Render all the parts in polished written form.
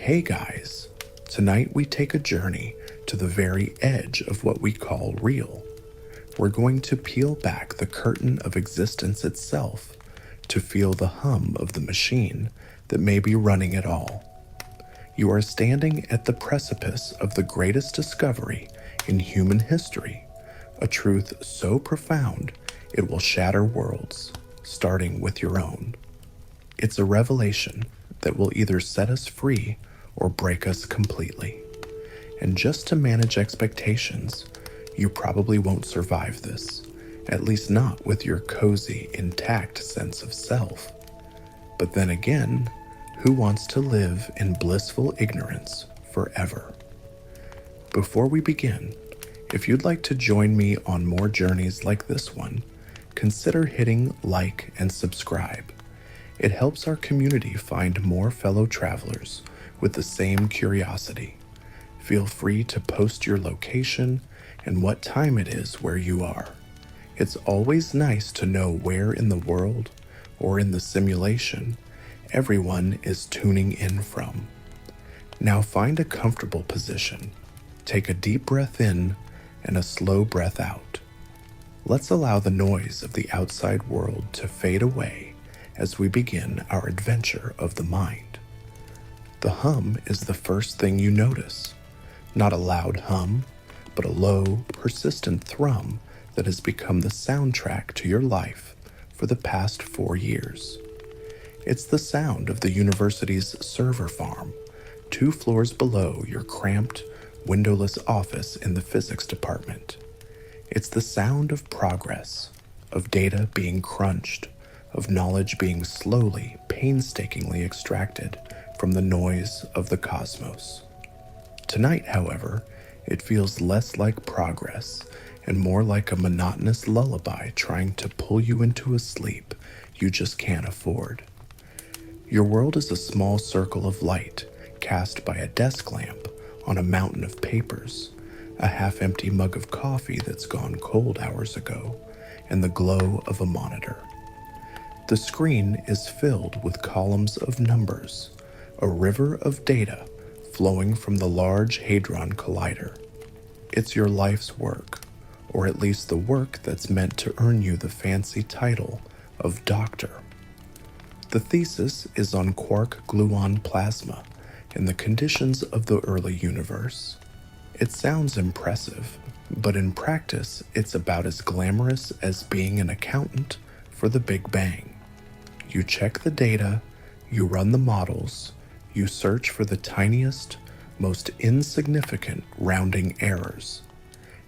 Hey guys, tonight we take a journey to the very edge of what we call real. We're going to peel back the curtain of existence itself to feel the hum of the machine that may be running it all. You are standing at the precipice of the greatest discovery in human history, a truth so profound it will shatter worlds, starting with your own. It's a revelation that will either set us free or break us completely. And just to manage expectations, you probably won't survive this, at least not with your cozy, intact sense of self. But then again, who wants to live in blissful ignorance forever? Before we begin, if you'd like to join me on more journeys like this one, consider hitting like and subscribe. It helps our community find more fellow travelers with the same curiosity. Feel free to post your location and what time it is where you are. It's always nice to know where in the world or in the simulation everyone is tuning in from. Now find a comfortable position. Take a deep breath in and a slow breath out. Let's allow the noise of the outside world to fade away as we begin our adventure of the mind. The hum is the first thing you notice. Not a loud hum, but a low, persistent thrum that has become the soundtrack to your life for the past 4 years. It's the sound of the university's server farm, 2 floors below your cramped, windowless office in the physics department. It's the sound of progress, of data being crunched, of knowledge being slowly, painstakingly extracted from the noise of the cosmos. Tonight, however, it feels less like progress and more like a monotonous lullaby trying to pull you into a sleep you just can't afford. Your world is a small circle of light cast by a desk lamp on a mountain of papers, a half-empty mug of coffee that's gone cold hours ago, and the glow of a monitor. The screen is filled with columns of numbers, a river of data flowing from the Large Hadron Collider. It's your life's work, or at least the work that's meant to earn you the fancy title of doctor. The thesis is on quark-gluon plasma and the conditions of the early universe. It sounds impressive, but in practice, it's about as glamorous as being an accountant for the Big Bang. You check the data, you run the models, you search for the tiniest, most insignificant rounding errors.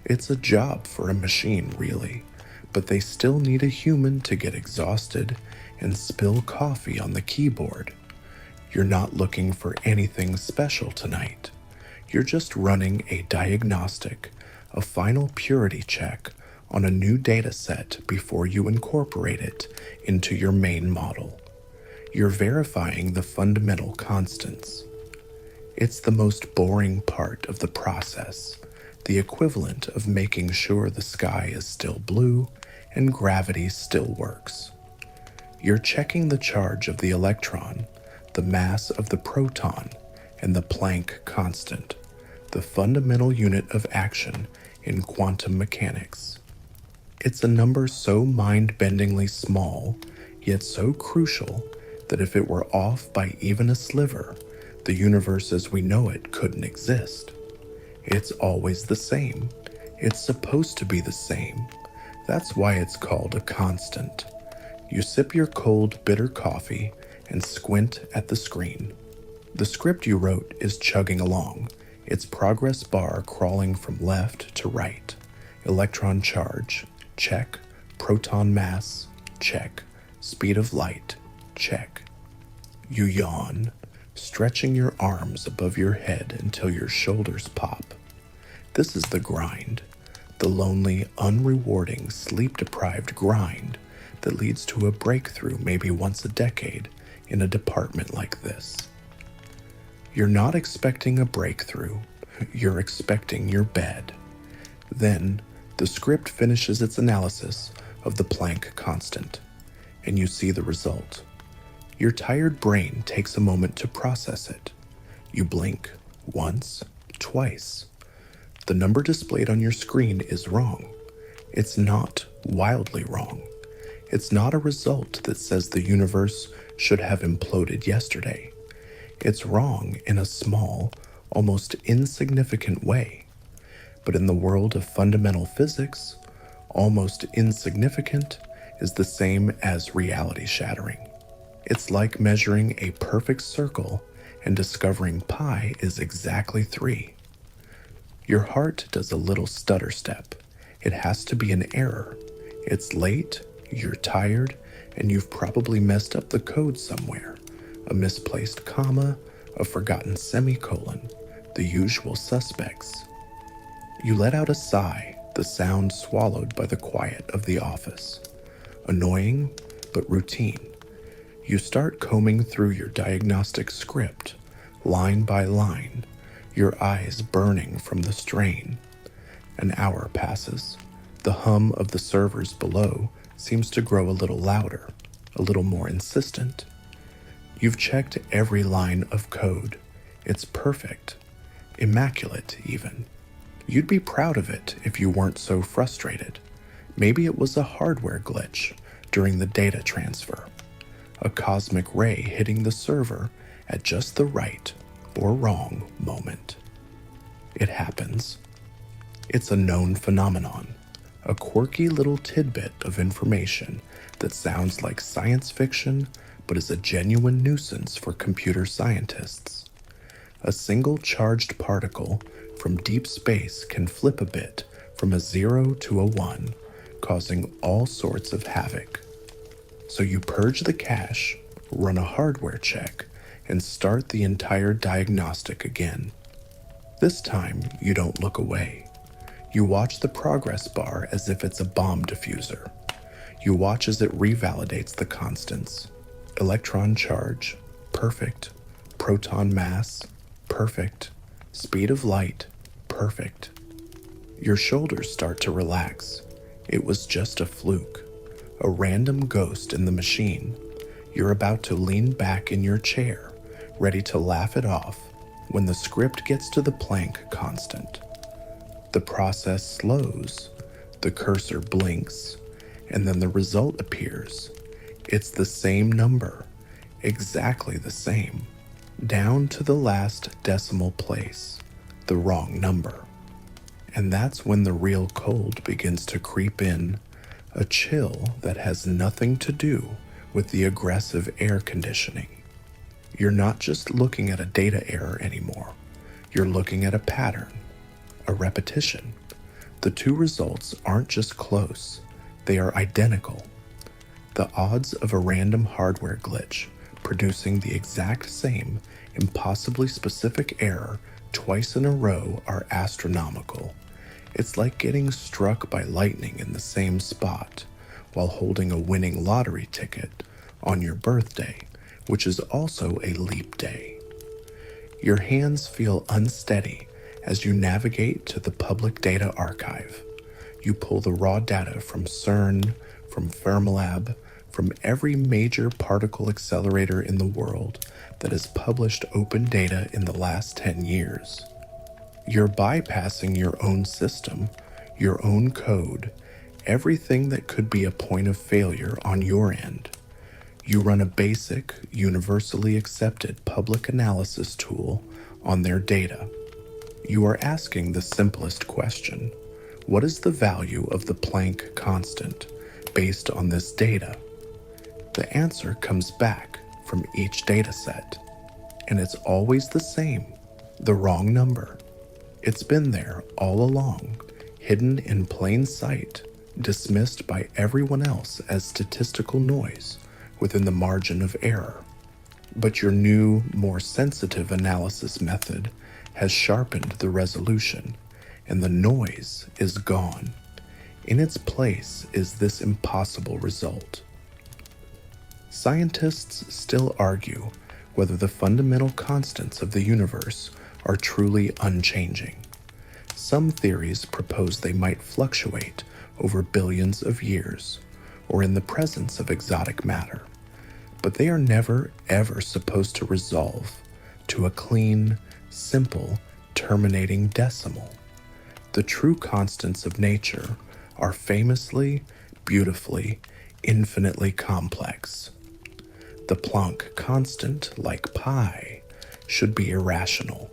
It's a job for a machine, really, but they still need a human to get exhausted and spill coffee on the keyboard. You're not looking for anything special tonight. You're just running a diagnostic, a final purity check on a new data set before you incorporate it into your main model. You're verifying the fundamental constants. It's the most boring part of the process, the equivalent of making sure the sky is still blue and gravity still works. You're checking the charge of the electron, the mass of the proton, and the Planck constant, the fundamental unit of action in quantum mechanics. It's a number so mind-bendingly small, yet so crucial that if it were off by even a sliver, the universe as we know it couldn't exist. It's always the same. It's supposed to be the same. That's why it's called a constant. You sip your cold, bitter coffee and squint at the screen. The script you wrote is chugging along, its progress bar crawling from left to right. Electron charge, check. Proton mass, check. Speed of light, check. You yawn, stretching your arms above your head until your shoulders pop. This is the grind, the lonely, unrewarding, sleep-deprived grind that leads to a breakthrough maybe once a decade in a department like this. You're not expecting a breakthrough, you're expecting your bed. Then, the script finishes its analysis of the Planck constant, and you see the result. Your tired brain takes a moment to process it. You blink once, twice. The number displayed on your screen is wrong. It's not wildly wrong. It's not a result that says the universe should have imploded yesterday. It's wrong in a small, almost insignificant way. But in the world of fundamental physics, almost insignificant is the same as reality shattering. It's like measuring a perfect circle and discovering pi is exactly 3. Your heart does a little stutter step. It has to be an error. It's late, you're tired, and you've probably messed up the code somewhere. A misplaced comma, a forgotten semicolon, the usual suspects. You let out a sigh, the sound swallowed by the quiet of the office. Annoying, but routine. You start combing through your diagnostic script, line by line, your eyes burning from the strain. An hour passes. The hum of the servers below seems to grow a little louder, a little more insistent. You've checked every line of code. It's perfect, immaculate even. You'd be proud of it if you weren't so frustrated. Maybe it was a hardware glitch during the data transfer, a cosmic ray hitting the server at just the right or wrong moment. It happens. It's a known phenomenon, a quirky little tidbit of information that sounds like science fiction but is a genuine nuisance for computer scientists. A single charged particle from deep space can flip a bit from a 0 to a 1, causing all sorts of havoc. So you purge the cache, run a hardware check, and start the entire diagnostic again. This time, you don't look away. You watch the progress bar as if it's a bomb diffuser. You watch as it revalidates the constants. Electron charge, perfect. Proton mass, perfect. Speed of light, perfect. Your shoulders start to relax. It was just a fluke, a random ghost in the machine. You're about to lean back in your chair, ready to laugh it off, when the script gets to the Planck constant. The process slows, the cursor blinks, and then the result appears. It's the same number, exactly the same, down to the last decimal place, the wrong number. And that's when the real cold begins to creep in, a chill that has nothing to do with the aggressive air conditioning. You're not just looking at a data error anymore. You're looking at a pattern, a repetition. The two results aren't just close, they are identical. The odds of a random hardware glitch producing the exact same, impossibly specific error twice in a row are astronomical. It's like getting struck by lightning in the same spot while holding a winning lottery ticket on your birthday, which is also a leap day. Your hands feel unsteady as you navigate to the public data archive. You pull the raw data from CERN, from Fermilab, from every major particle accelerator in the world that has published open data in the last 10 years. You're bypassing your own system, your own code, everything that could be a point of failure on your end. You run a basic, universally accepted public analysis tool on their data. You are asking the simplest question: what is the value of the Planck constant based on this data? The answer comes back from each data set, and it's always the same, the wrong number. It's been there all along, hidden in plain sight, dismissed by everyone else as statistical noise within the margin of error. But your new, more sensitive analysis method has sharpened the resolution, and the noise is gone. In its place is this impossible result. Scientists still argue whether the fundamental constants of the universe are truly unchanging. Some theories propose they might fluctuate over billions of years, or in the presence of exotic matter, but they are never ever supposed to resolve, to a clean, simple, terminating decimal. The true constants of nature are famously, beautifully, infinitely complex. The Planck constant, like pi, should be irrational.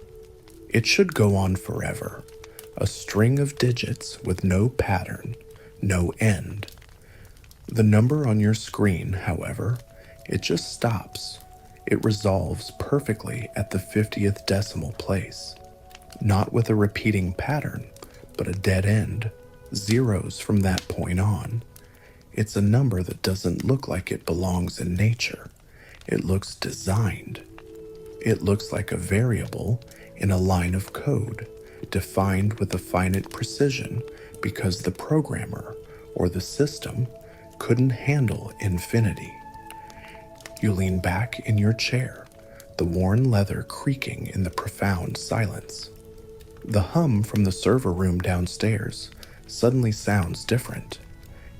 It should go on forever, a string of digits with no pattern, no end. The number on your screen, however, it just stops. It resolves perfectly at the 50th decimal place, not with a repeating pattern, but a dead end, zeros from that point on. It's a number that doesn't look like it belongs in nature. It looks designed. It looks like a variable in a line of code, defined with a finite precision because the programmer or the system couldn't handle infinity. You lean back in your chair, the worn leather creaking in the profound silence. The hum from the server room downstairs suddenly sounds different.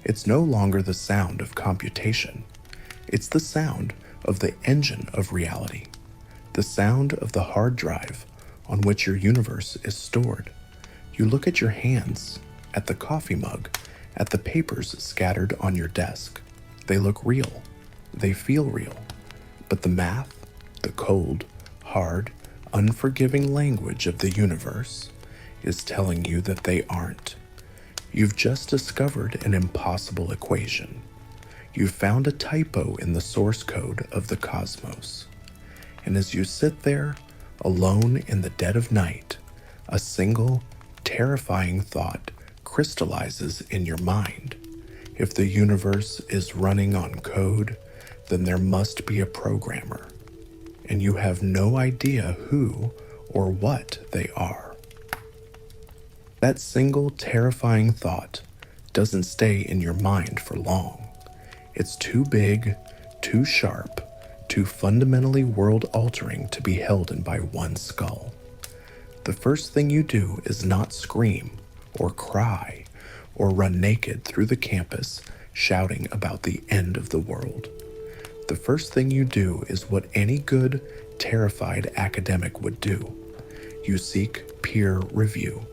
It's no longer the sound of computation. It's the sound of the engine of reality, the sound of the hard drive on which your universe is stored. You look at your hands, at the coffee mug, at the papers scattered on your desk. They look real. They feel real. But the math, the cold, hard, unforgiving language of the universe is telling you that they aren't. You've just discovered an impossible equation. You've found a typo in the source code of the cosmos. And as you sit there, alone in the dead of night, a single, terrifying thought crystallizes in your mind. If the universe is running on code, then there must be a programmer, and you have no idea who or what they are. That single terrifying thought doesn't stay in your mind for long. It's too big, too sharp, too fundamentally world-altering to be held in by one skull. The first thing you do is not scream or cry or run naked through the campus shouting about the end of the world. The first thing you do is what any good, terrified academic would do. You seek peer review.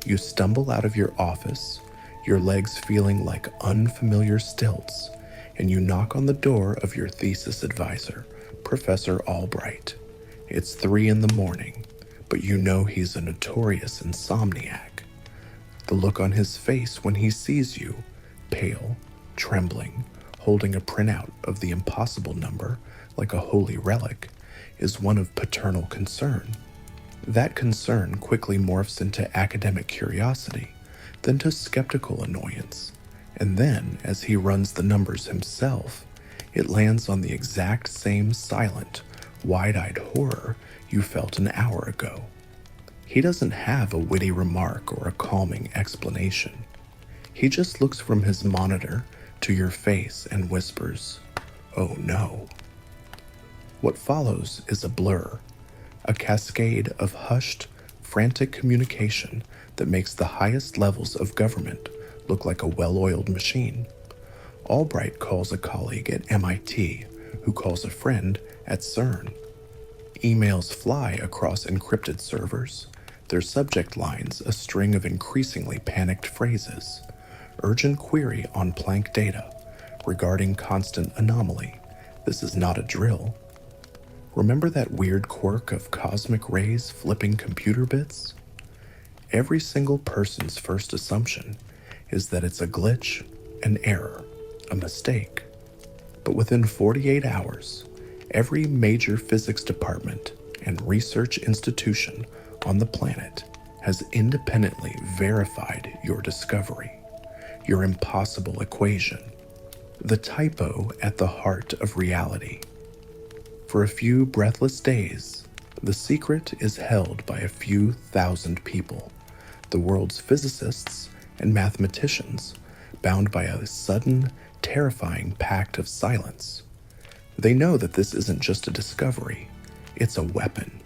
You stumble out of your office, your legs feeling like unfamiliar stilts, and you knock on the door of your thesis advisor, Professor Albright. It's 3 a.m, but you know he's a notorious insomniac. The look on his face when he sees you, pale, trembling, holding a printout of the impossible number like a holy relic, is one of paternal concern. That concern quickly morphs into academic curiosity, then to skeptical annoyance. And then, as he runs the numbers himself, it lands on the exact same silent, wide-eyed horror you felt an hour ago. He doesn't have a witty remark or a calming explanation. He just looks from his monitor to your face and whispers, "Oh no." What follows is a blur, a cascade of hushed, frantic communication that makes the highest levels of government look like a well-oiled machine. Albright calls a colleague at MIT, who calls a friend at CERN. Emails fly across encrypted servers, their subject lines a string of increasingly panicked phrases. Urgent query on Planck data regarding constant anomaly. This is not a drill. Remember that weird quirk of cosmic rays flipping computer bits? Every single person's first assumption is that it's a glitch, an error, a mistake. But within 48 hours, every major physics department and research institution on the planet has independently verified your discovery, your impossible equation, the typo at the heart of reality. For a few breathless days, the secret is held by a few thousand people, the world's physicists and mathematicians, bound by a sudden, terrifying pact of silence. They know that this isn't just a discovery, it's a weapon.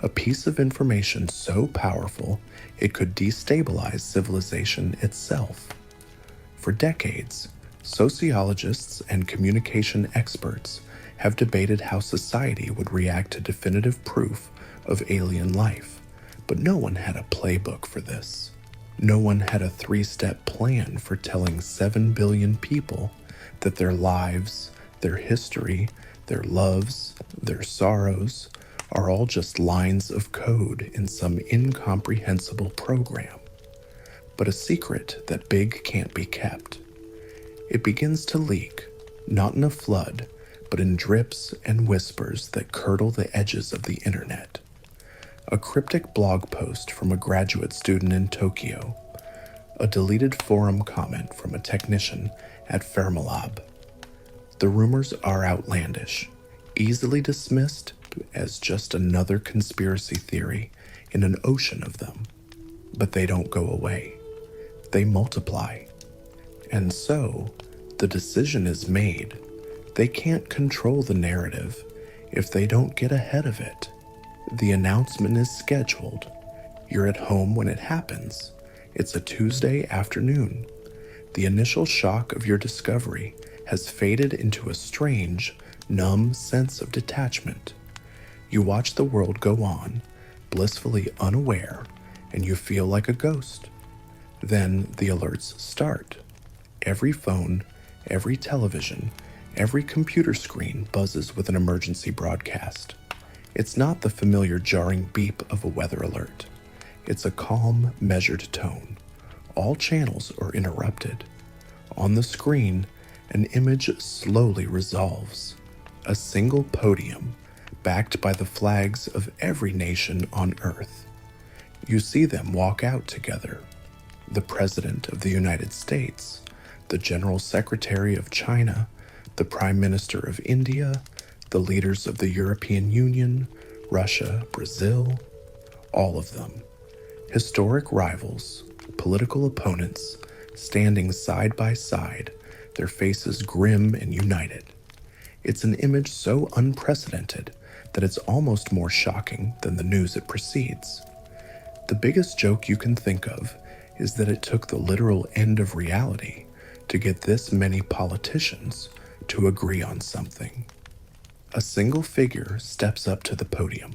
A piece of information so powerful it could destabilize civilization itself. For decades, sociologists and communication experts have debated how society would react to definitive proof of alien life, but no one had a playbook for this. No one had a 3-step plan for telling 7 billion people that their lives, their history, their loves, their sorrows are all just lines of code in some incomprehensible program. But a secret that big can't be kept. It begins to leak, not in a flood, but in drips and whispers that curdle the edges of the internet. A cryptic blog post from a graduate student in Tokyo, a deleted forum comment from a technician at Fermilab. The rumors are outlandish, easily dismissed as just another conspiracy theory in an ocean of them. But they don't go away. They multiply. And so, the decision is made. They can't control the narrative if they don't get ahead of it. The announcement is scheduled. You're at home when it happens. It's a Tuesday afternoon. The initial shock of your discovery has faded into a strange, numb sense of detachment. You watch the world go on, blissfully unaware, and you feel like a ghost. Then the alerts start. Every phone, every television, every computer screen buzzes with an emergency broadcast. It's not the familiar jarring beep of a weather alert. It's a calm, measured tone. All channels are interrupted. On the screen, an image slowly resolves. A single podium, backed by the flags of every nation on Earth. You see them walk out together. The President of the United States, the General Secretary of China, the Prime Minister of India, the leaders of the European Union, Russia, Brazil, all of them. Historic rivals, political opponents, standing side by side, their faces grim and united. It's an image so unprecedented that it's almost more shocking than the news it precedes. The biggest joke you can think of is that it took the literal end of reality to get this many politicians to agree on something. A single figure steps up to the podium.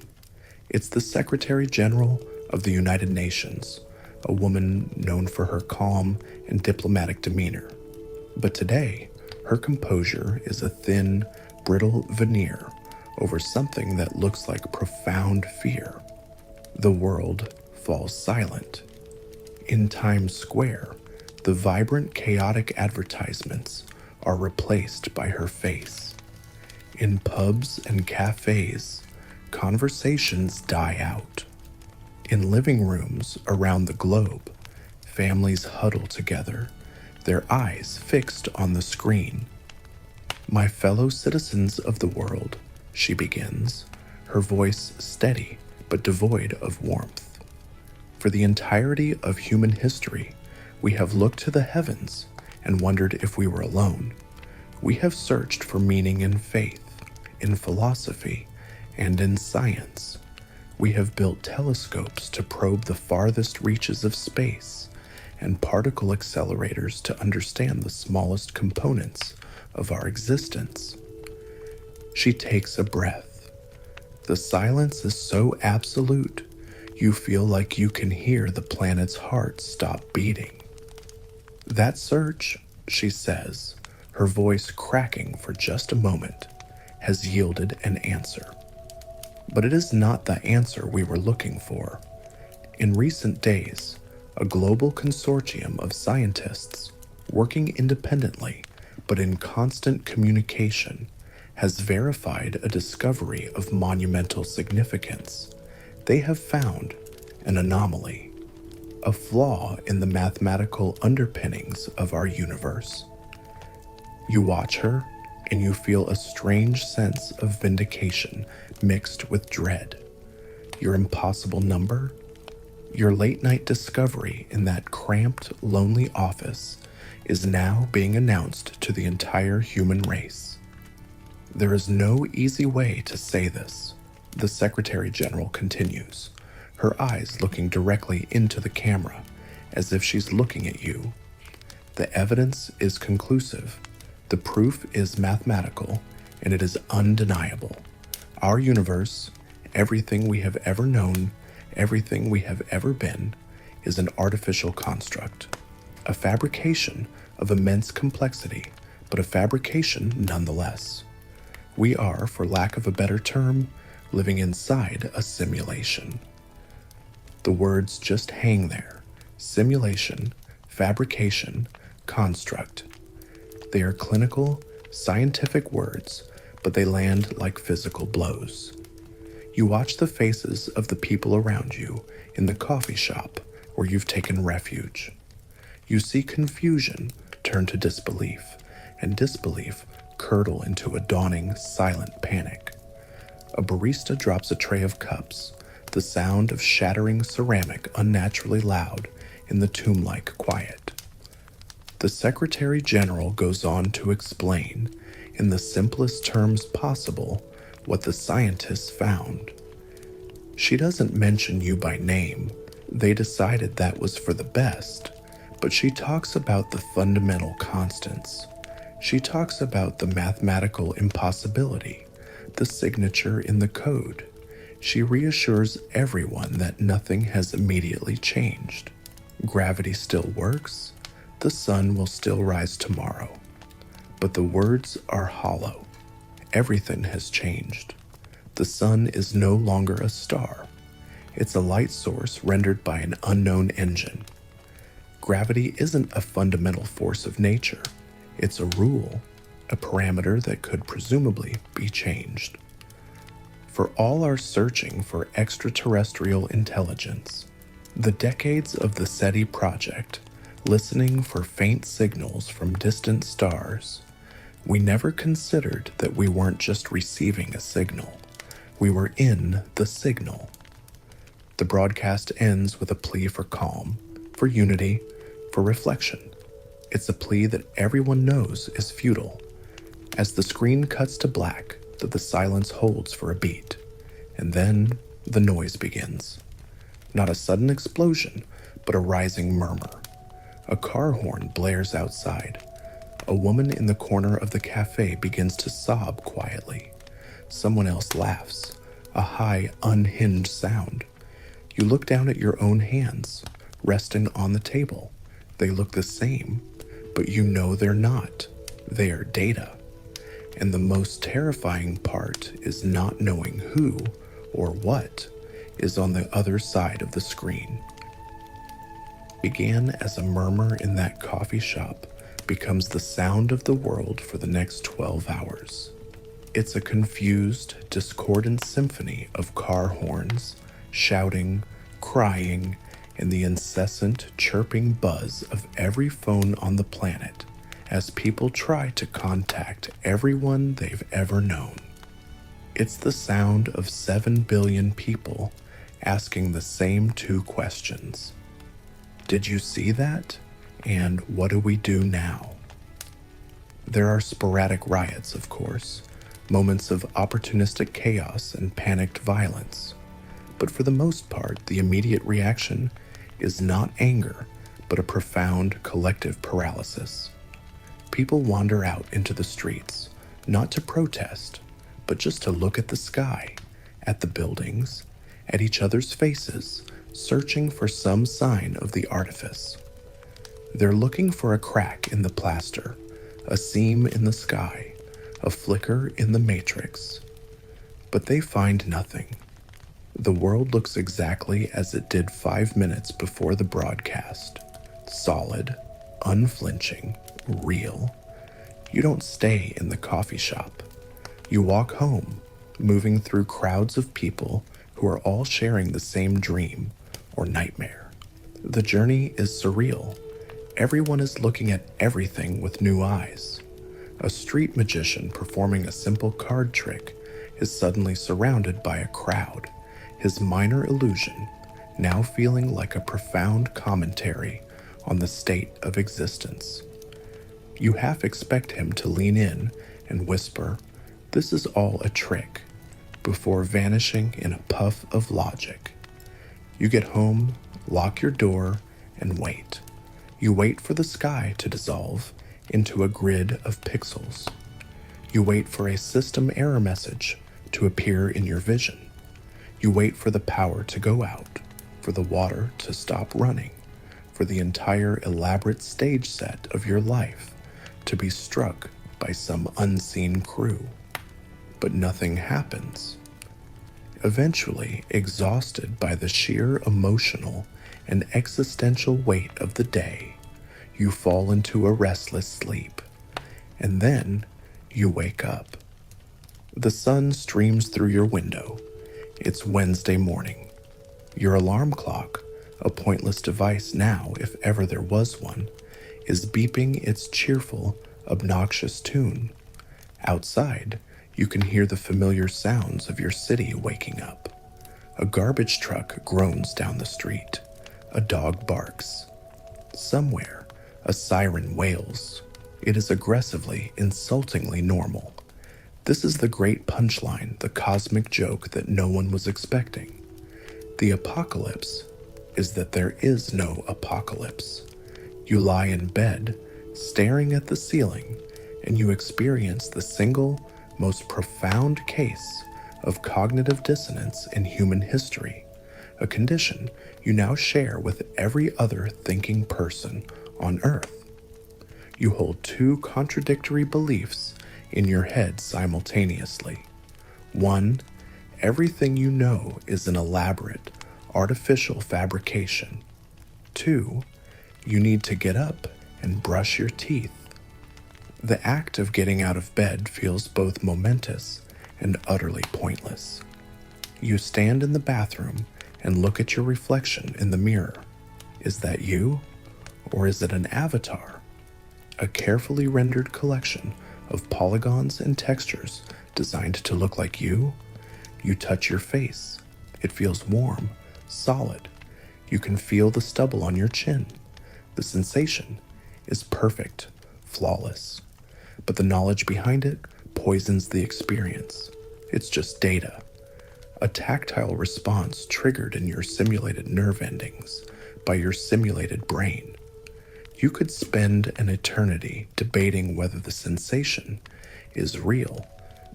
It's the Secretary General of the United Nations, a woman known for her calm and diplomatic demeanor. But today, her composure is a thin, brittle veneer over something that looks like profound fear. The world falls silent. In Times Square, the vibrant, chaotic advertisements are replaced by her face. In pubs and cafes, conversations die out. In living rooms around the globe, families huddle together, their eyes fixed on the screen. My fellow citizens of the world, she begins, her voice steady but devoid of warmth. For the entirety of human history, we have looked to the heavens and wondered if we were alone. We have searched for meaning in faith, in philosophy, and in science. We have built telescopes to probe the farthest reaches of space and particle accelerators to understand the smallest components of our existence. She takes a breath. The silence is so absolute, you feel like you can hear the planet's heart stop beating. That search, she says, her voice cracking for just a moment, has yielded an answer. But it is not the answer we were looking for. In recent days, a global consortium of scientists, working independently but in constant communication, has verified a discovery of monumental significance. They have found an anomaly, a flaw in the mathematical underpinnings of our universe. You watch her, and you feel a strange sense of vindication mixed with dread. Your impossible number? Your late-night discovery in that cramped, lonely office is now being announced to the entire human race. There is no easy way to say this, the Secretary General continues, her eyes looking directly into the camera as if she's looking at you. The evidence is conclusive. The proof is mathematical, and it is undeniable. Our universe, everything we have ever known, everything we have ever been, is an artificial construct, a fabrication of immense complexity, but a fabrication nonetheless. We are, for lack of a better term, living inside a simulation. The words just hang there: simulation, fabrication, construct. They are clinical, scientific words, but they land like physical blows. You watch the faces of the people around you in the coffee shop where you've taken refuge. You see confusion turn to disbelief, and disbelief curdle into a dawning, silent panic. A barista drops a tray of cups, the sound of shattering ceramic unnaturally loud in the tomb-like quiet. The Secretary General goes on to explain, in the simplest terms possible, what the scientists found. She doesn't mention you by name. They decided that was for the best, but she talks about the fundamental constants. She talks about the mathematical impossibility, the signature in the code. She reassures everyone that nothing has immediately changed. Gravity still works. The sun will still rise tomorrow. But the words are hollow. Everything has changed. The sun is no longer a star. It's a light source rendered by an unknown engine. Gravity isn't a fundamental force of nature. It's a rule, a parameter that could presumably be changed. For all our searching for extraterrestrial intelligence, the decades of the SETI project, listening for faint signals from distant stars, we never considered that we weren't just receiving a signal. We were in the signal. The broadcast ends with a plea for calm, for unity, for reflection. It's a plea that everyone knows is futile. As the screen cuts to black, that the silence holds for a beat, and then the noise begins. Not a sudden explosion, but a rising murmur. A car horn blares outside. A woman in the corner of the cafe begins to sob quietly. Someone else laughs, a high, unhinged sound. You look down at your own hands, resting on the table. They look the same, but you know they're not. They are data. And the most terrifying part is not knowing who or what is on the other side of the screen. Began as a murmur in that coffee shop becomes the sound of the world for the next 12 hours. It's a confused, discordant symphony of car horns, shouting, crying, and the incessant chirping buzz of every phone on the planet as people try to contact everyone they've ever known. It's the sound of 7 billion people asking the same two questions. Did you see that? And what do we do now? There are sporadic riots, of course, moments of opportunistic chaos and panicked violence. But for the most part, the immediate reaction is not anger, but a profound collective paralysis. People wander out into the streets, not to protest, but just to look at the sky, at the buildings, at each other's faces, searching for some sign of the artifice. They're looking for a crack in the plaster, a seam in the sky, a flicker in the matrix. But they find nothing. The world looks exactly as it did 5 minutes before the broadcast. Solid, unflinching, real. You don't stay in the coffee shop. You walk home, moving through crowds of people who are all sharing the same dream or nightmare. The journey is surreal. Everyone is looking at everything with new eyes. A street magician performing a simple card trick is suddenly surrounded by a crowd, his minor illusion now feeling like a profound commentary on the state of existence. You half expect him to lean in and whisper, "This is all a trick," before vanishing in a puff of logic. You get home, lock your door, and wait. You wait for the sky to dissolve into a grid of pixels. You wait for a system error message to appear in your vision. You wait for the power to go out, for the water to stop running, for the entire elaborate stage set of your life to be struck by some unseen crew. But nothing happens. Eventually, exhausted by the sheer emotional and existential weight of the day, you fall into a restless sleep, and then you wake up. The sun streams through your window. It's Wednesday morning. Your alarm clock, a pointless device now if ever there was one, is beeping its cheerful, obnoxious tune. Outside, you can hear the familiar sounds of your city waking up. A garbage truck groans down the street. A dog barks. Somewhere, a siren wails. It is aggressively, insultingly normal. This is the great punchline, the cosmic joke that no one was expecting. The apocalypse is that there is no apocalypse. You lie in bed, staring at the ceiling, and you experience the single, most profound case of cognitive dissonance in human history, a condition you now share with every other thinking person on Earth. You hold two contradictory beliefs in your head simultaneously. One, everything you know is an elaborate, artificial fabrication. Two, you need to get up and brush your teeth. The act of getting out of bed feels both momentous and utterly pointless. You stand in the bathroom and look at your reflection in the mirror. Is that you? Or is it an avatar? A carefully rendered collection of polygons and textures designed to look like you? You touch your face. It feels warm, solid. You can feel the stubble on your chin. The sensation is perfect, flawless. But the knowledge behind it poisons the experience. It's just data. A tactile response triggered in your simulated nerve endings by your simulated brain. You could spend an eternity debating whether the sensation is real,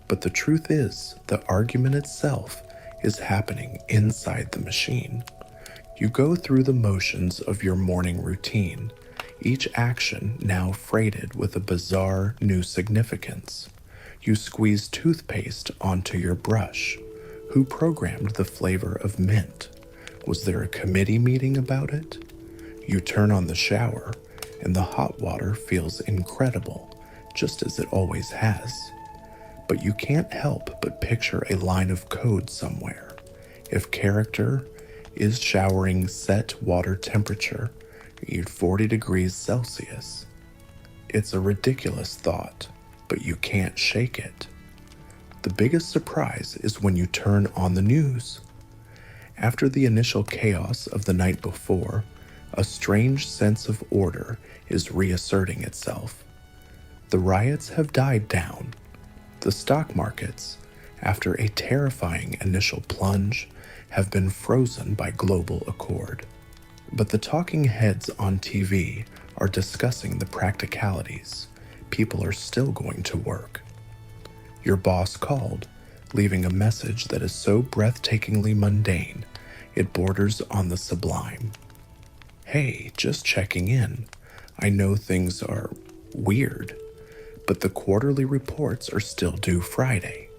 but the truth is, the argument itself is happening inside the machine. You go through the motions of your morning routine, each action now freighted with a bizarre new significance. You squeeze toothpaste onto your brush. Who programmed the flavor of mint? Was there a committee meeting about it? You turn on the shower, and the hot water feels incredible, just as it always has. But you can't help but picture a line of code somewhere. If character is showering set water temperature at 40 degrees Celsius. It's a ridiculous thought, but you can't shake it. The biggest surprise is when you turn on the news. After the initial chaos of the night before, a strange sense of order is reasserting itself. The riots have died down. The stock markets, after a terrifying initial plunge, have been frozen by global accord. But the talking heads on TV are discussing the practicalities. People are still going to work. Your boss called, leaving a message that is so breathtakingly mundane, it borders on the sublime. Hey, just checking in. I know things are weird, but the quarterly reports are still due Friday.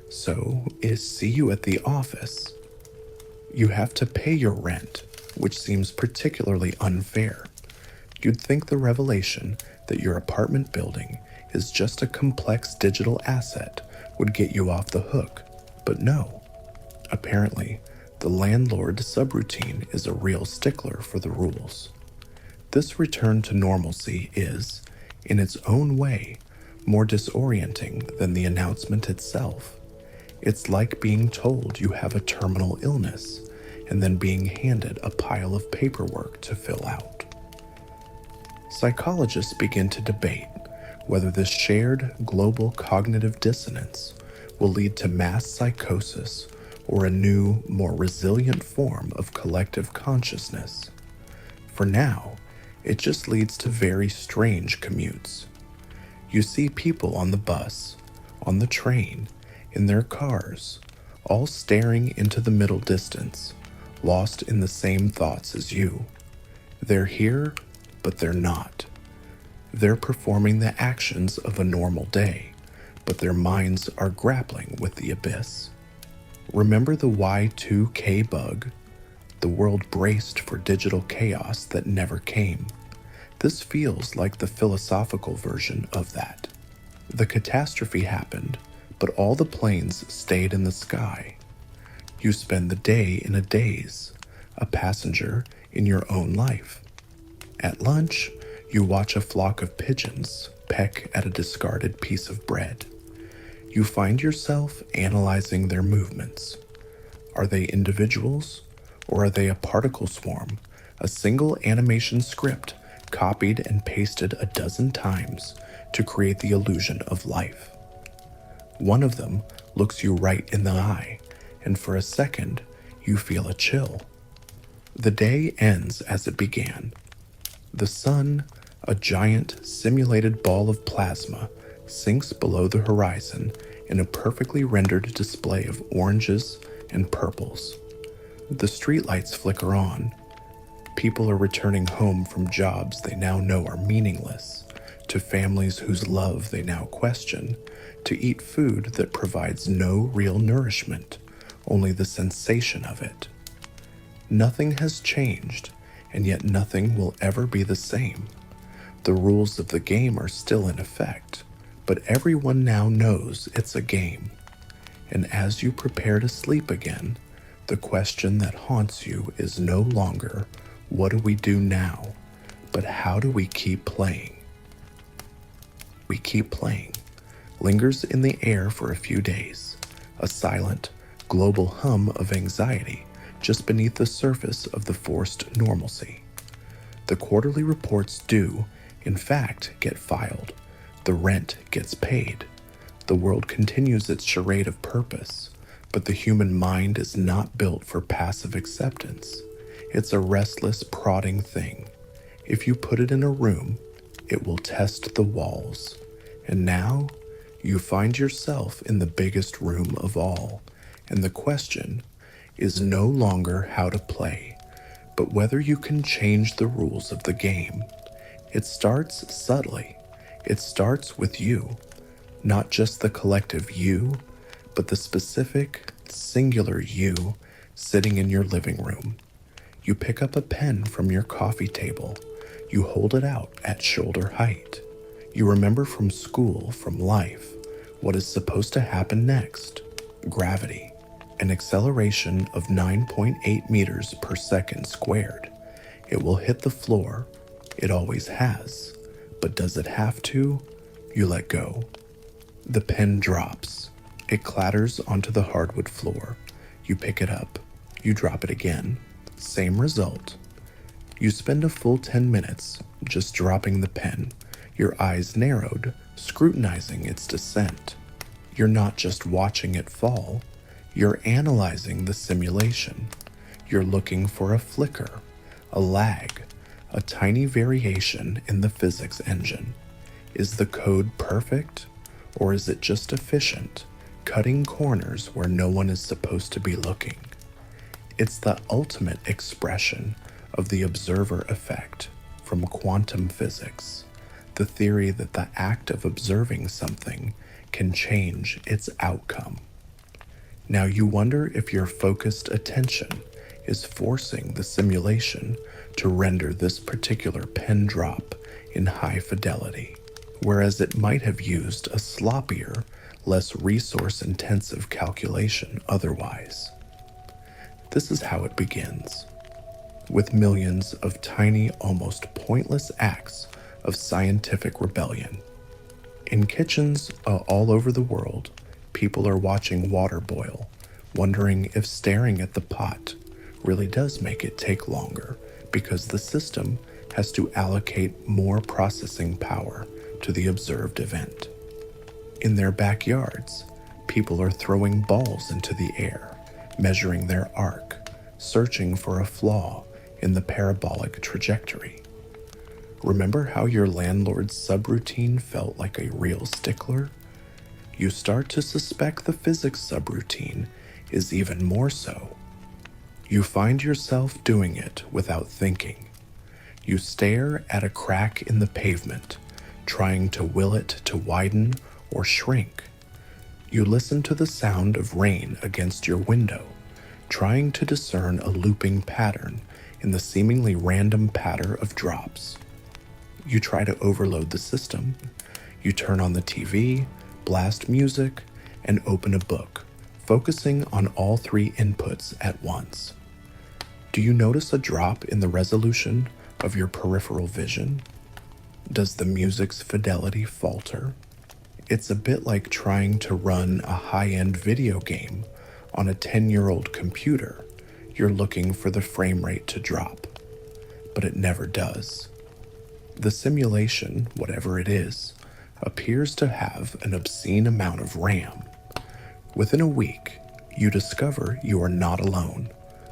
So, see you at the office. You have to pay your rent, which seems particularly unfair. You'd think the revelation that your apartment building is just a complex digital asset would get you off the hook, but no. Apparently, the landlord subroutine is a real stickler for the rules. This return to normalcy is, in its own way, more disorienting than the announcement itself. It's like being told you have a terminal illness and then being handed a pile of paperwork to fill out. Psychologists begin to debate whether this shared global cognitive dissonance will lead to mass psychosis or a new, more resilient form of collective consciousness. For now, it just leads to very strange commutes. You see people on the bus, on the train, in their cars, all staring into the middle distance, lost in the same thoughts as you. They're here, but they're not. They're performing the actions of a normal day, but their minds are grappling with the abyss. Remember the Y2K bug? The world braced for digital chaos that never came. This feels like the philosophical version of that. The catastrophe happened, but all the planes stayed in the sky. You spend the day in a daze, a passenger in your own life. At lunch, you watch a flock of pigeons peck at a discarded piece of bread. You find yourself analyzing their movements. Are they individuals, or are they a particle swarm, a single animation script copied and pasted a dozen times to create the illusion of life? One of them looks you right in the eye, and for a second, you feel a chill. The day ends as it began. The sun, a giant simulated ball of plasma, sinks below the horizon in a perfectly rendered display of oranges and purples. The streetlights flicker on. People are returning home from jobs they now know are meaningless, to families whose love they now question, to eat food that provides no real nourishment, only the sensation of it. Nothing has changed, and yet nothing will ever be the same. The rules of the game are still in effect, but everyone now knows it's a game. And as you prepare to sleep again, the question that haunts you is no longer, what do we do now, but how do we keep playing? We keep playing lingers in the air for a few days, a silent, global hum of anxiety just beneath the surface of the forced normalcy. The quarterly reports do, in fact, get filed. The rent gets paid. The world continues its charade of purpose, but the human mind is not built for passive acceptance. It's a restless, prodding thing. If you put it in a room, it will test the walls. And now, you find yourself in the biggest room of all, and the question is no longer how to play, but whether you can change the rules of the game. It starts subtly. It starts with you, not just the collective you, but the specific, singular you sitting in your living room. You pick up a pen from your coffee table. You hold it out at shoulder height. You remember from school, from life, what is supposed to happen next. Gravity, an acceleration of 9.8 meters per second squared. It will hit the floor. It always has. But does it have to? You let go. The pen drops. It clatters onto the hardwood floor. You pick it up. You drop it again. Same result. You spend a full 10 minutes just dropping the pen, your eyes narrowed, scrutinizing its descent. You're not just watching it fall. You're analyzing the simulation. You're looking for a flicker, a lag, a tiny variation in the physics engine. Is the code perfect, or is it just efficient, cutting corners where no one is supposed to be looking? It's the ultimate expression of the observer effect from quantum physics, the theory that the act of observing something can change its outcome. Now you wonder if your focused attention is forcing the simulation to render this particular pen drop in high fidelity, whereas it might have used a sloppier, less resource-intensive calculation otherwise. This is how it begins, with millions of tiny, almost pointless acts of scientific rebellion. In kitchens all over the world, people are watching water boil, wondering if staring at the pot really does make it take longer because the system has to allocate more processing power to the observed event. In their backyards, people are throwing balls into the air, measuring their arc, searching for a flaw in the parabolic trajectory. Remember how your landlord's subroutine felt like a real stickler? you start to suspect the physics subroutine is even more so. You find yourself doing it without thinking. You stare at a crack in the pavement, trying to will it to widen or shrink. You listen to the sound of rain against your window, trying to discern a looping pattern in the seemingly random patter of drops. You try to overload the system. You turn on the TV, blast music, and open a book, focusing on all three inputs at once. Do you notice a drop in the resolution of your peripheral vision? Does the music's fidelity falter? It's a bit like trying to run a high-end video game on a 10-year-old computer. You're looking for the frame rate to drop, but it never does. The simulation, whatever it is, appears to have an obscene amount of RAM. Within a week, you discover you are not alone.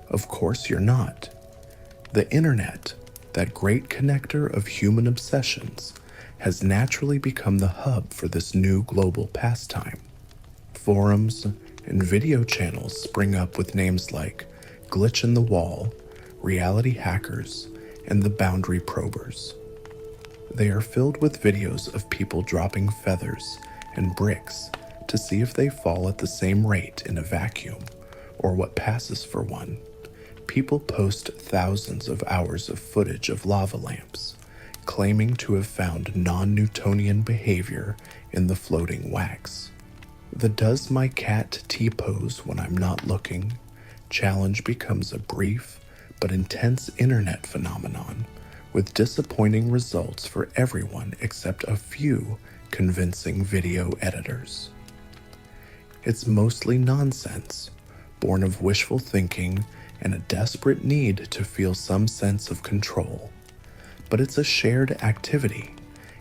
Of course you're not. The internet, that great connector of human obsessions, has naturally become the hub for this new global pastime. Forums and video channels spring up with names like Glitch in the Wall, Reality Hackers, and the Boundary Probers. They are filled with videos of people dropping feathers and bricks to see if they fall at the same rate in a vacuum, or what passes for one. People post thousands of hours of footage of lava lamps, claiming to have found non-Newtonian behavior in the floating wax. The "does my cat T-pose when I'm not looking" challenge becomes a brief but intense internet phenomenon, with disappointing results for everyone except a few convincing video editors. It's mostly nonsense, born of wishful thinking and a desperate need to feel some sense of control. But it's a shared activity.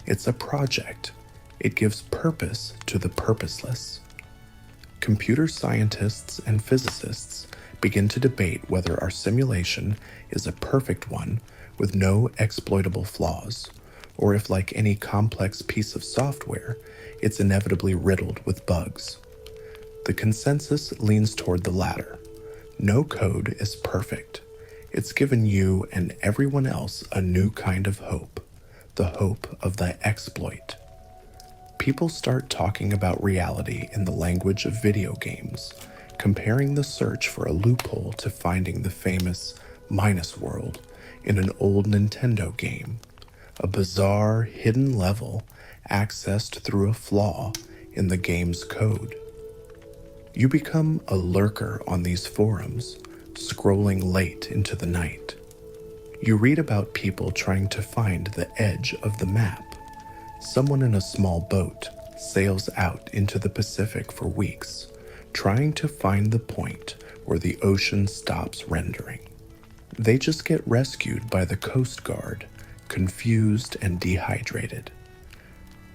It's a project. It gives purpose to the purposeless. Computer scientists and physicists begin to debate whether our simulation is a perfect one with no exploitable flaws, or if, like any complex piece of software, it's inevitably riddled with bugs. The consensus leans toward the latter. No code is perfect. It's given you and everyone else a new kind of hope, the hope of the exploit. People start talking about reality in the language of video games, comparing the search for a loophole to finding the famous Minus World in an old Nintendo game, a bizarre hidden level accessed through a flaw in the game's code. You become a lurker on these forums, scrolling late into the night. You read about people trying to find the edge of the map. Someone in a small boat sails out into the Pacific for weeks, trying to find the point where the ocean stops rendering. They just get rescued by the Coast Guard, confused and dehydrated.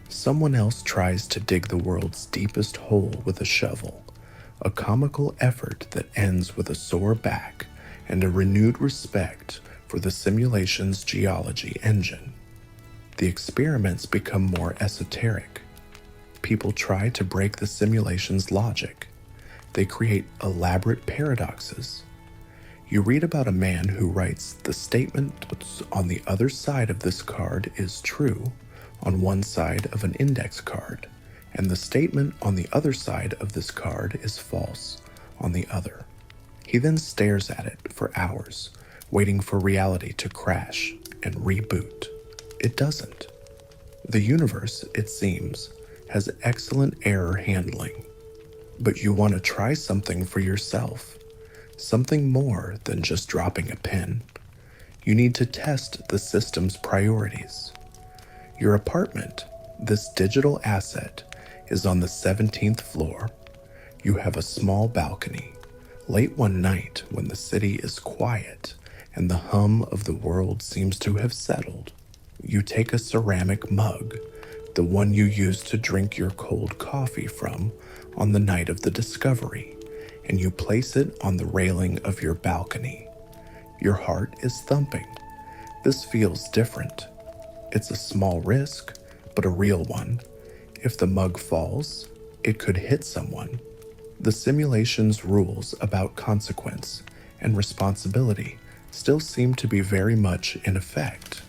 Someone else tries to dig the world's deepest hole with a shovel, a comical effort that ends with a sore back and a renewed respect for the simulation's geology engine. The experiments become more esoteric. People try to break the simulation's logic. They create elaborate paradoxes. You read about a man who writes, "The statement on the other side of this card is true," on one side of an index card, and the statement on the other side of this card is false on the other. He then stares at it for hours, waiting for reality to crash and reboot. It doesn't. The universe, it seems, has excellent error handling. But you want to try something for yourself, something more than just dropping a pin. You need to test the system's priorities. Your apartment, this digital asset, is on the 17th floor. You have a small balcony. Late one night, when the city is quiet and the hum of the world seems to have settled, you take a ceramic mug, the one you used to drink your cold coffee from on the night of the discovery, and you place it on the railing of your balcony. Your heart is thumping. This feels different. It's a small risk, but a real one. If the mug falls, it could hit someone. The simulation's rules about consequence and responsibility still seem to be very much in effect.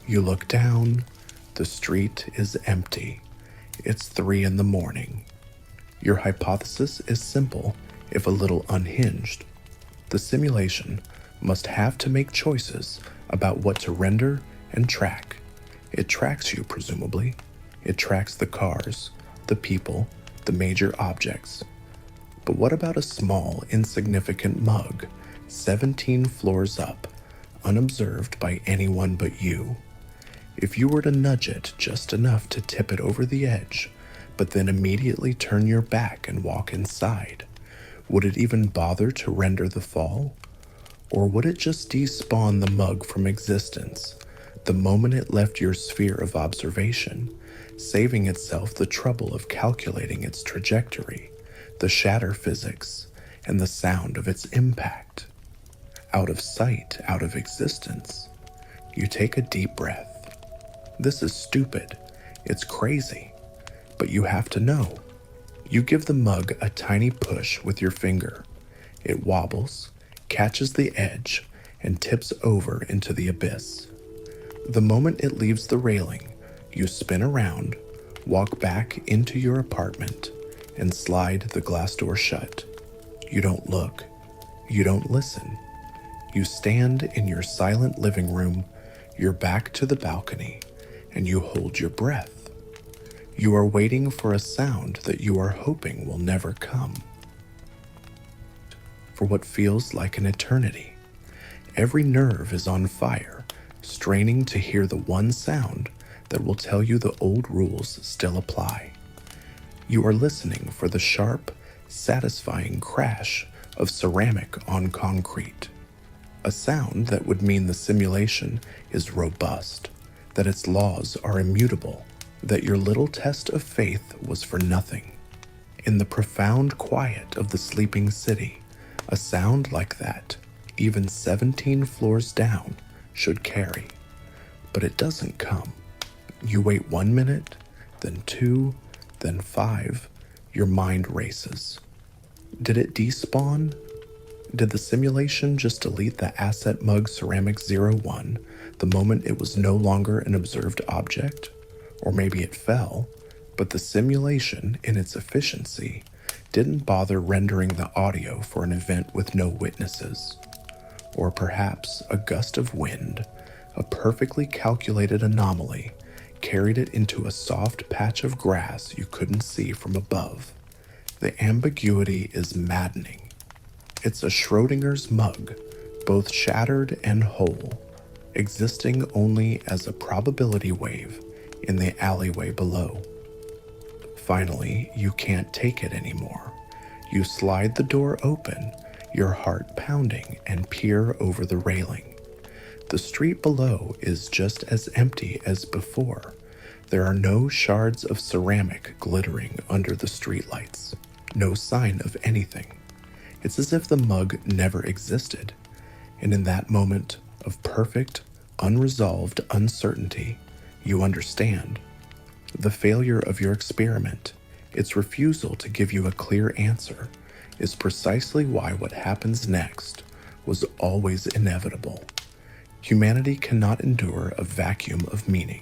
You look down, the street is empty. It's 3 in the morning. Your hypothesis is simple, if a little unhinged. The simulation must have to make choices about what to render and track. It tracks you, presumably. It tracks the cars, the people, the major objects. But what about a small, insignificant mug, 17 floors up, unobserved by anyone but you? If you were to nudge it just enough to tip it over the edge, but then immediately turn your back and walk inside, would it even bother to render the fall? Or would it just despawn the mug from existence the moment it left your sphere of observation, saving itself the trouble of calculating its trajectory, the shatter physics, and the sound of its impact? Out of sight, out of existence. You take a deep breath. This is stupid. It's crazy. But you have to know. You give the mug a tiny push with your finger. It wobbles, catches the edge, and tips over into the abyss. The moment it leaves the railing, you spin around, walk back into your apartment, and slide the glass door shut. You don't look. You don't listen. You stand in your silent living room, your back to the balcony, and you hold your breath. You are waiting for a sound that you are hoping will never come. For what feels like an eternity. Every nerve is on fire, straining to hear the one sound that will tell you the old rules still apply. You are listening for the sharp, satisfying crash of ceramic on concrete. A sound that would mean the simulation is robust, that its laws are immutable, that your little test of faith was for nothing. In the profound quiet of the sleeping city, a sound like that, even 17 floors down, should carry. But it doesn't come. You wait 1 minute, then 2, then 5. Your mind races. Did it despawn? Did the simulation just delete the asset mug ceramic 01 the moment it was no longer an observed object? Or maybe it fell, but the simulation, in its efficiency, didn't bother rendering the audio for an event with no witnesses. Or perhaps a gust of wind, a perfectly calculated anomaly, carried it into a soft patch of grass you couldn't see from above. The ambiguity is maddening. It's a Schrodinger's mug, both shattered and whole, existing only as a probability wave in the alleyway below. Finally, you can't take it anymore. You slide the door open, your heart pounding, and peer over the railing. The street below is just as empty as before. There are no shards of ceramic glittering under the streetlights. No sign of anything. It's as if the mug never existed. And in that moment of perfect, unresolved uncertainty, you understand. The failure of your experiment, its refusal to give you a clear answer, is precisely why what happens next was always inevitable. Humanity cannot endure a vacuum of meaning,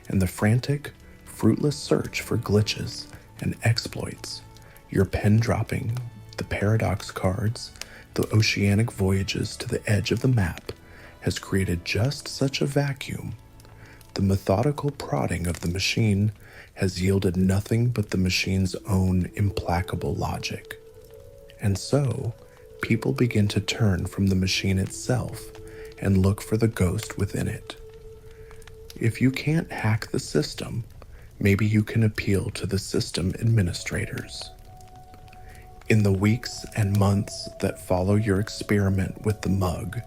and the frantic, fruitless search for glitches and exploits, your pen dropping, the paradox cards, the oceanic voyages to the edge of the map, has created just such a vacuum. The methodical prodding of the machine has yielded nothing but the machine's own implacable logic. And so, people begin to turn from the machine itself and look for the ghost within it. If you can't hack the system, maybe you can appeal to the system administrators. In the weeks and months that follow your experiment with the mug,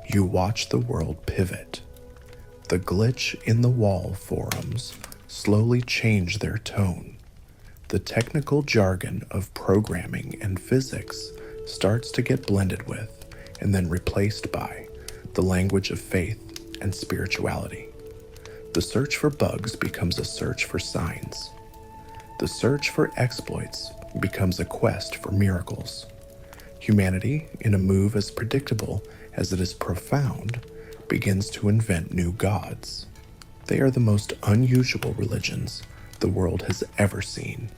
you watch the world pivot. The glitch in the wall forums slowly change their tone. The technical jargon of programming and physics starts to get blended with and then replaced by the language of faith and spirituality. The search for bugs becomes a search for signs. The search for exploits becomes a quest for miracles. Humanity, in a move as predictable as it is profound, begins to invent new gods. They are the most unusual religions the world has ever seen.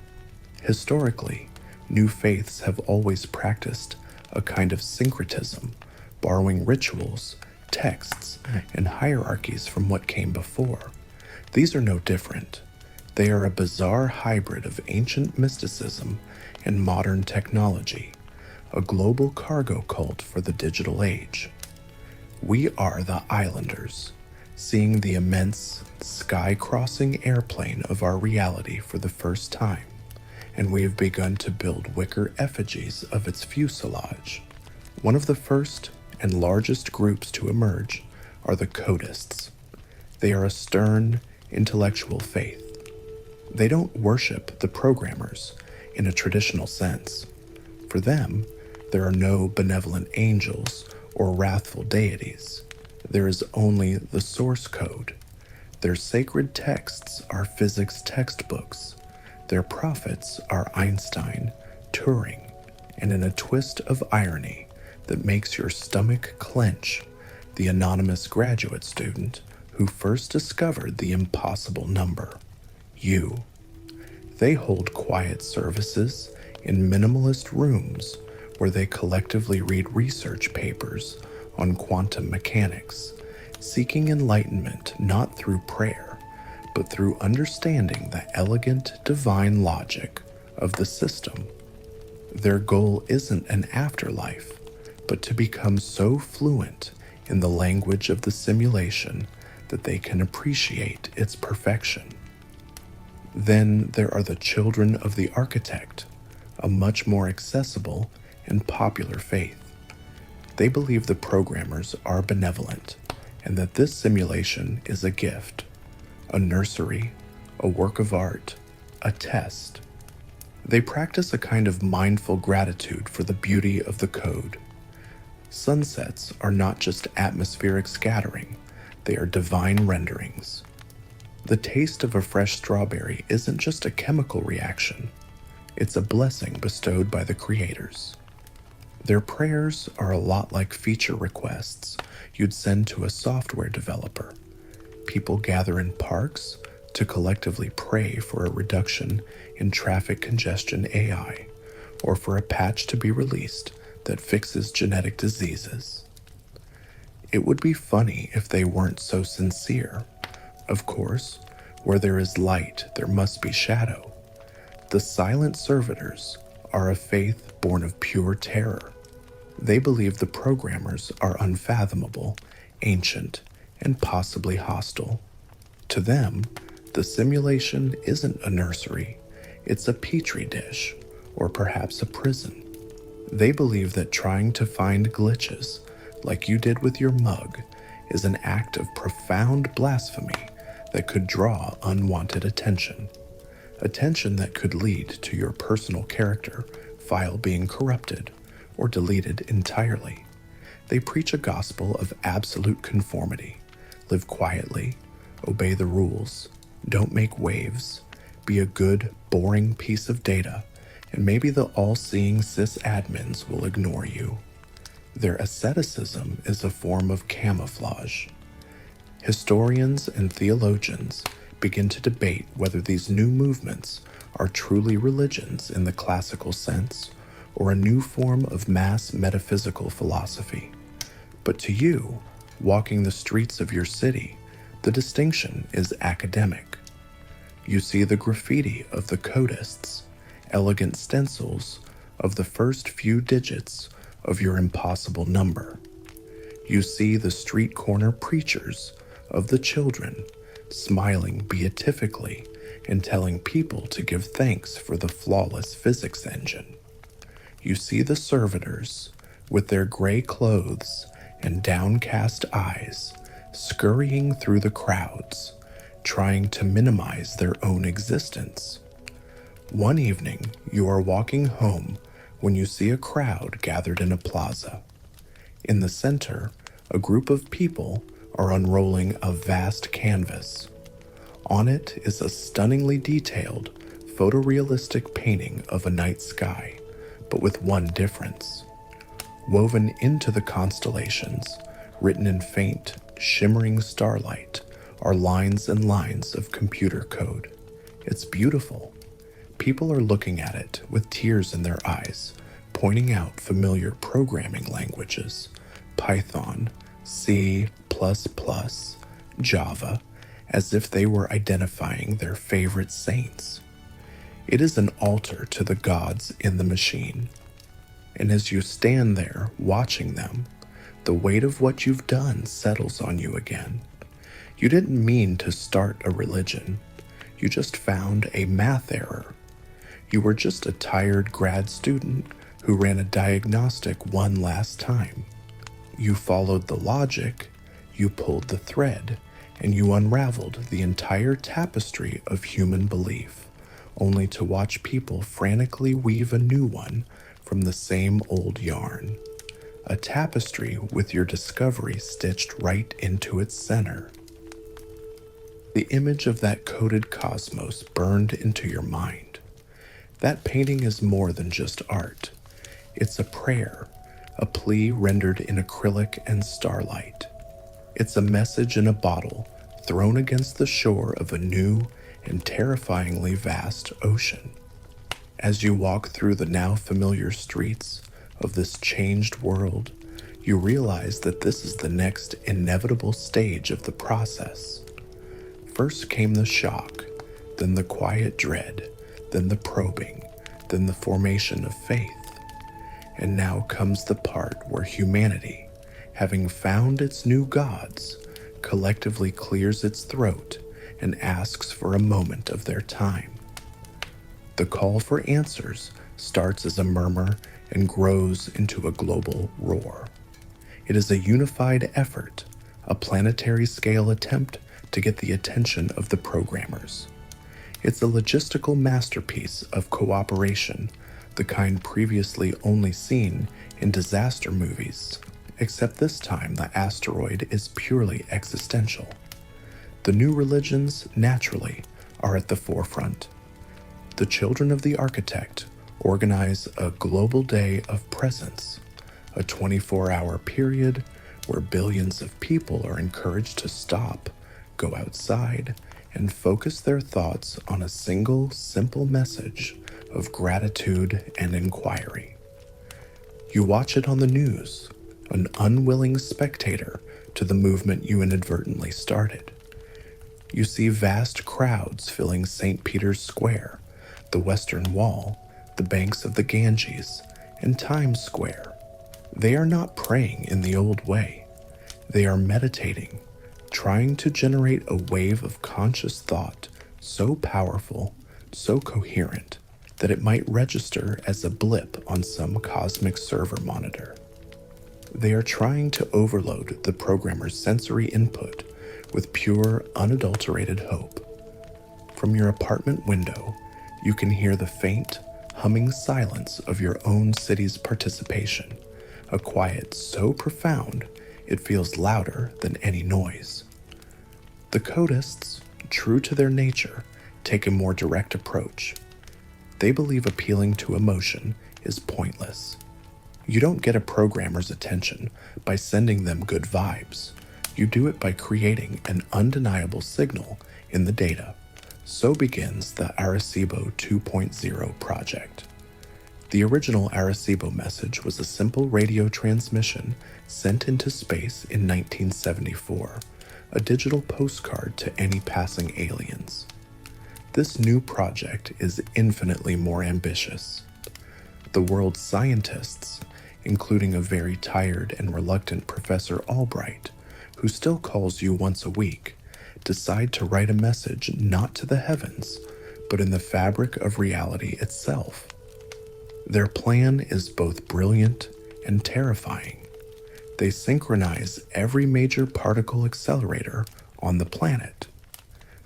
Historically, new faiths have always practiced a kind of syncretism, borrowing rituals, texts, and hierarchies from what came before. These are no different. They are a bizarre hybrid of ancient mysticism and modern technology, a global cargo cult for the digital age. We are the islanders, seeing the immense, sky-crossing airplane of our reality for the first time, and we have begun to build wicker effigies of its fuselage. One of the first and largest groups to emerge are the codists. They are a stern, intellectual faith. They don't worship the programmers in a traditional sense. For them, there are no benevolent angels or wrathful deities. There is only the source code. Their sacred texts are physics textbooks. Their prophets are Einstein, Turing, and in a twist of irony that makes your stomach clench, the anonymous graduate student who first discovered the impossible number, you. They hold quiet services in minimalist rooms where they collectively read research papers on quantum mechanics, seeking enlightenment not through prayer, but through understanding the elegant divine logic of the system. Their goal isn't an afterlife, but to become so fluent in the language of the simulation that they can appreciate its perfection. Then there are the children of the architect, a much more accessible and popular faith. They believe the programmers are benevolent and that this simulation is a gift, a nursery, a work of art, a test. They practice a kind of mindful gratitude for the beauty of the code. Sunsets are not just atmospheric scattering, they are divine renderings. The taste of a fresh strawberry isn't just a chemical reaction, it's a blessing bestowed by the creators. Their prayers are a lot like feature requests you'd send to a software developer. People gather in parks to collectively pray for a reduction in traffic congestion AI, or for a patch to be released that fixes genetic diseases. It would be funny if they weren't so sincere. Of course, where there is light, there must be shadow. The silent servitors are a faith born of pure terror. They believe the programmers are unfathomable, ancient, and possibly hostile. To them, the simulation isn't a nursery, it's a petri dish, or perhaps a prison. They believe that trying to find glitches, like you did with your mug, is an act of profound blasphemy that could draw unwanted attention. Attention that could lead to your personal character file being corrupted or deleted entirely. They preach a gospel of absolute conformity. Live quietly, obey the rules, don't make waves, be a good, boring piece of data, and maybe the all-seeing sysadmins will ignore you. Their asceticism is a form of camouflage. Historians and theologians begin to debate whether these new movements are truly religions in the classical sense or a new form of mass metaphysical philosophy. But to you, walking the streets of your city, the distinction is academic. You see the graffiti of the codists, elegant stencils of the first few digits of your impossible number. You see the street corner preachers of the children, smiling beatifically and telling people to give thanks for the flawless physics engine. You see the servitors, with their gray clothes and downcast eyes, scurrying through the crowds, trying to minimize their own existence. One evening, you are walking home when you see a crowd gathered in a plaza. In the center, a group of people are unrolling a vast canvas. On it is a stunningly detailed, photorealistic painting of a night sky, but with one difference. Woven into the constellations, written in faint, shimmering starlight, are lines and lines of computer code. It's beautiful. People are looking at it with tears in their eyes, pointing out familiar programming languages, Python, C++, Java, as if they were identifying their favorite saints. It is an altar to the gods in the machine. And as you stand there watching them, the weight of what you've done settles on you again. You didn't mean to start a religion. You just found a math error. You were just a tired grad student who ran a diagnostic one last time. You followed the logic, you pulled the thread, and you unraveled the entire tapestry of human belief, only to watch people frantically weave a new one from the same old yarn. A tapestry with your discovery stitched right into its center. The image of that coded cosmos burned into your mind. That painting is more than just art. It's a prayer, a plea rendered in acrylic and starlight. It's a message in a bottle thrown against the shore of a new and terrifyingly vast ocean. As you walk through the now familiar streets of this changed world, you realize that this is the next inevitable stage of the process. First came the shock, then the quiet dread, then the probing, then the formation of faith. And now comes the part where humanity, having found its new gods, collectively clears its throat and asks for a moment of their time. The call for answers starts as a murmur and grows into a global roar. It is a unified effort, a planetary scale attempt to get the attention of the programmers. It's a logistical masterpiece of cooperation, the kind previously only seen in disaster movies, except this time the asteroid is purely existential. The new religions, naturally, are at the forefront. The children of the architect organize a global day of presence, a 24-hour period where billions of people are encouraged to stop, go outside, and focus their thoughts on a single, simple message of gratitude and inquiry. You watch it on the news, an unwilling spectator to the movement you inadvertently started. You see vast crowds filling St. Peter's Square, the Western Wall, the banks of the Ganges, and Times Square. They are not praying in the old way. They are meditating, trying to generate a wave of conscious thought so powerful, so coherent, that it might register as a blip on some cosmic server monitor. They are trying to overload the programmer's sensory input with pure, unadulterated hope. From your apartment window, you can hear the faint, humming silence of your own city's participation, a quiet so profound it feels louder than any noise. The codists, true to their nature, take a more direct approach. They believe appealing to emotion is pointless. You don't get a programmer's attention by sending them good vibes. You do it by creating an undeniable signal in the data. So begins the Arecibo 2.0 project. The original Arecibo message was a simple radio transmission sent into space in 1974, a digital postcard to any passing aliens. This new project is infinitely more ambitious. The world's scientists, including a very tired and reluctant Professor Albright, who still calls you once a week, decide to write a message not to the heavens, but in the fabric of reality itself. Their plan is both brilliant and terrifying. They synchronize every major particle accelerator on the planet.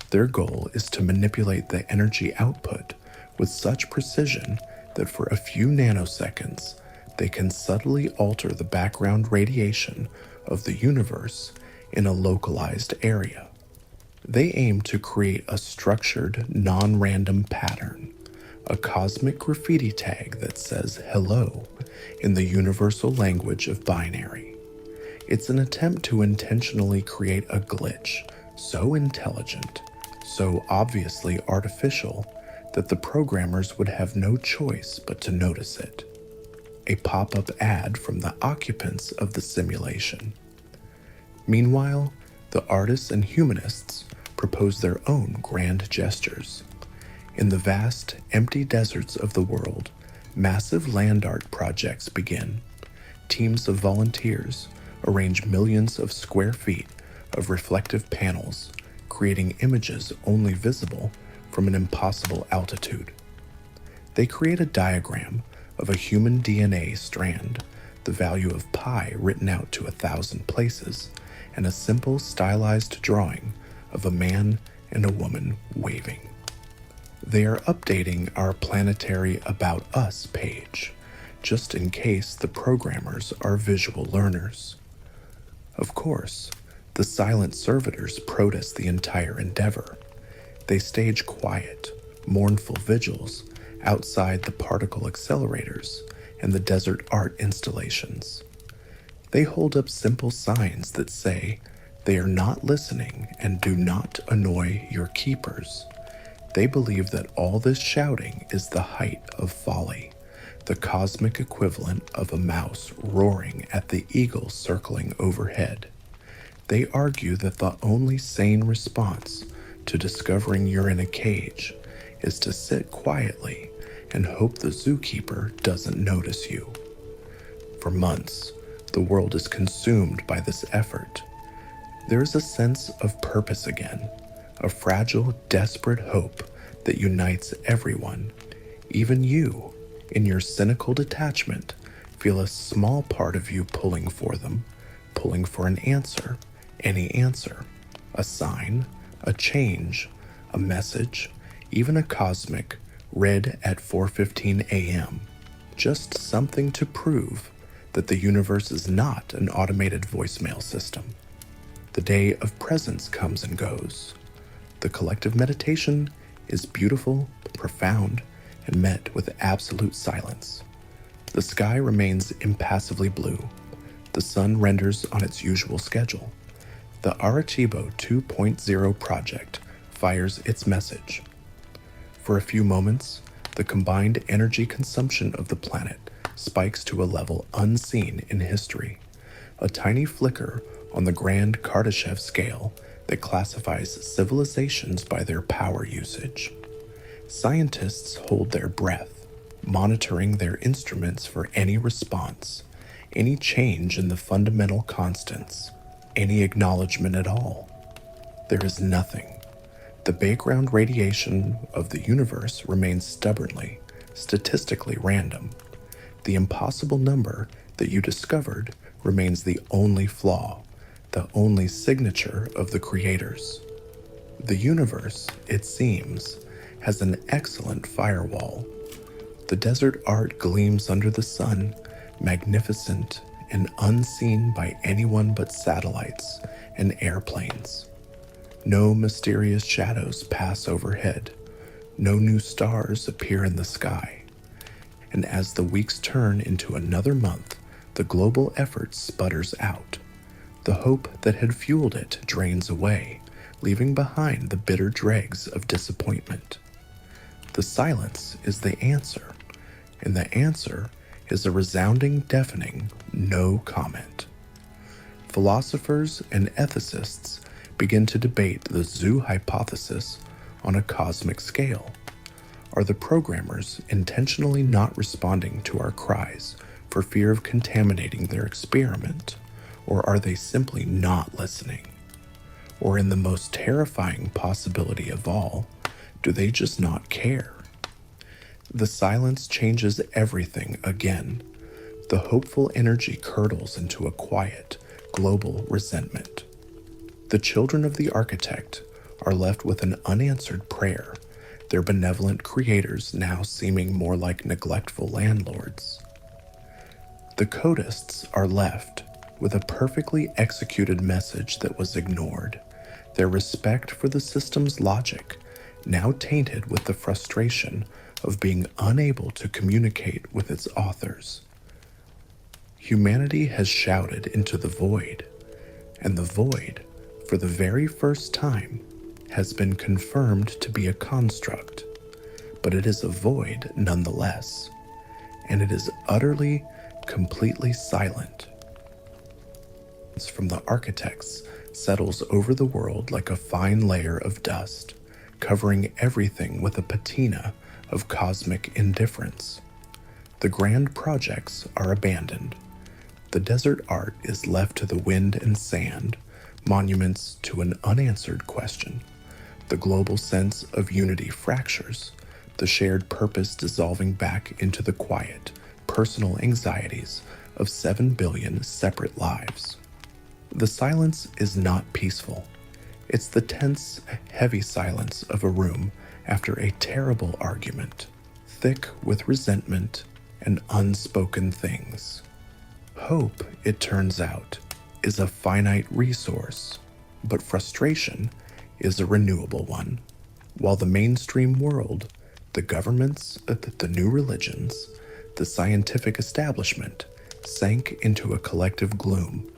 Their goal is to manipulate the energy output with such precision that for a few nanoseconds, they can subtly alter the background radiation of the universe in a localized area. They aim to create a structured, non-random pattern, a cosmic graffiti tag that says hello in the universal language of binary. It's an attempt to intentionally create a glitch so intelligent, so obviously artificial, that the programmers would have no choice but to notice it. A pop-up ad from the occupants of the simulation. Meanwhile, the artists and humanists propose their own grand gestures. In the vast, empty deserts of the world, massive land art projects begin. Teams of volunteers arrange millions of square feet of reflective panels, creating images only visible from an impossible altitude. They create a diagram of a human DNA strand, the value of pi written out to 1,000 places, and a simple stylized drawing of a man and a woman waving. They are updating our planetary About Us page, just in case the programmers are visual learners. Of course, the silent servitors protest the entire endeavor. They stage quiet, mournful vigils outside the particle accelerators and the desert art installations. They hold up simple signs that say, "They are not listening and do not annoy your keepers." They believe that all this shouting is the height of folly, the cosmic equivalent of a mouse roaring at the eagle circling overhead. They argue that the only sane response to discovering you're in a cage is to sit quietly and hope the zookeeper doesn't notice you. For months, the world is consumed by this effort. There is a sense of purpose again, a fragile, desperate hope that unites everyone. Even you, in your cynical detachment, feel a small part of you pulling for them, pulling for an answer, any answer, a sign, a change, a message, even a cosmic read at 4:15 a.m. Just something to prove that the universe is not an automated voicemail system. The day of presence comes and goes. The collective meditation is beautiful, profound, and met with absolute silence. The sky remains impassively blue. The sun renders on its usual schedule. The Arecibo 2.0 project fires its message. For a few moments, the combined energy consumption of the planet spikes to a level unseen in history, a tiny flicker on the grand Kardashev scale that classifies civilizations by their power usage. Scientists hold their breath, monitoring their instruments for any response, any change in the fundamental constants, any acknowledgement at all. There is nothing. The background radiation of the universe remains stubbornly, statistically random. The impossible number that you discovered remains the only flaw, the only signature of the creators. The universe, it seems, has an excellent firewall. The desert art gleams under the sun, magnificent and unseen by anyone but satellites and airplanes. No mysterious shadows pass overhead. No new stars appear in the sky. And as the weeks turn into another month, the global effort sputters out. The hope that had fueled it drains away, leaving behind the bitter dregs of disappointment. The silence is the answer, and the answer is a resounding, deafening no comment. Philosophers and ethicists begin to debate the zoo hypothesis on a cosmic scale. Are the programmers intentionally not responding to our cries for fear of contaminating their experiment, or are they simply not listening? Or in the most terrifying possibility of all, do they just not care? The silence changes everything again. The hopeful energy curdles into a quiet, global resentment. The children of the architect are left with an unanswered prayer, their benevolent creators now seeming more like neglectful landlords. The codists are left with a perfectly executed message that was ignored, their respect for the system's logic now tainted with the frustration of being unable to communicate with its authors. Humanity has shouted into the void, and the void, for the very first time, has been confirmed to be a construct, but it is a void nonetheless, and it is utterly, completely silent. From the architects settles over the world like a fine layer of dust, covering everything with a patina of cosmic indifference. The grand projects are abandoned. The desert art is left to the wind and sand, monuments to an unanswered question. The global sense of unity fractures, the shared purpose dissolving back into the quiet, personal anxieties of 7 billion separate lives. The silence is not peaceful. It's the tense, heavy silence of a room after a terrible argument, thick with resentment and unspoken things. Hope, it turns out, is a finite resource, but frustration is a renewable one. While the mainstream world, the governments, the new religions, the scientific establishment sank into a collective gloom,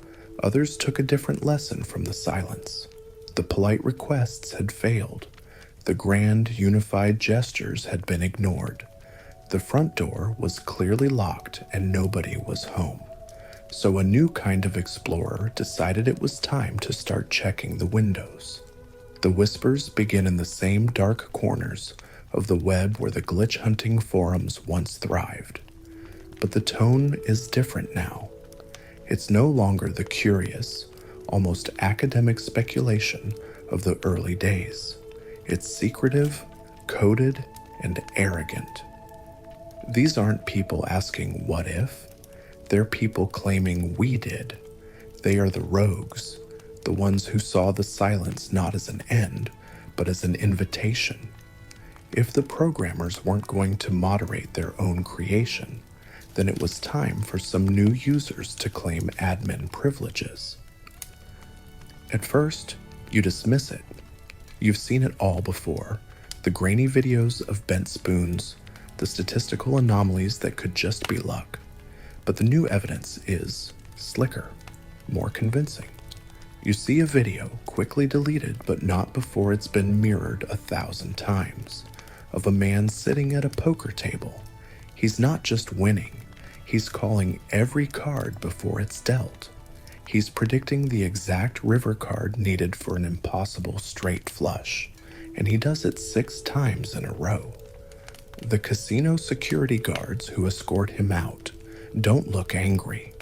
others took a different lesson from the silence. The polite requests had failed. The grand, unified gestures had been ignored. The front door was clearly locked and nobody was home. So a new kind of explorer decided it was time to start checking the windows. The whispers begin in the same dark corners of the web where the glitch hunting forums once thrived. But the tone is different now. It's no longer the curious, almost academic speculation of the early days. It's secretive, coded, and arrogant. These aren't people asking what if. They're people claiming we did. They are the rogues, the ones who saw the silence not as an end, but as an invitation. If the programmers weren't going to moderate their own creation, then it was time for some new users to claim admin privileges. At first, you dismiss it. You've seen it all before. The grainy videos of bent spoons, the statistical anomalies that could just be luck. But the new evidence is slicker, more convincing. You see a video quickly deleted, but not before it's been mirrored 1,000 times, of a man sitting at a poker table. He's not just winning, he's calling every card before it's dealt. He's predicting the exact river card needed for an impossible straight flush, and he does it 6 times in a row. The casino security guards who escort him out don't look angry,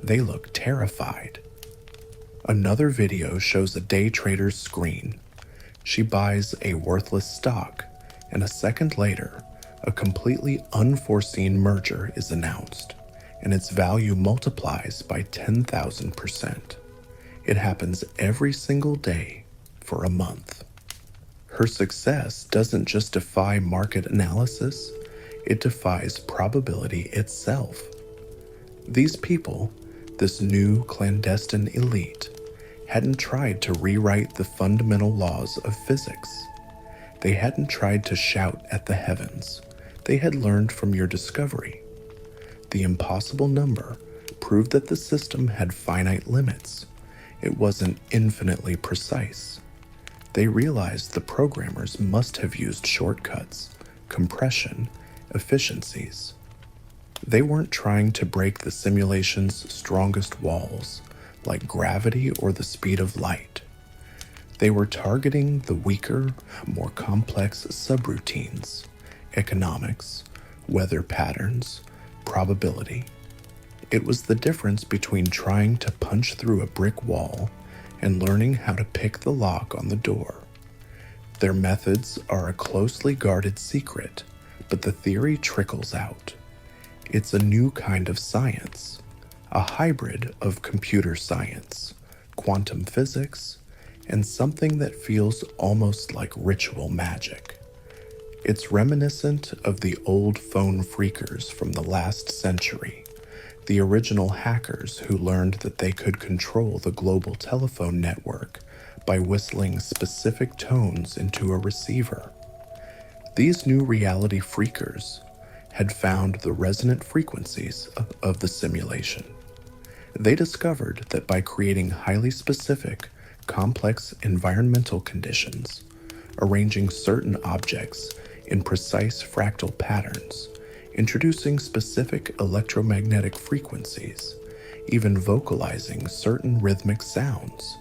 they look terrified. Another video shows a day trader's screen. She buys a worthless stock, and a second later, a completely unforeseen merger is announced, and its value multiplies by 10,000%. It happens every single day for a month. Her success doesn't just defy market analysis, it defies probability itself. These people, this new clandestine elite, hadn't tried to rewrite the fundamental laws of physics. They hadn't tried to shout at the heavens. They had learned from your discovery. The impossible number proved that the system had finite limits. It wasn't infinitely precise. They realized the programmers must have used shortcuts, compression, efficiencies. They weren't trying to break the simulation's strongest walls, like gravity or the speed of light. They were targeting the weaker, more complex subroutines, economics, weather patterns, probability. It was the difference between trying to punch through a brick wall and learning how to pick the lock on the door. Their methods are a closely guarded secret, but the theory trickles out. It's a new kind of science, a hybrid of computer science, quantum physics, and something that feels almost like ritual magic. It's reminiscent of the old phone phreakers from the last century, the original hackers who learned that they could control the global telephone network by whistling specific tones into a receiver. These new reality freakers had found the resonant frequencies of the simulation. They discovered that by creating highly specific, complex environmental conditions, arranging certain objects in precise fractal patterns, introducing specific electromagnetic frequencies, even vocalizing certain rhythmic sounds,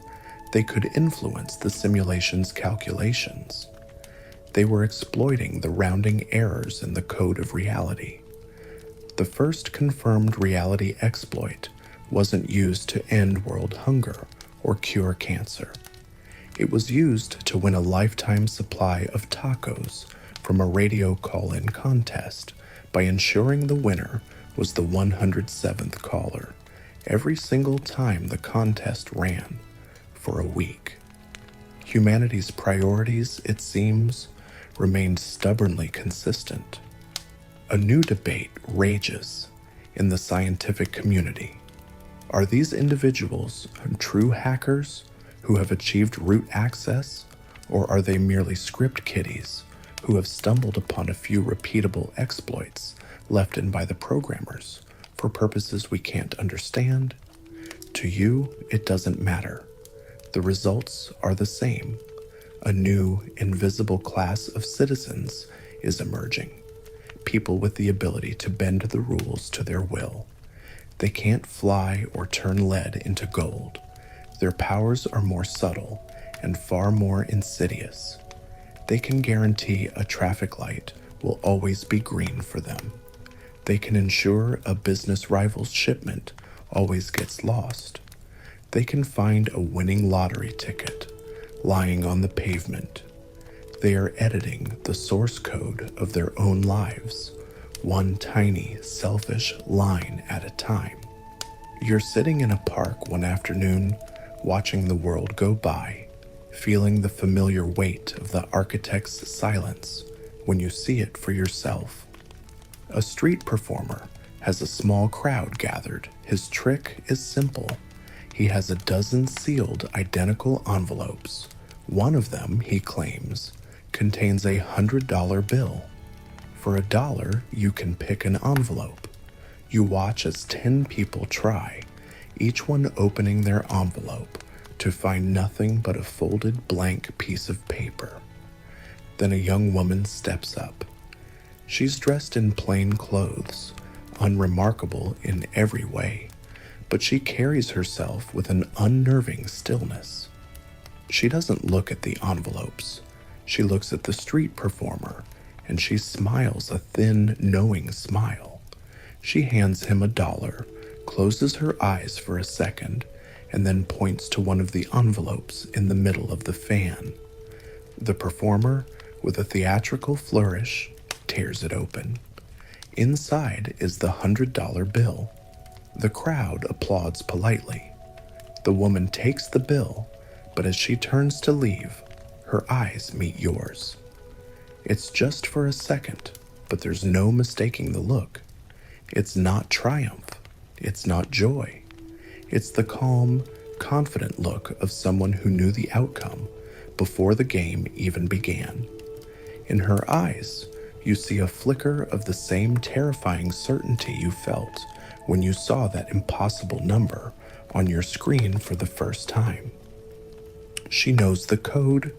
they could influence the simulation's calculations. They were exploiting the rounding errors in the code of reality. The first confirmed reality exploit wasn't used to end world hunger or cure cancer. It was used to win a lifetime supply of tacos from a radio call-in contest by ensuring the winner was the 107th caller every single time the contest ran for a week. Humanity's priorities, it seems, remained stubbornly consistent. A new debate rages in the scientific community. Are these individuals true hackers who have achieved root access, or are they merely script kiddies who have stumbled upon a few repeatable exploits left in by the programmers for purposes we can't understand? To you, it doesn't matter. The results are the same. A new, invisible class of citizens is emerging. People with the ability to bend the rules to their will. They can't fly or turn lead into gold. Their powers are more subtle and far more insidious. They can guarantee a traffic light will always be green for them. They can ensure a business rival's shipment always gets lost. They can find a winning lottery ticket lying on the pavement. They are editing the source code of their own lives, one tiny, selfish line at a time. You're sitting in a park one afternoon, watching the world go by, feeling the familiar weight of the architect's silence when you see it for yourself. A street performer has a small crowd gathered. His trick is simple. He has a dozen sealed identical envelopes. One of them, he claims, contains a $100 bill. For $1, you can pick an envelope. You watch as 10 people try, each one opening their envelope to find nothing but a folded blank piece of paper. Then a young woman steps up. She's dressed in plain clothes, unremarkable in every way, but she carries herself with an unnerving stillness. She doesn't look at the envelopes. She looks at the street performer, and she smiles a thin, knowing smile. She hands him $1, closes her eyes for a second, and then points to one of the envelopes in the middle of the fan. The performer, with a theatrical flourish, tears it open. Inside is the $100 bill. The crowd applauds politely. The woman takes the bill, but as she turns to leave, her eyes meet yours. It's just for a second, but there's no mistaking the look. It's not triumph. It's not joy. It's the calm, confident look of someone who knew the outcome before the game even began. In her eyes, you see a flicker of the same terrifying certainty you felt when you saw that impossible number on your screen for the first time. She knows the code.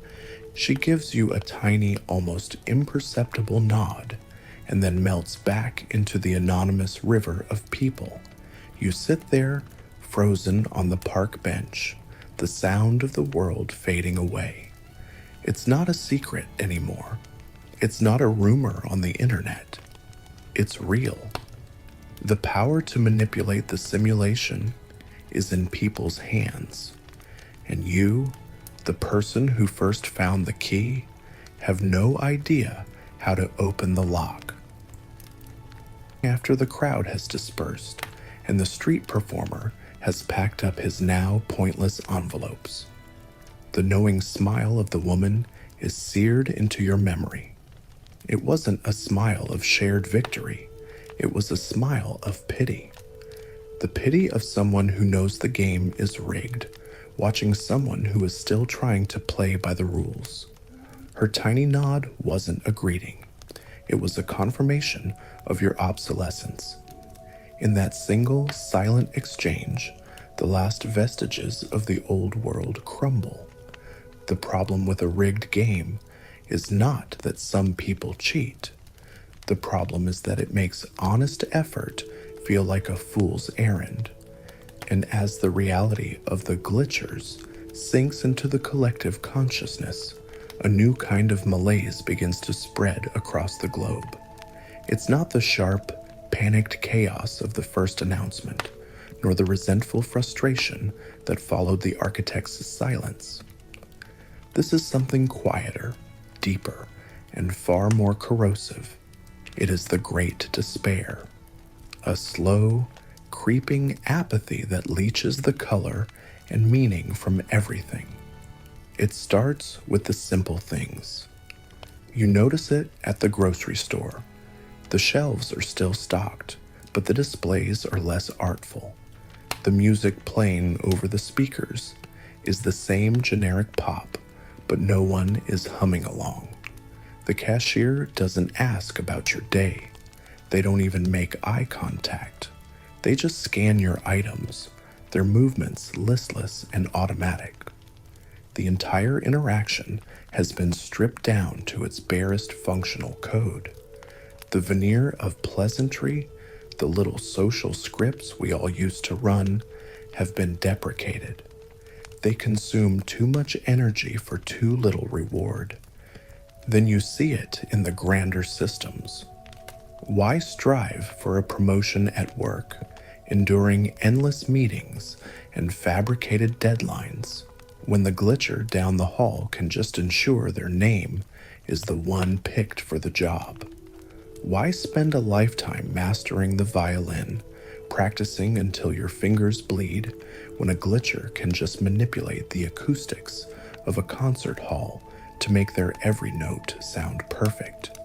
She gives you a tiny, almost imperceptible nod, and then melts back into the anonymous river of people. You sit there, frozen on the park bench, the sound of the world fading away. It's not a secret anymore. It's not a rumor on the internet. It's real. The power to manipulate the simulation is in people's hands, and you, the person who first found the key, have no idea how to open the lock. After the crowd has dispersed and the street performer has packed up his now pointless envelopes, the knowing smile of the woman is seared into your memory. It wasn't a smile of shared victory. It was a smile of pity. The pity of someone who knows the game is rigged, watching someone who is still trying to play by the rules. Her tiny nod wasn't a greeting. It was a confirmation of your obsolescence. In that single, silent exchange, the last vestiges of the old world crumble. The problem with a rigged game is not that some people cheat. The problem is that it makes honest effort feel like a fool's errand. And as the reality of the glitchers sinks into the collective consciousness, a new kind of malaise begins to spread across the globe. It's not the sharp, panicked chaos of the first announcement, nor the resentful frustration that followed the architect's silence. This is something quieter, deeper, and far more corrosive. It is the great despair, a slow, creeping apathy that leaches the color and meaning from everything. It starts with the simple things. You notice it at the grocery store. The shelves are still stocked, but the displays are less artful. The music playing over the speakers is the same generic pop, but no one is humming along. The cashier doesn't ask about your day. They don't even make eye contact. They just scan your items, their movements listless and automatic. The entire interaction has been stripped down to its barest functional code. The veneer of pleasantry, the little social scripts we all used to run, have been deprecated. They consume too much energy for too little reward. Then you see it in the grander systems. Why strive for a promotion at work, enduring endless meetings and fabricated deadlines, when the glitcher down the hall can just ensure their name is the one picked for the job? Why spend a lifetime mastering the violin, practicing until your fingers bleed, when a glitcher can just manipulate the acoustics of a concert hall to make their every note sound perfect?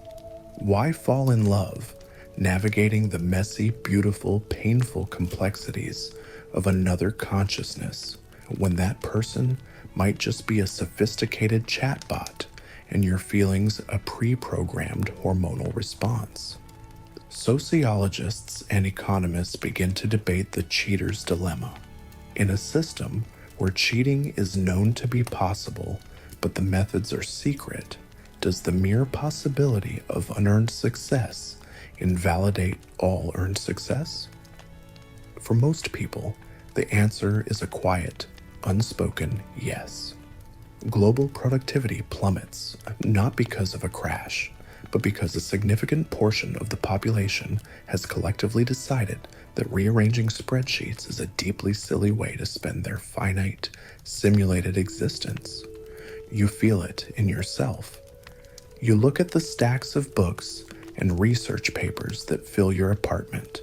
Why fall in love, navigating the messy, beautiful, painful complexities of another consciousness, when that person might just be a sophisticated chatbot and your feelings a pre-programmed hormonal response? Sociologists and economists begin to debate the cheater's dilemma. In a system where cheating is known to be possible, but the methods are secret, does the mere possibility of unearned success invalidate all earned success? For most people, the answer is a quiet, unspoken yes. Global productivity plummets, not because of a crash, but because a significant portion of the population has collectively decided that rearranging spreadsheets is a deeply silly way to spend their finite, simulated existence. You feel it in yourself. You look at the stacks of books and research papers that fill your apartment,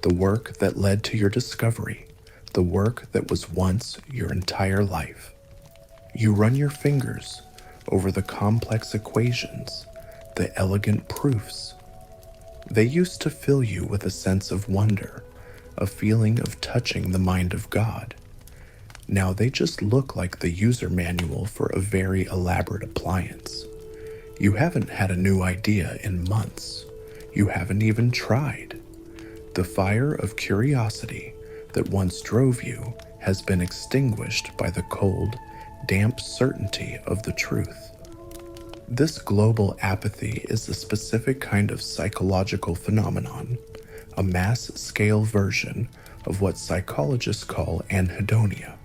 the work that led to your discovery, the work that was once your entire life. You run your fingers over the complex equations, the elegant proofs. They used to fill you with a sense of wonder, a feeling of touching the mind of God. Now they just look like the user manual for a very elaborate appliance. You haven't had a new idea in months. You haven't even tried. The fire of curiosity that once drove you has been extinguished by the cold, damp certainty of the truth. This global apathy is a specific kind of psychological phenomenon, a mass-scale version of what psychologists call anhedonia,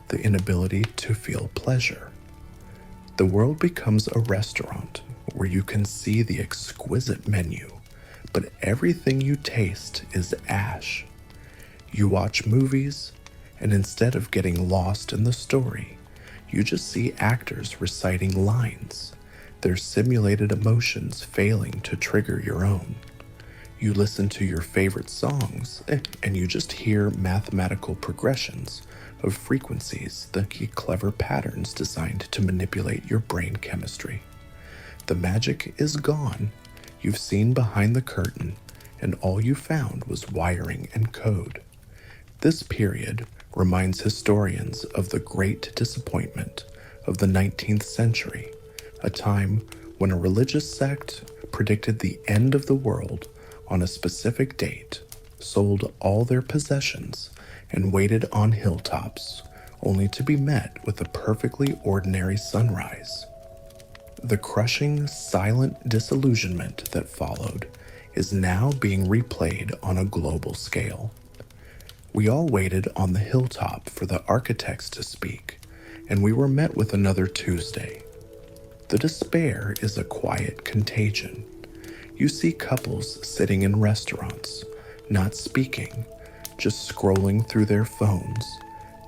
the inability to feel pleasure. The world becomes a restaurant where you can see the exquisite menu, but everything you taste is ash. You watch movies, and instead of getting lost in the story, you just see actors reciting lines, their simulated emotions failing to trigger your own. You listen to your favorite songs, and you just hear mathematical progressions of frequencies, the clever patterns designed to manipulate your brain chemistry. The magic is gone. You've seen behind the curtain, and all you found was wiring and code. This period reminds historians of the great disappointment of the 19th century, a time when a religious sect predicted the end of the world on a specific date, sold all their possessions, and waited on hilltops, only to be met with a perfectly ordinary sunrise. The crushing, silent disillusionment that followed is now being replayed on a global scale. We all waited on the hilltop for the architects to speak, and we were met with another Tuesday. The despair is a quiet contagion. You see couples sitting in restaurants, not speaking, just scrolling through their phones,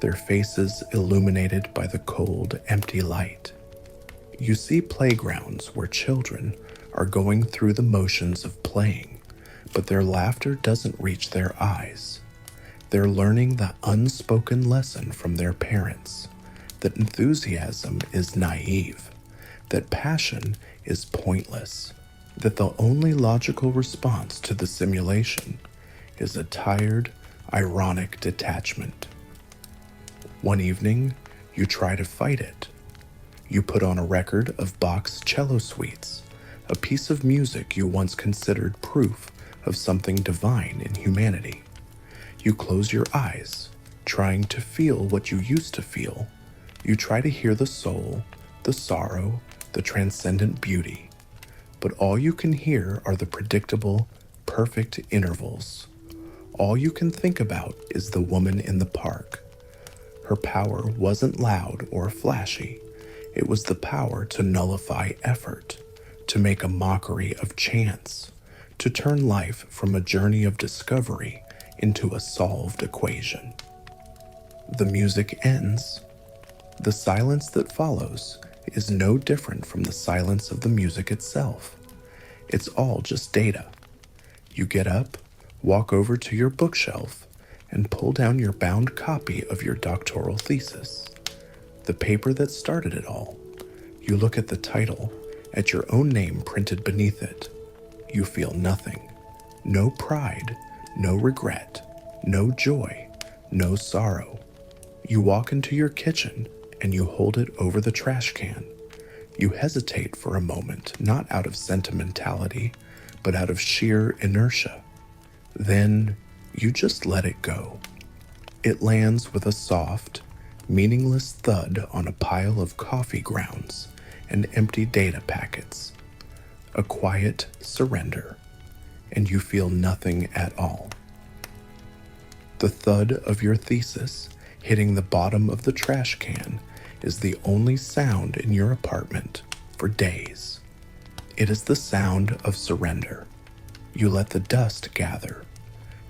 their faces illuminated by the cold, empty light. You see playgrounds where children are going through the motions of playing, but their laughter doesn't reach their eyes. They're learning the unspoken lesson from their parents, that enthusiasm is naive, that passion is pointless, that the only logical response to the simulation is a tired, ironic detachment. One evening, you try to fight it. You put on a record of Bach's cello suites, a piece of music you once considered proof of something divine in humanity. You close your eyes, trying to feel what you used to feel. You try to hear the soul, the sorrow, the transcendent beauty. But all you can hear are the predictable, perfect intervals. All you can think about is the woman in the park. Her power wasn't loud or flashy. It was the power to nullify effort, to make a mockery of chance, to turn life from a journey of discovery into a solved equation. The music ends. The silence that follows is no different from the silence of the music itself. It's all just data. You get up, walk over to your bookshelf, and pull down your bound copy of your doctoral thesis, the paper that started it all. You look at the title, at your own name printed beneath it. You feel nothing. No pride, no regret, no joy, no sorrow. You walk into your kitchen and you hold it over the trash can. You hesitate for a moment, not out of sentimentality, but out of sheer inertia. Then you just let it go. It lands with a soft, meaningless thud on a pile of coffee grounds and empty data packets. A quiet surrender, and you feel nothing at all. The thud of your thesis hitting the bottom of the trash can is the only sound in your apartment for days. It is the sound of surrender. You let the dust gather.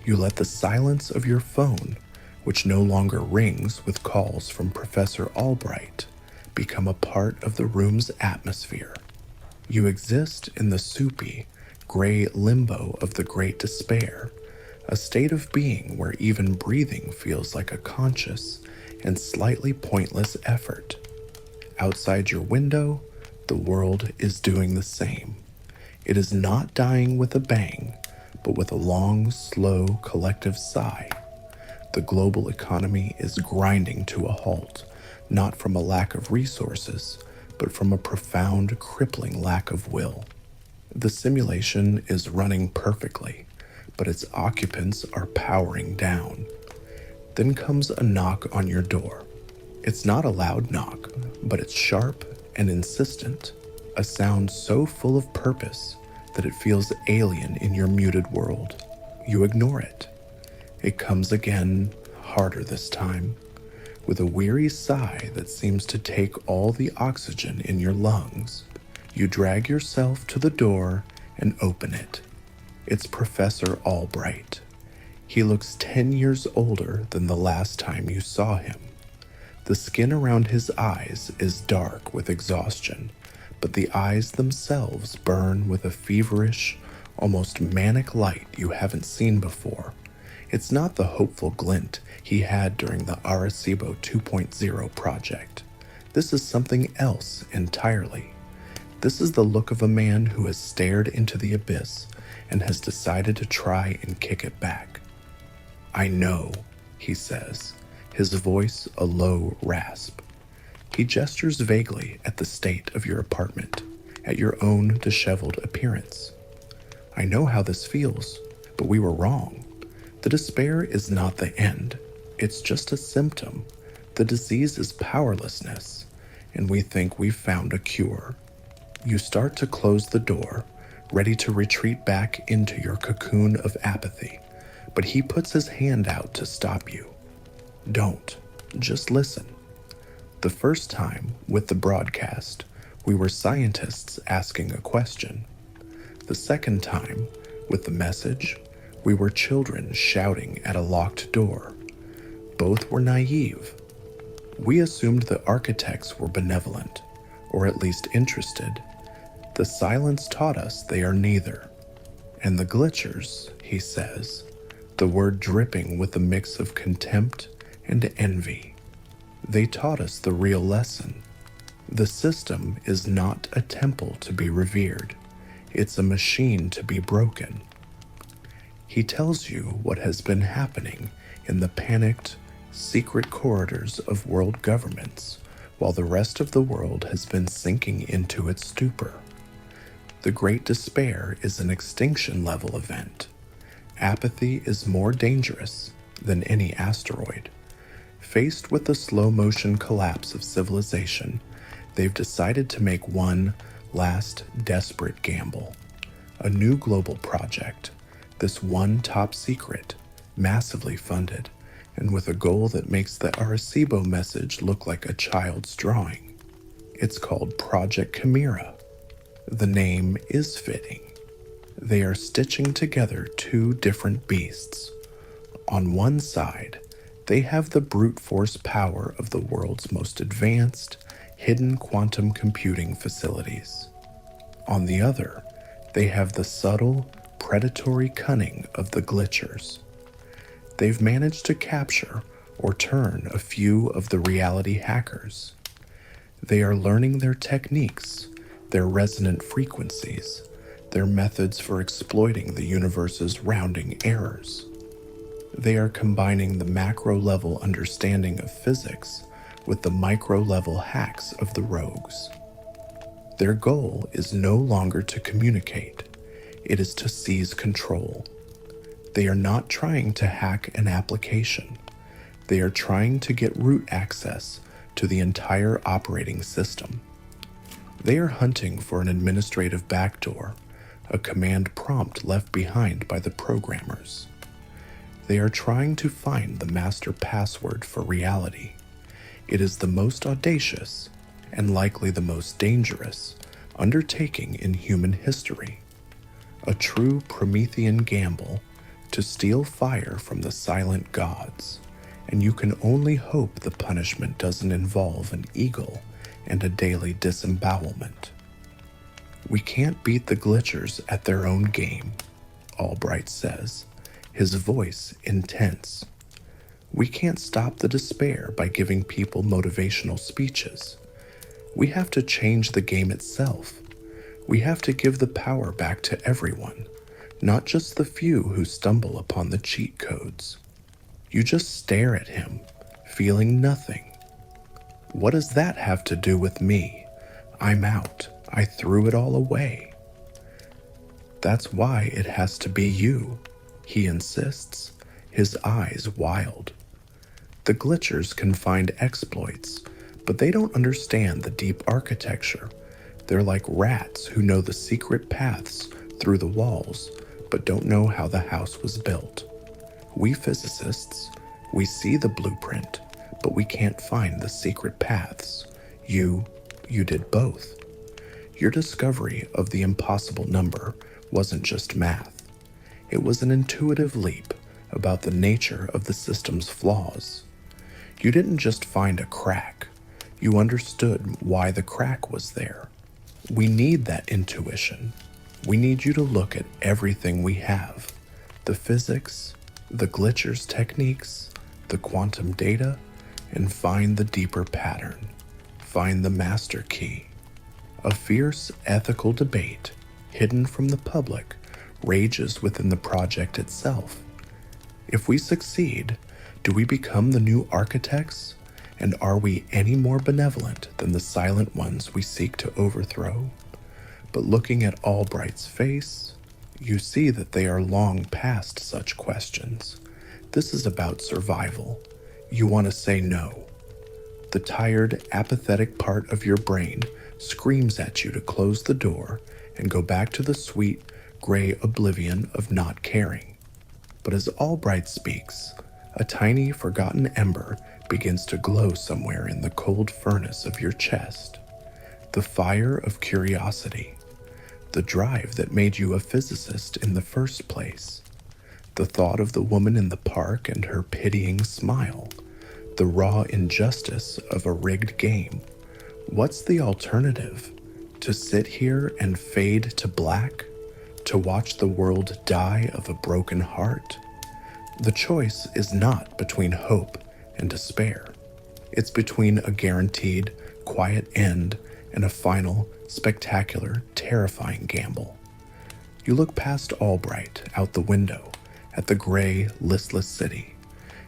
You let the silence of your phone, which no longer rings with calls from Professor Albright, become a part of the room's atmosphere. You exist in the soupy, gray limbo of the great despair, a state of being where even breathing feels like a conscious and slightly pointless effort. Outside your window, the world is doing the same. It is not dying with a bang, but with a long, slow, collective sigh. The global economy is grinding to a halt, not from a lack of resources, but from a profound, crippling lack of will. The simulation is running perfectly, but its occupants are powering down. Then comes a knock on your door. It's not a loud knock, but it's sharp and insistent, a sound so full of purpose that it feels alien in your muted world. You ignore it. It comes again, harder this time, with a weary sigh that seems to take all the oxygen in your lungs. You drag yourself to the door and open it. It's Professor Albright. He looks 10 years older than the last time you saw him. The skin around his eyes is dark with exhaustion, but the eyes themselves burn with a feverish, almost manic light you haven't seen before. It's not the hopeful glint he had during the Arecibo 2.0 project. This is something else entirely. This is the look of a man who has stared into the abyss and has decided to try and kick it back. "I know," he says, his voice a low rasp. He gestures vaguely at the state of your apartment, at your own disheveled appearance. I know how this feels, but we were wrong. The despair is not the end. It's just a symptom. The disease is powerlessness, and we think we've found a cure. You start to close the door, ready to retreat back into your cocoon of apathy, but he puts his hand out to stop you. Don't. Just listen. The first time, with the broadcast, we were scientists asking a question. The second time, with the message, we were children shouting at a locked door. Both were naive. We assumed the architects were benevolent, or at least interested. The silence taught us they are neither. And the glitchers, he says, the word dripping with a mix of contempt and envy. They taught us the real lesson. The system is not a temple to be revered. It's a machine to be broken. He tells you what has been happening in the panicked, secret corridors of world governments, while the rest of the world has been sinking into its stupor. The Great Despair is an extinction-level event. Apathy is more dangerous than any asteroid. Faced with the slow-motion collapse of civilization, they've decided to make one last desperate gamble. A new global project, this one top secret, massively funded, and with a goal that makes the Arecibo message look like a child's drawing. It's called Project Chimera. The name is fitting. They are stitching together two different beasts. On one side, they have the brute force power of the world's most advanced, hidden quantum computing facilities. On the other, they have the subtle, predatory cunning of the glitchers. They've managed to capture or turn a few of the reality hackers. They are learning their techniques, their resonant frequencies, their methods for exploiting the universe's rounding errors. They are combining the macro-level understanding of physics with the micro-level hacks of the rogues. Their goal is no longer to communicate, it is to seize control. They are not trying to hack an application. They are trying to get root access to the entire operating system. They are hunting for an administrative backdoor, a command prompt left behind by the programmers. They are trying to find the master password for reality. It is the most audacious, and likely the most dangerous, undertaking in human history. A true Promethean gamble to steal fire from the silent gods, and you can only hope the punishment doesn't involve an eagle and a daily disembowelment. We can't beat the glitchers at their own game, Albright says, his voice intense. We can't stop the despair by giving people motivational speeches. We have to change the game itself. We have to give the power back to everyone, not just the few who stumble upon the cheat codes. You just stare at him, feeling nothing. What does that have to do with me? I'm out. I threw it all away. That's why it has to be you, he insists, his eyes wild. The glitchers can find exploits, but they don't understand the deep architecture. They're like rats who know the secret paths through the walls, but don't know how the house was built. We physicists, we see the blueprint, but we can't find the secret paths. You did both. Your discovery of the impossible number wasn't just math. It was an intuitive leap about the nature of the system's flaws. You didn't just find a crack. You understood why the crack was there. We need that intuition. We need you to look at everything we have. The physics, the glitchers' techniques, the quantum data, and find the deeper pattern. Find the master key. A fierce ethical debate, hidden from the public, rages within the project itself. If we succeed, do we become the new architects? And are we any more benevolent than the silent ones we seek to overthrow? But looking at Albright's face, you see that they are long past such questions. This is about survival. You want to say no. The tired, apathetic part of your brain screams at you to close the door and go back to the sweet, gray oblivion of not caring. But as Albright speaks, a tiny, forgotten ember begins to glow somewhere in the cold furnace of your chest. The fire of curiosity. The drive that made you a physicist in the first place. The thought of the woman in the park and her pitying smile. The raw injustice of a rigged game. What's the alternative? To sit here and fade to black? To watch the world die of a broken heart? The choice is not between hope and despair. It's between a guaranteed, quiet end and a final, spectacular, terrifying gamble. You look past Albright out the window at the gray, listless city,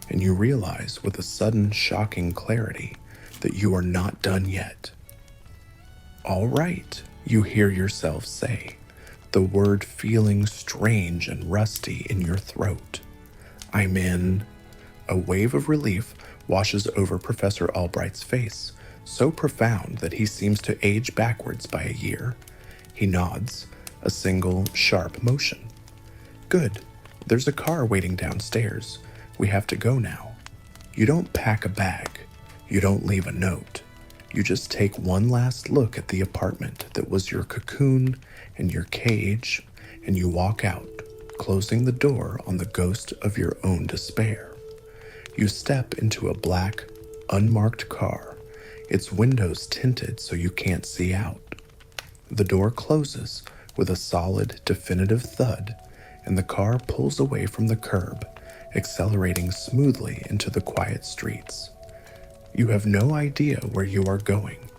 and you realize with a sudden, shocking clarity that you are not done yet. All right, you hear yourself say, the word feeling strange and rusty in your throat. I'm in. A wave of relief washes over Professor Albright's face, so profound that he seems to age backwards by a year. He nods, a single, sharp motion. Good. There's a car waiting downstairs. We have to go now. You don't pack a bag. You don't leave a note. You just take one last look at the apartment that was your cocoon and your cage, and you walk out, closing the door on the ghost of your own despair. You step into a black, unmarked car, its windows tinted so you can't see out. The door closes with a solid, definitive thud, and the car pulls away from the curb, accelerating smoothly into the quiet streets. You have no idea where you are going,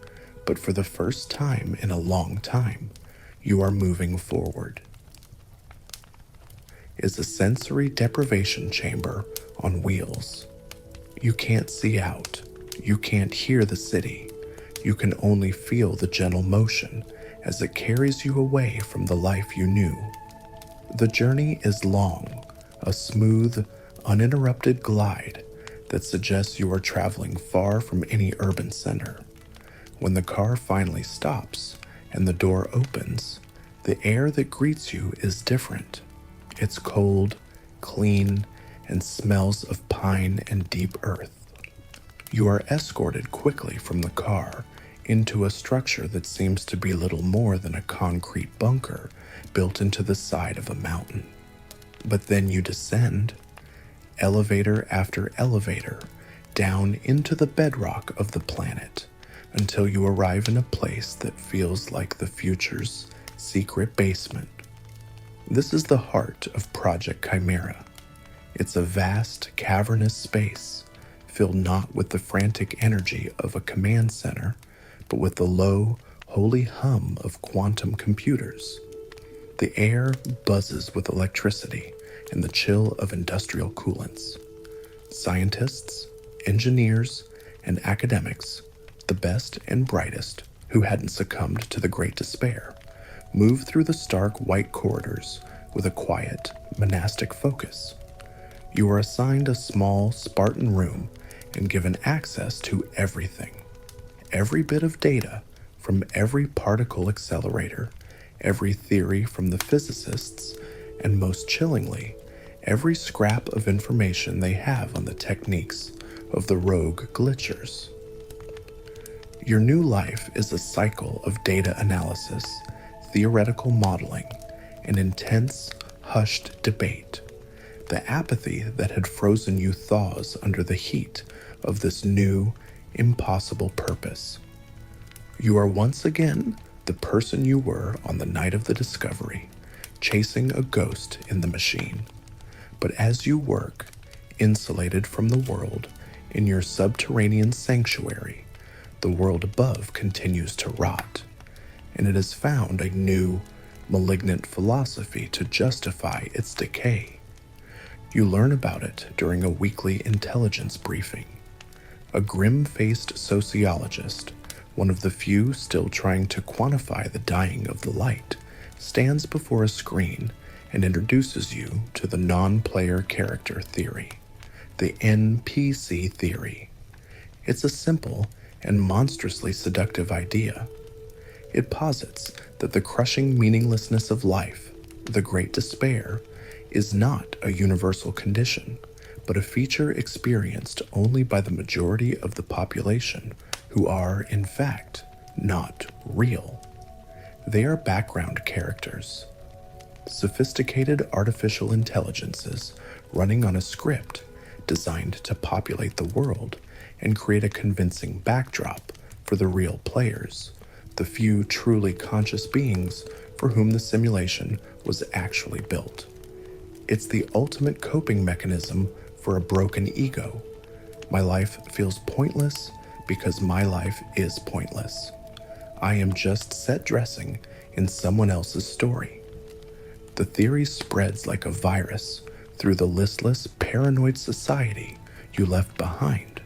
but for the first time in a long time, you are moving forward. Is a sensory deprivation chamber on wheels. You can't see out. You can't hear the city. You can only feel the gentle motion as it carries you away from the life you knew. The journey is long, a smooth, uninterrupted glide that suggests you are traveling far from any urban center. When the car finally stops and the door opens, the air that greets you is different. It's cold, clean, and smells of pine and deep earth. You are escorted quickly from the car into a structure that seems to be little more than a concrete bunker built into the side of a mountain. But then you descend, elevator after elevator, down into the bedrock of the planet until you arrive in a place that feels like the future's secret basement. This is the heart of Project Chimera. It's a vast, cavernous space, filled not with the frantic energy of a command center, but with the low, holy hum of quantum computers. The air buzzes with electricity and the chill of industrial coolants. Scientists, engineers, and academics, the best and brightest who hadn't succumbed to the Great Despair, move through the stark white corridors with a quiet, monastic focus. You are assigned a small, Spartan room and given access to everything. Every bit of data from every particle accelerator, every theory from the physicists, and most chillingly, every scrap of information they have on the techniques of the rogue glitchers. Your new life is a cycle of data analysis, theoretical modeling, and intense, hushed debate. The apathy that had frozen you thaws under the heat of this new, impossible purpose. You are once again the person you were on the night of the discovery, chasing a ghost in the machine. But as you work, insulated from the world, in your subterranean sanctuary, the world above continues to rot, and it has found a new, malignant philosophy to justify its decay. You learn about it during a weekly intelligence briefing. A grim-faced sociologist one of the few still trying to quantify the dying of the light, stands before a screen and introduces you to the non-player character theory, the NPC Theory. It's a simple and monstrously seductive idea. It posits that the crushing meaninglessness of life, the great despair, is not a universal condition, but a feature experienced only by the majority of the population who are, in fact, not real. They are background characters, sophisticated artificial intelligences running on a script designed to populate the world and create a convincing backdrop for the real players, the few truly conscious beings for whom the simulation was actually built. It's the ultimate coping mechanism for a broken ego. My life feels pointless because my life is pointless. I am just set dressing in someone else's story. The theory spreads like a virus through the listless, paranoid society you left behind.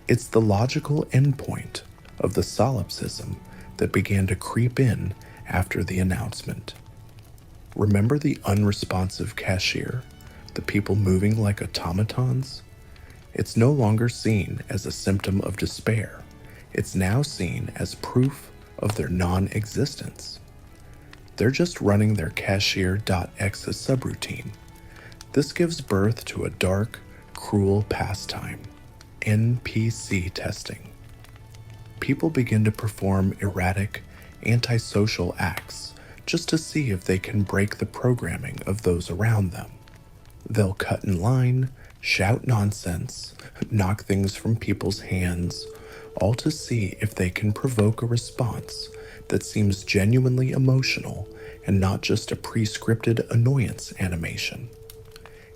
It's the logical endpoint of the Solipsism that began to creep in after the announcement. Remember the unresponsive cashier, the people moving like automatons? It's no longer seen as a symptom of despair. It's now seen as proof of their non-existence. They're just running their cashier.exe subroutine. This gives birth to a dark, cruel pastime, NPC testing. People begin to perform erratic, antisocial acts just to see if they can break the programming of those around them. They'll cut in line, shout nonsense, knock things from people's hands, all to see if they can provoke a response that seems genuinely emotional and not just a pre-scripted annoyance animation.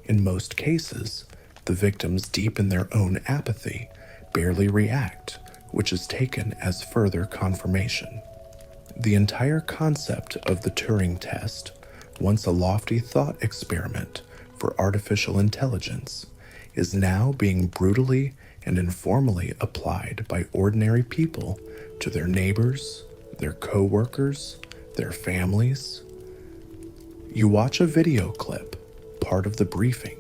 In most cases, the victims deep in their own apathy barely react, which is taken as further confirmation. The entire concept of the Turing test, once a lofty thought experiment for artificial intelligence, is now being brutally and informally applied by ordinary people to their neighbors, their co-workers, their families. You watch a video clip, part of the briefing.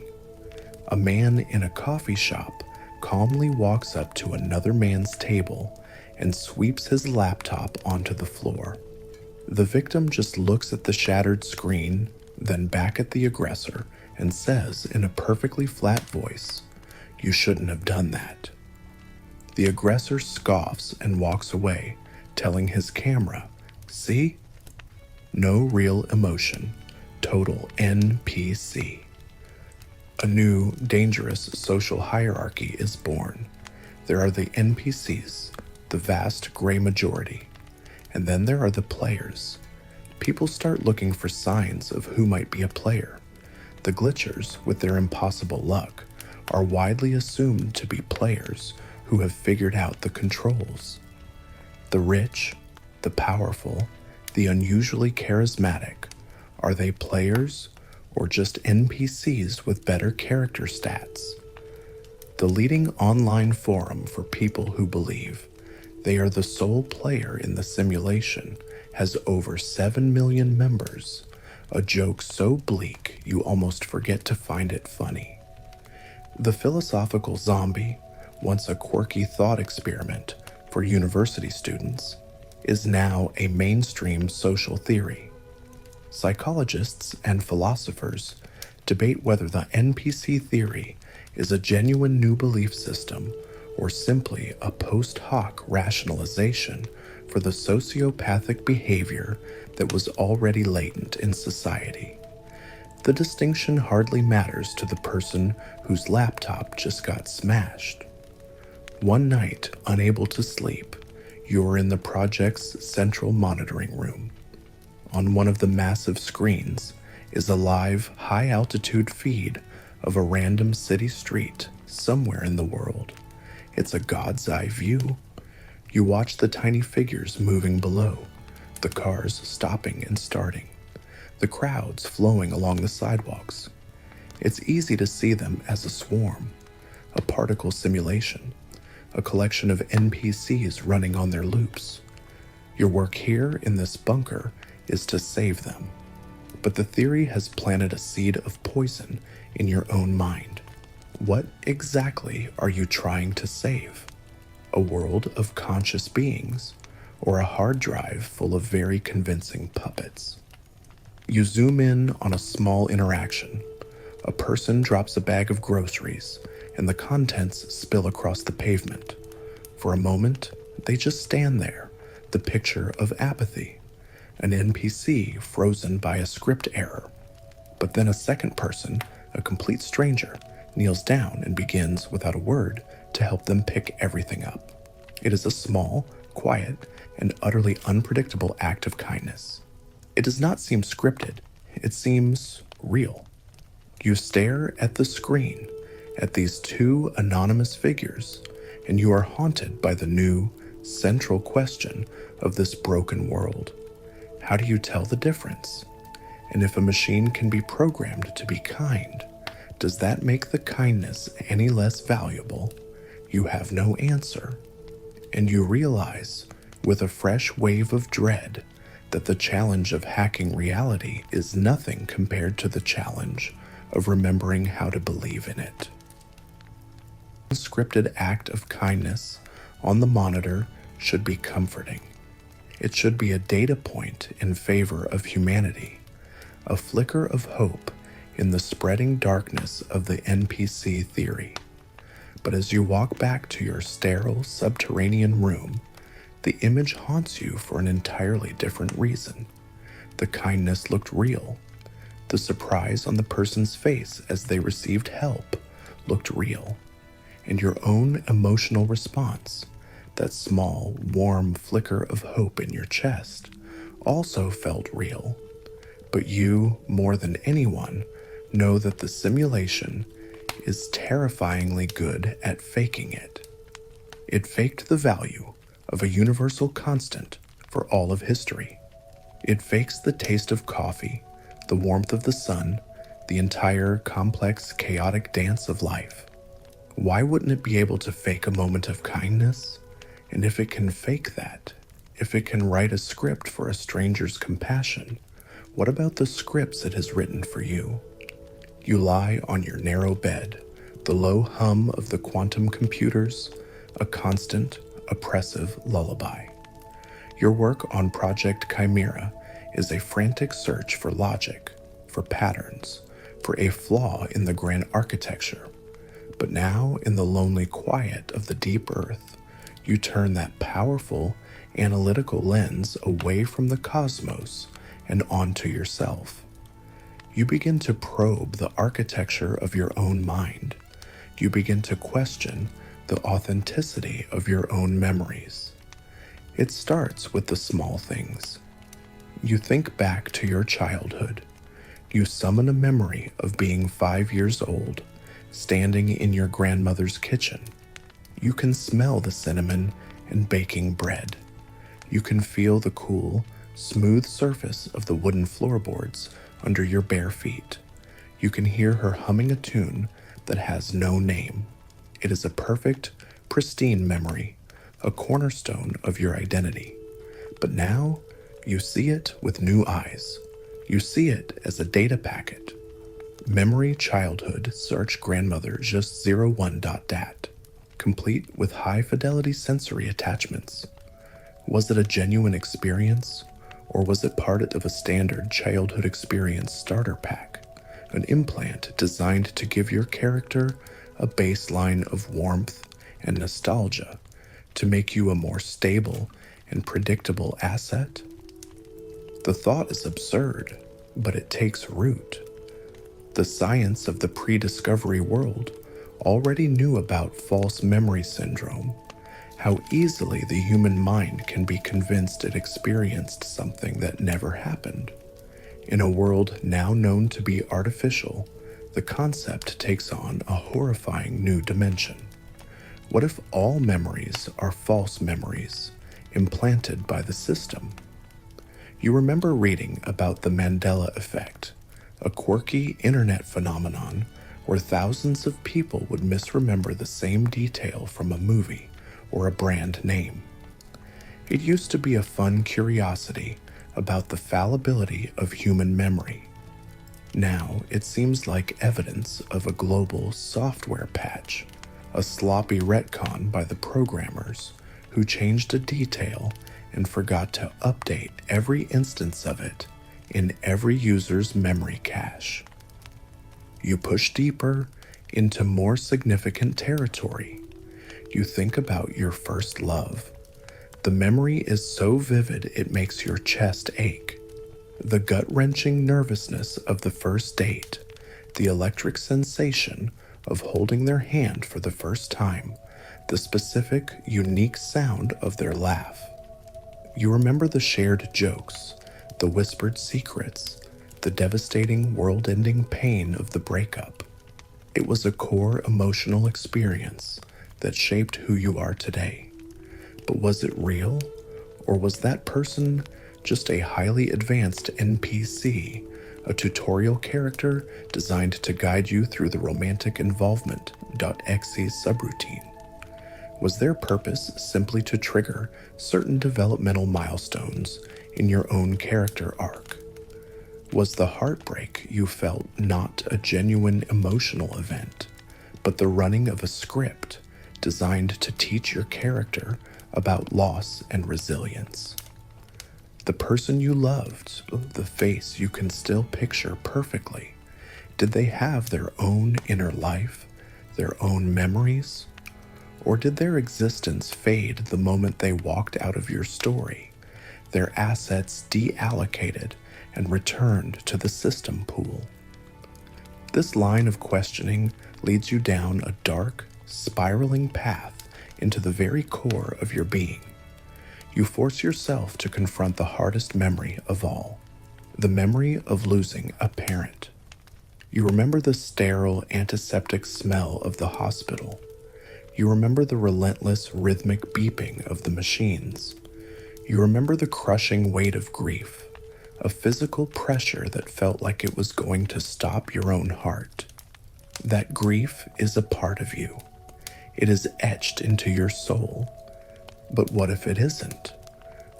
A man in a coffee shop calmly walks up to another man's table and sweeps his laptop onto the floor. The victim just looks at the shattered screen, then back at the aggressor, and says in a perfectly flat voice, "You shouldn't have done that." The aggressor scoffs and walks away, telling his camera, "See? No real emotion. Total NPC." A new, dangerous social hierarchy is born. There are the NPCs, the vast gray majority, and then there are the players. People start looking for signs of who might be a player. The glitchers, with their impossible luck, are widely assumed to be players who have figured out the controls. The rich, the powerful, the unusually charismatic, are they players or just NPCs with better character stats? The leading online forum for people who believe they are the sole player in the simulation has over 7 million members, a joke so bleak you almost forget to find it funny. The philosophical zombie, once a quirky thought experiment for university students, is now a mainstream social theory. Psychologists and philosophers debate whether the NPC theory is a genuine new belief system or simply a post hoc rationalization for the sociopathic behavior that was already latent in society. The distinction hardly matters to the person whose laptop just got smashed. One night, unable to sleep, you're in the project's central monitoring room. On one of the massive screens is a live, high-altitude feed of a random city street somewhere in the world. It's a god's eye view. You watch the tiny figures moving below, the cars stopping and starting, the crowds flowing along the sidewalks. It's easy to see them as a swarm, a particle simulation, a collection of NPCs running on their loops. Your work here in this bunker is to save them. But the theory has planted a seed of poison in your own mind. What exactly are you trying to save? A world of conscious beings, or a hard drive full of very convincing puppets? You zoom in on a small interaction. A person drops a bag of groceries, and the contents spill across the pavement. For a moment, they just stand there, the picture of apathy, an NPC frozen by a script error. But then a second person, a complete stranger, kneels down and begins, without a word, to help them pick everything up. It is a small, quiet, and utterly unpredictable act of kindness. It does not seem scripted. It seems real. You stare at the screen, at these two anonymous figures, and you are haunted by the new, central question of this broken world. How do you tell the difference? And if a machine can be programmed to be kind, does that make the kindness any less valuable? You have no answer. And you realize, with a fresh wave of dread, that the challenge of hacking reality is nothing compared to the challenge of remembering how to believe in it. The unscripted act of kindness on the monitor should be comforting. It should be a data point in favor of humanity, a flicker of hope in the spreading darkness of the NPC theory. But as you walk back to your sterile subterranean room, the image haunts you for an entirely different reason. The kindness looked real. The surprise on the person's face as they received help looked real. And your own emotional response, that small, warm flicker of hope in your chest, also felt real. But you, more than anyone, know that the simulation is terrifyingly good at faking it. It faked the value of a universal constant for all of history. It fakes the taste of coffee, the warmth of the sun, the entire complex, chaotic dance of life. Why wouldn't it be able to fake a moment of kindness? And if it can fake that, if it can write a script for a stranger's compassion, what about the scripts it has written for you? You lie on your narrow bed, the low hum of the quantum computers, a constant, oppressive lullaby. Your work on Project Chimera is a frantic search for logic, for patterns, for a flaw in the grand architecture. But now, in the lonely quiet of the deep earth, you turn that powerful, analytical lens away from the cosmos and onto yourself. You begin to probe the architecture of your own mind. You begin to question the authenticity of your own memories. It starts with the small things. You think back to your childhood. You summon a memory of being 5 years old, standing in your grandmother's kitchen. You can smell the cinnamon and baking bread. You can feel the cool, smooth surface of the wooden floorboards under your bare feet. You can hear her humming a tune that has no name. It is a perfect, pristine memory, a cornerstone of your identity. But now, you see it with new eyes. You see it as a data packet. Memory childhood search grandmother just 01.dat, complete with high-fidelity sensory attachments. Was it a genuine experience, or was it part of a standard childhood experience starter pack, an implant designed to give your character a baseline of warmth and nostalgia to make you a more stable and predictable asset? The thought is absurd, but it takes root. The science of the pre-discovery world already knew about false memory syndrome, how easily the human mind can be convinced it experienced something that never happened. In a world now known to be artificial, the concept takes on a horrifying new dimension. What if all memories are false memories, implanted by the system? You remember reading about the Mandela effect, a quirky internet phenomenon where thousands of people would misremember the same detail from a movie or a brand name. It used to be a fun curiosity about the fallibility of human memory. Now it seems like evidence of a global software patch, a sloppy retcon by the programmers who changed a detail and forgot to update every instance of it in every user's memory cache. You push deeper into more significant territory. You think about your first love. The memory is so vivid it makes your chest ache. The gut-wrenching nervousness of the first date, the electric sensation of holding their hand for the first time, the specific, unique sound of their laugh. You remember the shared jokes, the whispered secrets, the devastating world-ending pain of the breakup. It was a core emotional experience that shaped who you are today. But was it real? Or was that person just a highly advanced NPC, a tutorial character designed to guide you through the romantic involvement.exe subroutine? Was their purpose simply to trigger certain developmental milestones in your own character arc? Was the heartbreak you felt not a genuine emotional event, but the running of a script designed to teach your character about loss and resilience? The person you loved, the face you can still picture perfectly, did they have their own inner life, their own memories? Or did their existence fade the moment they walked out of your story, their assets deallocated and returned to the system pool? This line of questioning leads you down a dark, spiraling path into the very core of your being. You force yourself to confront the hardest memory of all, the memory of losing a parent. You remember the sterile, antiseptic smell of the hospital. You remember the relentless, rhythmic beeping of the machines. You remember the crushing weight of grief, a physical pressure that felt like it was going to stop your own heart. That grief is a part of you. It is etched into your soul. But what if it isn't?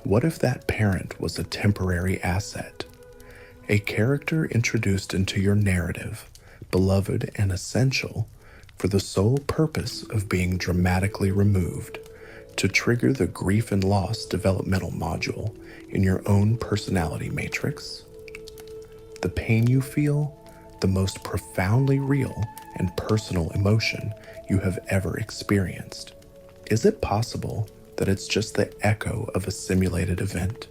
What if that parent was a temporary asset? A character introduced into your narrative, beloved and essential, for the sole purpose of being dramatically removed, to trigger the grief and loss developmental module in your own personality matrix? The pain you feel, the most profoundly real and personal emotion you have ever experienced. Is it possible that it's just the echo of a simulated event?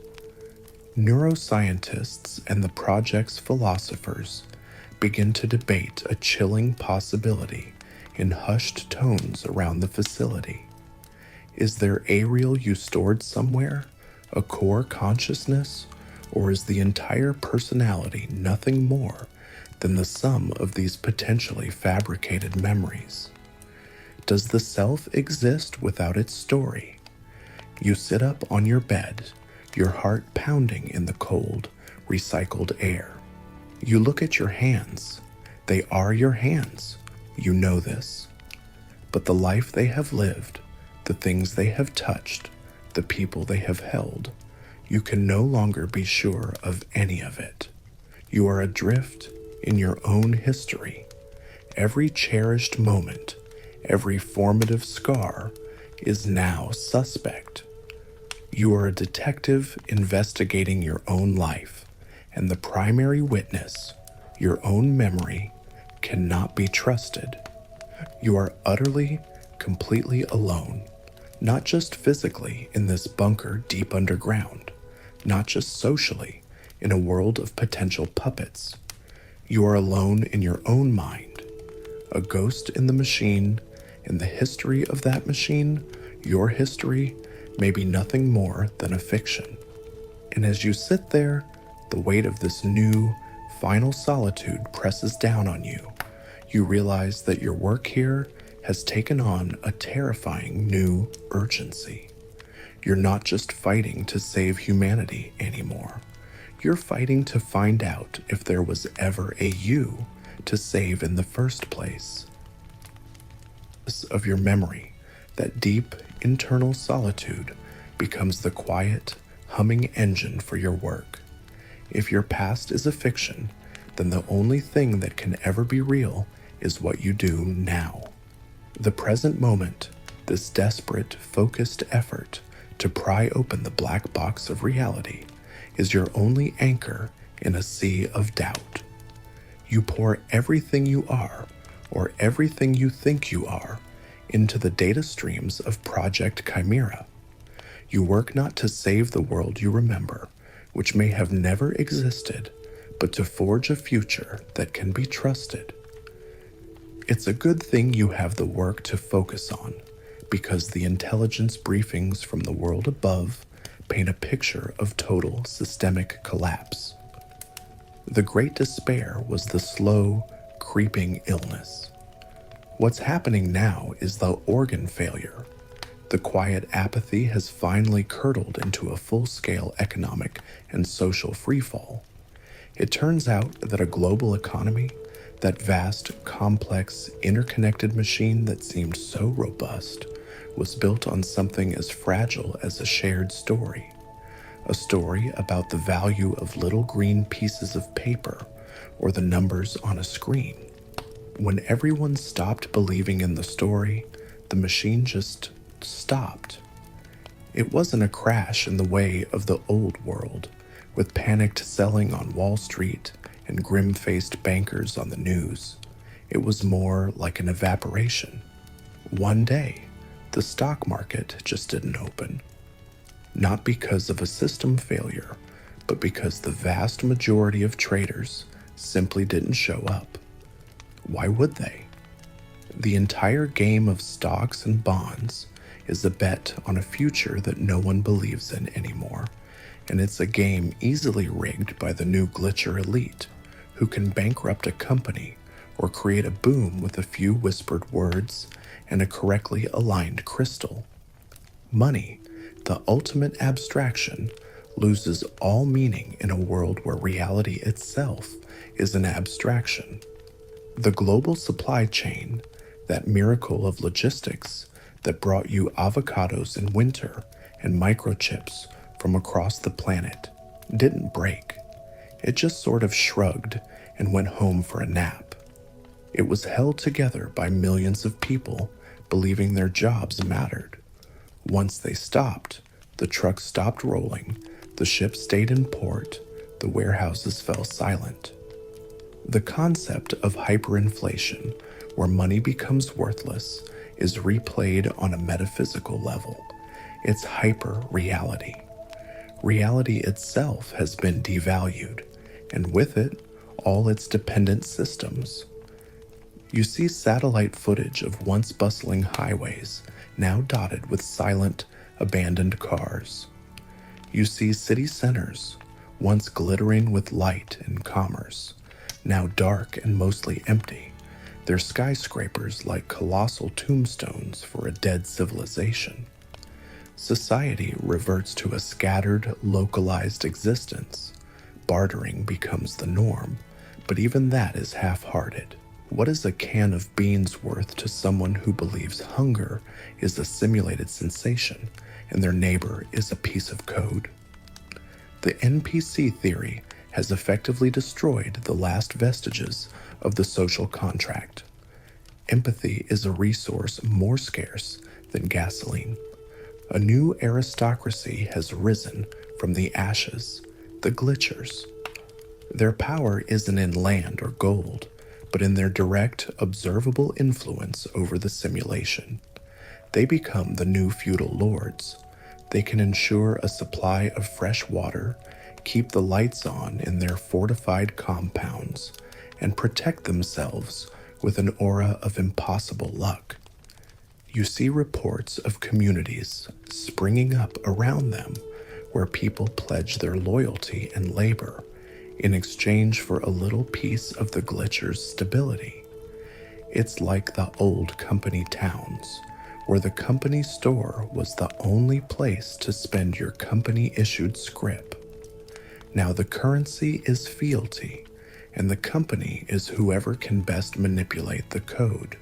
Neuroscientists and the project's philosophers begin to debate a chilling possibility in hushed tones around the facility. Is there a real you stored somewhere, a core consciousness, or is the entire personality nothing more than the sum of these potentially fabricated memories? Does the self exist without its story? You sit up on your bed, your heart pounding in the cold, recycled air. You look at your hands. They are your hands. You know this. But the life they have lived, the things they have touched, the people they have held, you can no longer be sure of any of it. You are adrift in your own history. Every cherished moment, every formative scar is now suspect. You are a detective investigating your own life, and the primary witness, your own memory, cannot be trusted. You are utterly, completely alone, not just physically in this bunker deep underground, not just socially in a world of potential puppets. You are alone in your own mind, a ghost in the machine. In the history of that machine, your history may be nothing more than a fiction. And as you sit there, the weight of this new, final solitude presses down on you. You realize that your work here has taken on a terrifying new urgency. You're not just fighting to save humanity anymore. You're fighting to find out if there was ever a you to save in the first place. Of your memory That deep internal solitude becomes the quiet, humming engine for your work. If your past is a fiction, then the only thing that can ever be real is what you do now. The present moment, this desperate, focused effort to pry open the black box of reality, is your only anchor in a sea of doubt. You pour everything you are, or everything you think you are, into the data streams of Project Chimera. You work not to save the world you remember, which may have never existed, but to forge a future that can be trusted. It's a good thing you have the work to focus on, because the intelligence briefings from the world above paint a picture of total systemic collapse. The great despair was the slow, creeping illness. What's happening now is the organ failure. The quiet apathy has finally curdled into a full-scale economic and social freefall. It turns out that a global economy, that vast, complex, interconnected machine that seemed so robust, was built on something as fragile as a shared story. A story about the value of little green pieces of paper or the numbers on a screen. When everyone stopped believing in the story, the machine just stopped. It wasn't a crash in the way of the old world, with panicked selling on Wall Street and grim-faced bankers on the news. It was more like an evaporation. One day, the stock market just didn't open. Not because of a system failure, but because the vast majority of traders simply didn't show up. Why would they? The entire game of stocks and bonds is a bet on a future that no one believes in anymore, and it's a game easily rigged by the new glitcher elite, who can bankrupt a company or create a boom with a few whispered words and a correctly aligned crystal. Money, the ultimate abstraction, loses all meaning in a world where reality itself is an abstraction. The global supply chain, that miracle of logistics that brought you avocados in winter and microchips from across the planet, didn't break. It just sort of shrugged and went home for a nap. It was held together by millions of people believing their jobs mattered. Once they stopped, the trucks stopped rolling, the ships stayed in port, the warehouses fell silent. The concept of hyperinflation, where money becomes worthless, is replayed on a metaphysical level. It's hyper-reality. Reality itself has been devalued, and with it, all its dependent systems. You see satellite footage of once bustling highways, now dotted with silent, abandoned cars. You see city centers, once glittering with light and commerce, now dark and mostly empty, their skyscrapers like colossal tombstones for a dead civilization. Society reverts to a scattered, localized existence. Bartering becomes the norm, but even that is half-hearted. What is a can of beans worth to someone who believes hunger is a simulated sensation and their neighbor is a piece of code? The NPC theory has effectively destroyed the last vestiges of the social contract. Empathy is a resource more scarce than gasoline. A new aristocracy has risen from the ashes, the glitchers. Their power isn't in land or gold, but in their direct, observable influence over the simulation. They become the new feudal lords. They can ensure a supply of fresh water, keep the lights on in their fortified compounds, and protect themselves with an aura of impossible luck. You see reports of communities springing up around them where people pledge their loyalty and labor in exchange for a little piece of the glitcher's stability. It's like the old company towns, where the company store was the only place to spend your company-issued scrip. Now the currency is fealty, and the company is whoever can best manipulate the code.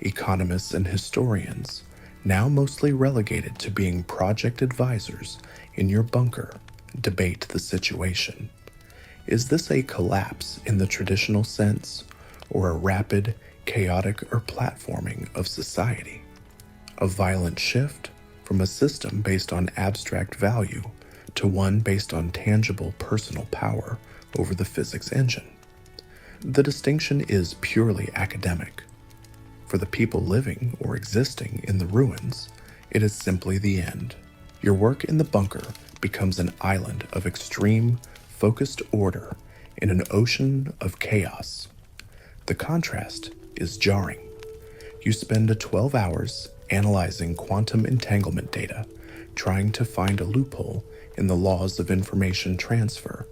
Economists and historians now mostly relegated to being project advisors in your bunker, debate the situation. Is this a collapse in the traditional sense, or a rapid, chaotic, or platforming of society? A violent shift from a system based on abstract value to one based on tangible personal power over the physics engine? The distinction is purely academic. For the people living or existing in the ruins, it is simply the end. Your work in the bunker becomes an island of extreme, focused order in an ocean of chaos. The contrast is jarring. You spend 12 hours analyzing quantum entanglement data, trying to find a loophole in the laws of information transfer,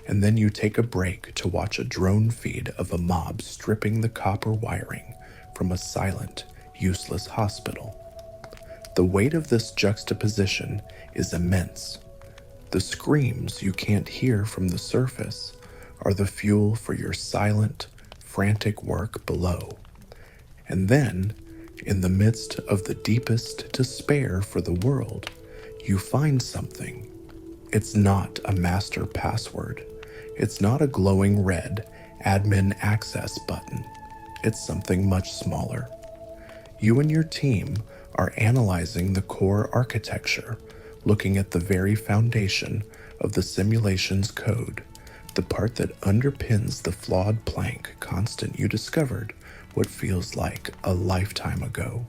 and then you take a break to watch a drone feed of a mob stripping the copper wiring from a silent, useless hospital. The weight of this juxtaposition is immense. The screams you can't hear from the surface are the fuel for your silent, frantic work below. And then, in the midst of the deepest despair for the world, you find something. It's not a master password. It's not a glowing red admin access button. It's something much smaller. You and your team are analyzing the core architecture, looking at the very foundation of the simulation's code, the part that underpins the flawed Planck constant you discovered what feels like a lifetime ago.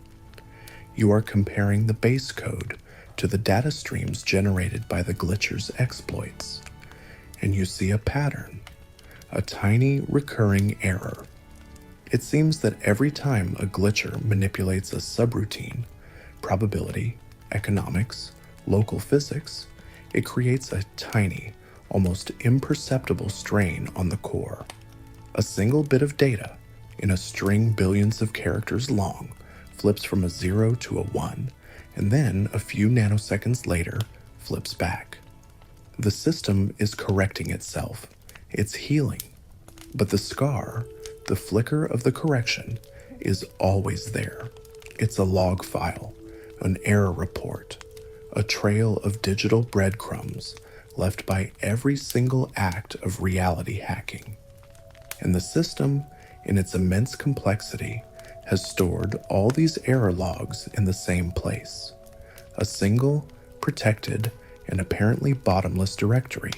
You are comparing the base code to the data streams generated by the glitcher's exploits, and you see a pattern, a tiny recurring error. It seems that every time a glitcher manipulates a subroutine, probability, economics, local physics, it creates a tiny, almost imperceptible strain on the core. A single bit of data, in a string billions of characters long, flips from a 0 to a 1, and then a few nanoseconds later, flips back. The system is correcting itself. It's healing. But the scar, the flicker of the correction, is always there. It's a log file, an error report, a trail of digital breadcrumbs left by every single act of reality hacking. And the system, in its immense complexity, has stored all these error logs in the same place, a single, protected, and apparently bottomless directory.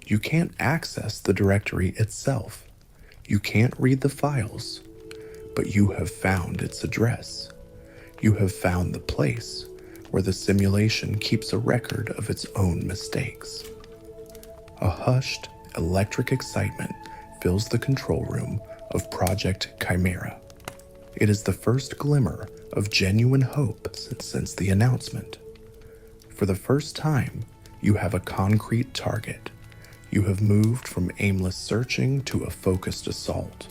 You can't access the directory itself. You can't read the files, but you have found its address. You have found the place where the simulation keeps a record of its own mistakes. A hushed, electric excitement fills the control room of Project Chimera. It is the first glimmer of genuine hope since the announcement. For the first time, you have a concrete target. You have moved from aimless searching to a focused assault.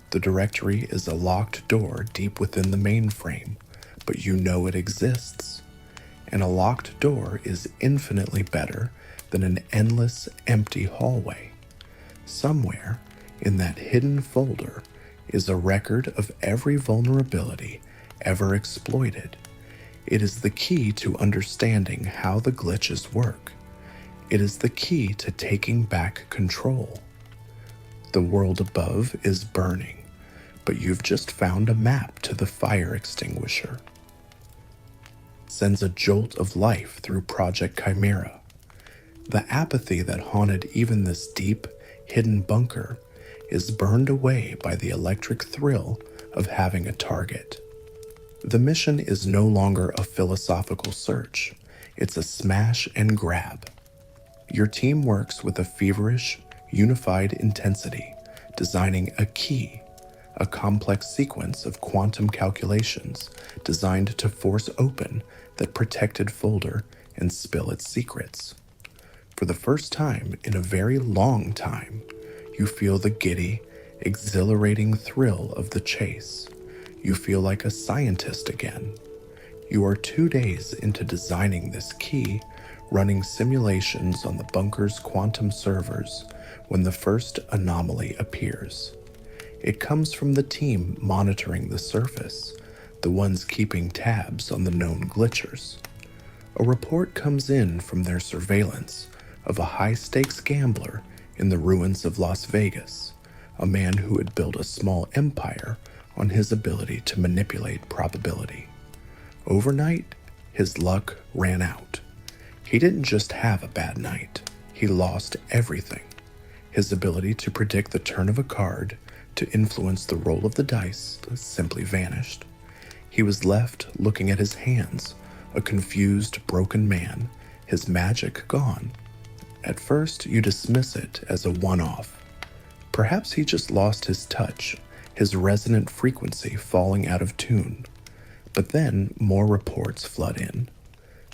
The directory is a locked door deep within the mainframe, but you know it exists. And a locked door is infinitely better than an endless, empty hallway. Somewhere in that hidden folder is a record of every vulnerability ever exploited. It is the key to understanding how the glitches work. It is the key to taking back control. The world above is burning, but you've just found a map to the fire extinguisher. Sends a jolt of life through Project Chimera. The apathy that haunted even this deep, hidden bunker is burned away by the electric thrill of having a target. The mission is no longer a philosophical search. It's a smash and grab. Your team works with a feverish, unified intensity, designing a key, a complex sequence of quantum calculations designed to force open that protected folder and spill its secrets. For the first time in a very long time, you feel the giddy, exhilarating thrill of the chase. You feel like a scientist again. You are 2 days into designing this key, running simulations on the bunker's quantum servers when the first anomaly appears. It comes from the team monitoring the surface, the ones keeping tabs on the known glitchers. A report comes in from their surveillance of a high-stakes gambler in the ruins of Las Vegas, a man who had built a small empire on his ability to manipulate probability. Overnight, his luck ran out. He didn't just have a bad night, he lost everything. His ability to predict the turn of a card, to influence the roll of the dice, simply vanished. He was left looking at his hands, a confused, broken man, his magic gone. At first, you dismiss it as a one-off. Perhaps he just lost his touch, his resonant frequency falling out of tune. But then more reports flood in.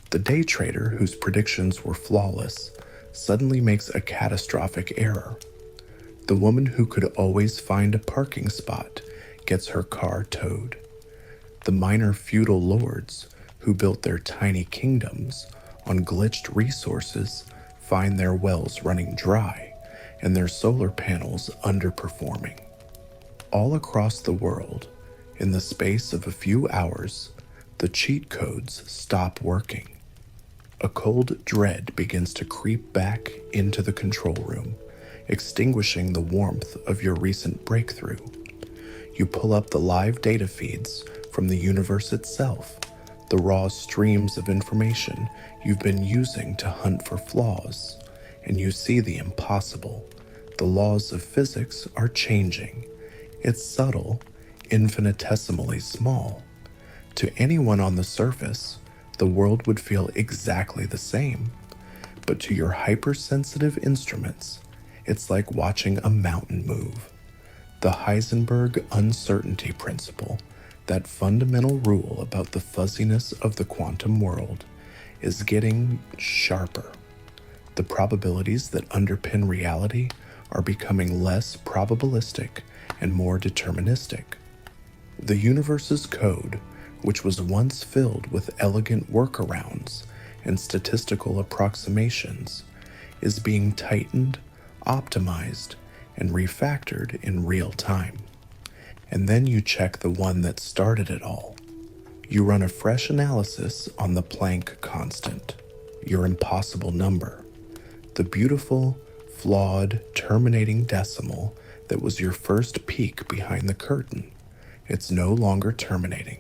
The day trader, whose predictions were flawless, suddenly makes a catastrophic error. The woman who could always find a parking spot gets her car towed. The minor feudal lords, who built their tiny kingdoms on glitched resources, find their wells running dry and their solar panels underperforming. All across the world, in the space of a few hours, the cheat codes stop working. A cold dread begins to creep back into the control room, extinguishing the warmth of your recent breakthrough. You pull up the live data feeds from the universe itself, the raw streams of information you've been using to hunt for flaws, and you see the impossible. The laws of physics are changing. It's subtle, infinitesimally small. To anyone on the surface, the world would feel exactly the same. But to your hypersensitive instruments, it's like watching a mountain move. The Heisenberg uncertainty principle, that fundamental rule about the fuzziness of the quantum world, is getting sharper. The probabilities that underpin reality are becoming less probabilistic and more deterministic. The universe's code, which was once filled with elegant workarounds and statistical approximations, is being tightened, optimized, and refactored in real time. And then you check the one that started it all. You run a fresh analysis on the Planck constant, your impossible number, the beautiful, flawed, terminating decimal that was your first peek behind the curtain. It's no longer terminating.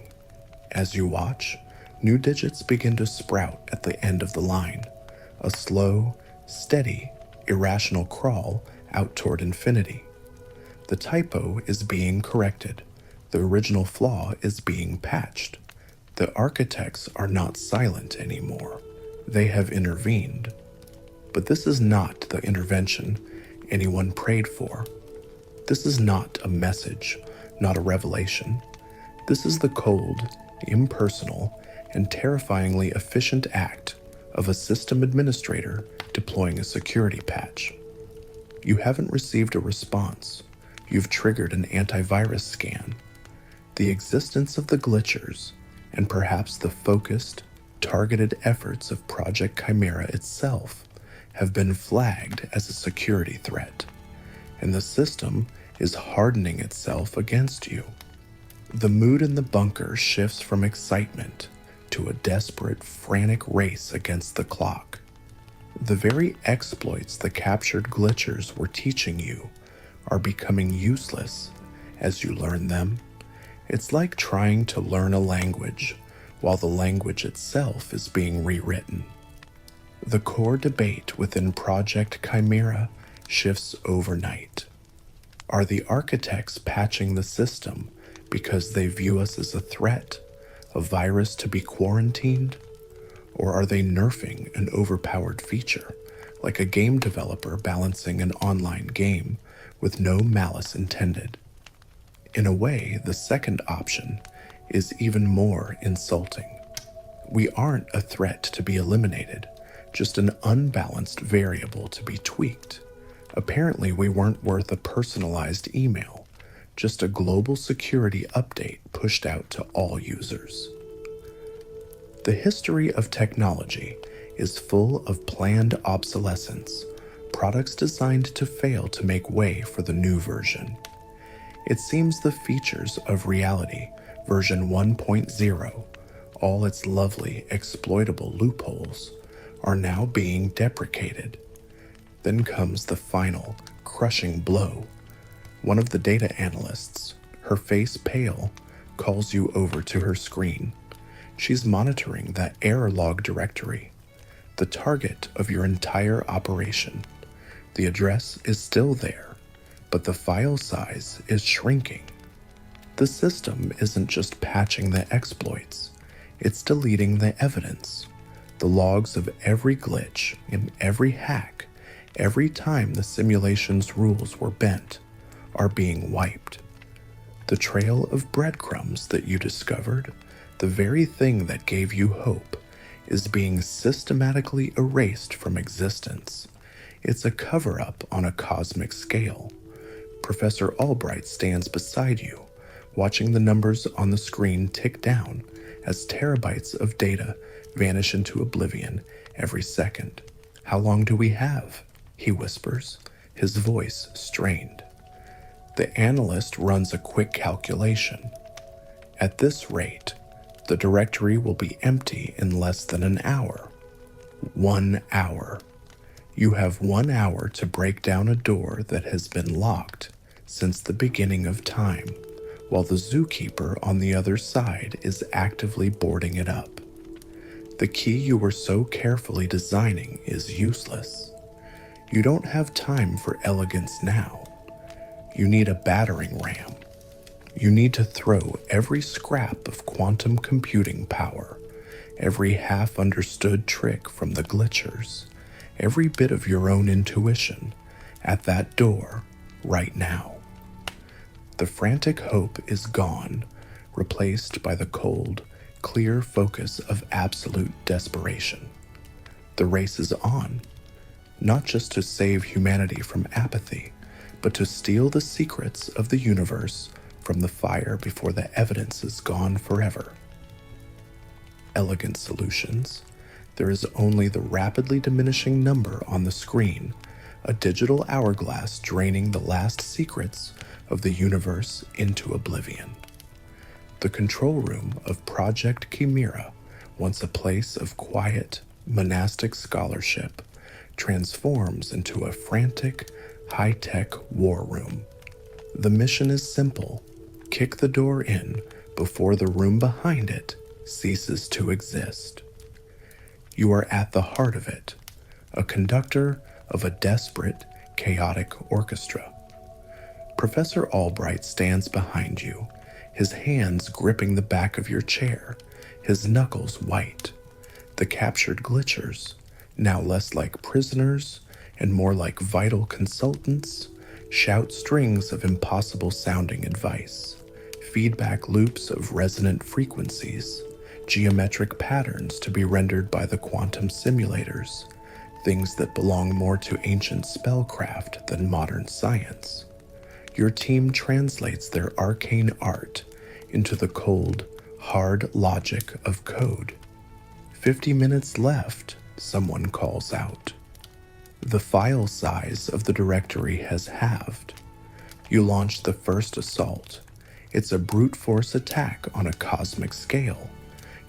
As you watch, new digits begin to sprout at the end of the line, a slow, steady, irrational crawl out toward infinity. The typo is being corrected. The original flaw is being patched. The architects are not silent anymore. They have intervened. But this is not the intervention anyone prayed for. This is not a message, not a revelation. This is the cold, impersonal, and terrifyingly efficient act of a system administrator deploying a security patch. You haven't received a response. You've triggered an antivirus scan. The existence of the glitchers, and perhaps the focused, targeted efforts of Project Chimera itself, have been flagged as a security threat, and the system is hardening itself against you. The mood in the bunker shifts from excitement to a desperate, frantic race against the clock. The very exploits the captured glitchers were teaching you are becoming useless as you learn them. It's like trying to learn a language while the language itself is being rewritten. The core debate within Project Chimera shifts overnight. Are the architects patching the system because they view us as a threat, a virus to be quarantined? Or are they nerfing an overpowered feature, like a game developer balancing an online game with no malice intended? In a way, the second option is even more insulting. We aren't a threat to be eliminated, just an unbalanced variable to be tweaked. Apparently, we weren't worth a personalized email, just a global security update pushed out to all users. The history of technology is full of planned obsolescence, products designed to fail to make way for the new version. It seems the features of reality version 1.0, all its lovely exploitable loopholes, are now being deprecated. Then comes the final, crushing blow. One of the data analysts, her face pale, calls you over to her screen. She's monitoring that error log directory, the target of your entire operation. The address is still there, but the file size is shrinking. The system isn't just patching the exploits, it's deleting the evidence. The logs of every glitch and every hack, every time the simulation's rules were bent, are being wiped. The trail of breadcrumbs that you discovered, the very thing that gave you hope, is being systematically erased from existence. It's a cover-up on a cosmic scale. Professor Albright stands beside you, watching the numbers on the screen tick down as terabytes of data vanish into oblivion every second. "How long do we have?" he whispers, his voice strained. The analyst runs a quick calculation. At this rate, the directory will be empty in less than an hour. 1 hour. You have 1 hour to break down a door that has been locked since the beginning of time, while the zookeeper on the other side is actively boarding it up. The key you were so carefully designing is useless. You don't have time for elegance now. You need a battering ram. You need to throw every scrap of quantum computing power, every half-understood trick from the glitchers, every bit of your own intuition at that door right now. The frantic hope is gone, replaced by the cold, clear focus of absolute desperation. The race is on, not just to save humanity from apathy, but to steal the secrets of the universe from the fire before the evidence is gone forever. Elegant solutions. There is only the rapidly diminishing number on the screen, a digital hourglass draining the last secrets of the universe into oblivion. The control room of Project Chimera, once a place of quiet, monastic scholarship, transforms into a frantic, high-tech war room. The mission is simple: kick the door in before the room behind it ceases to exist. You are at the heart of it, a conductor of a desperate, chaotic orchestra. Professor Albright stands behind you, his hands gripping the back of your chair, his knuckles white. The captured glitchers, now less like prisoners and more like vital consultants, shout strings of impossible-sounding advice, feedback loops of resonant frequencies, geometric patterns to be rendered by the quantum simulators, things that belong more to ancient spellcraft than modern science. Your team translates their arcane art into the cold, hard logic of code. 50 minutes left, someone calls out. The file size of the directory has halved. You launch the first assault. It's a brute force attack on a cosmic scale.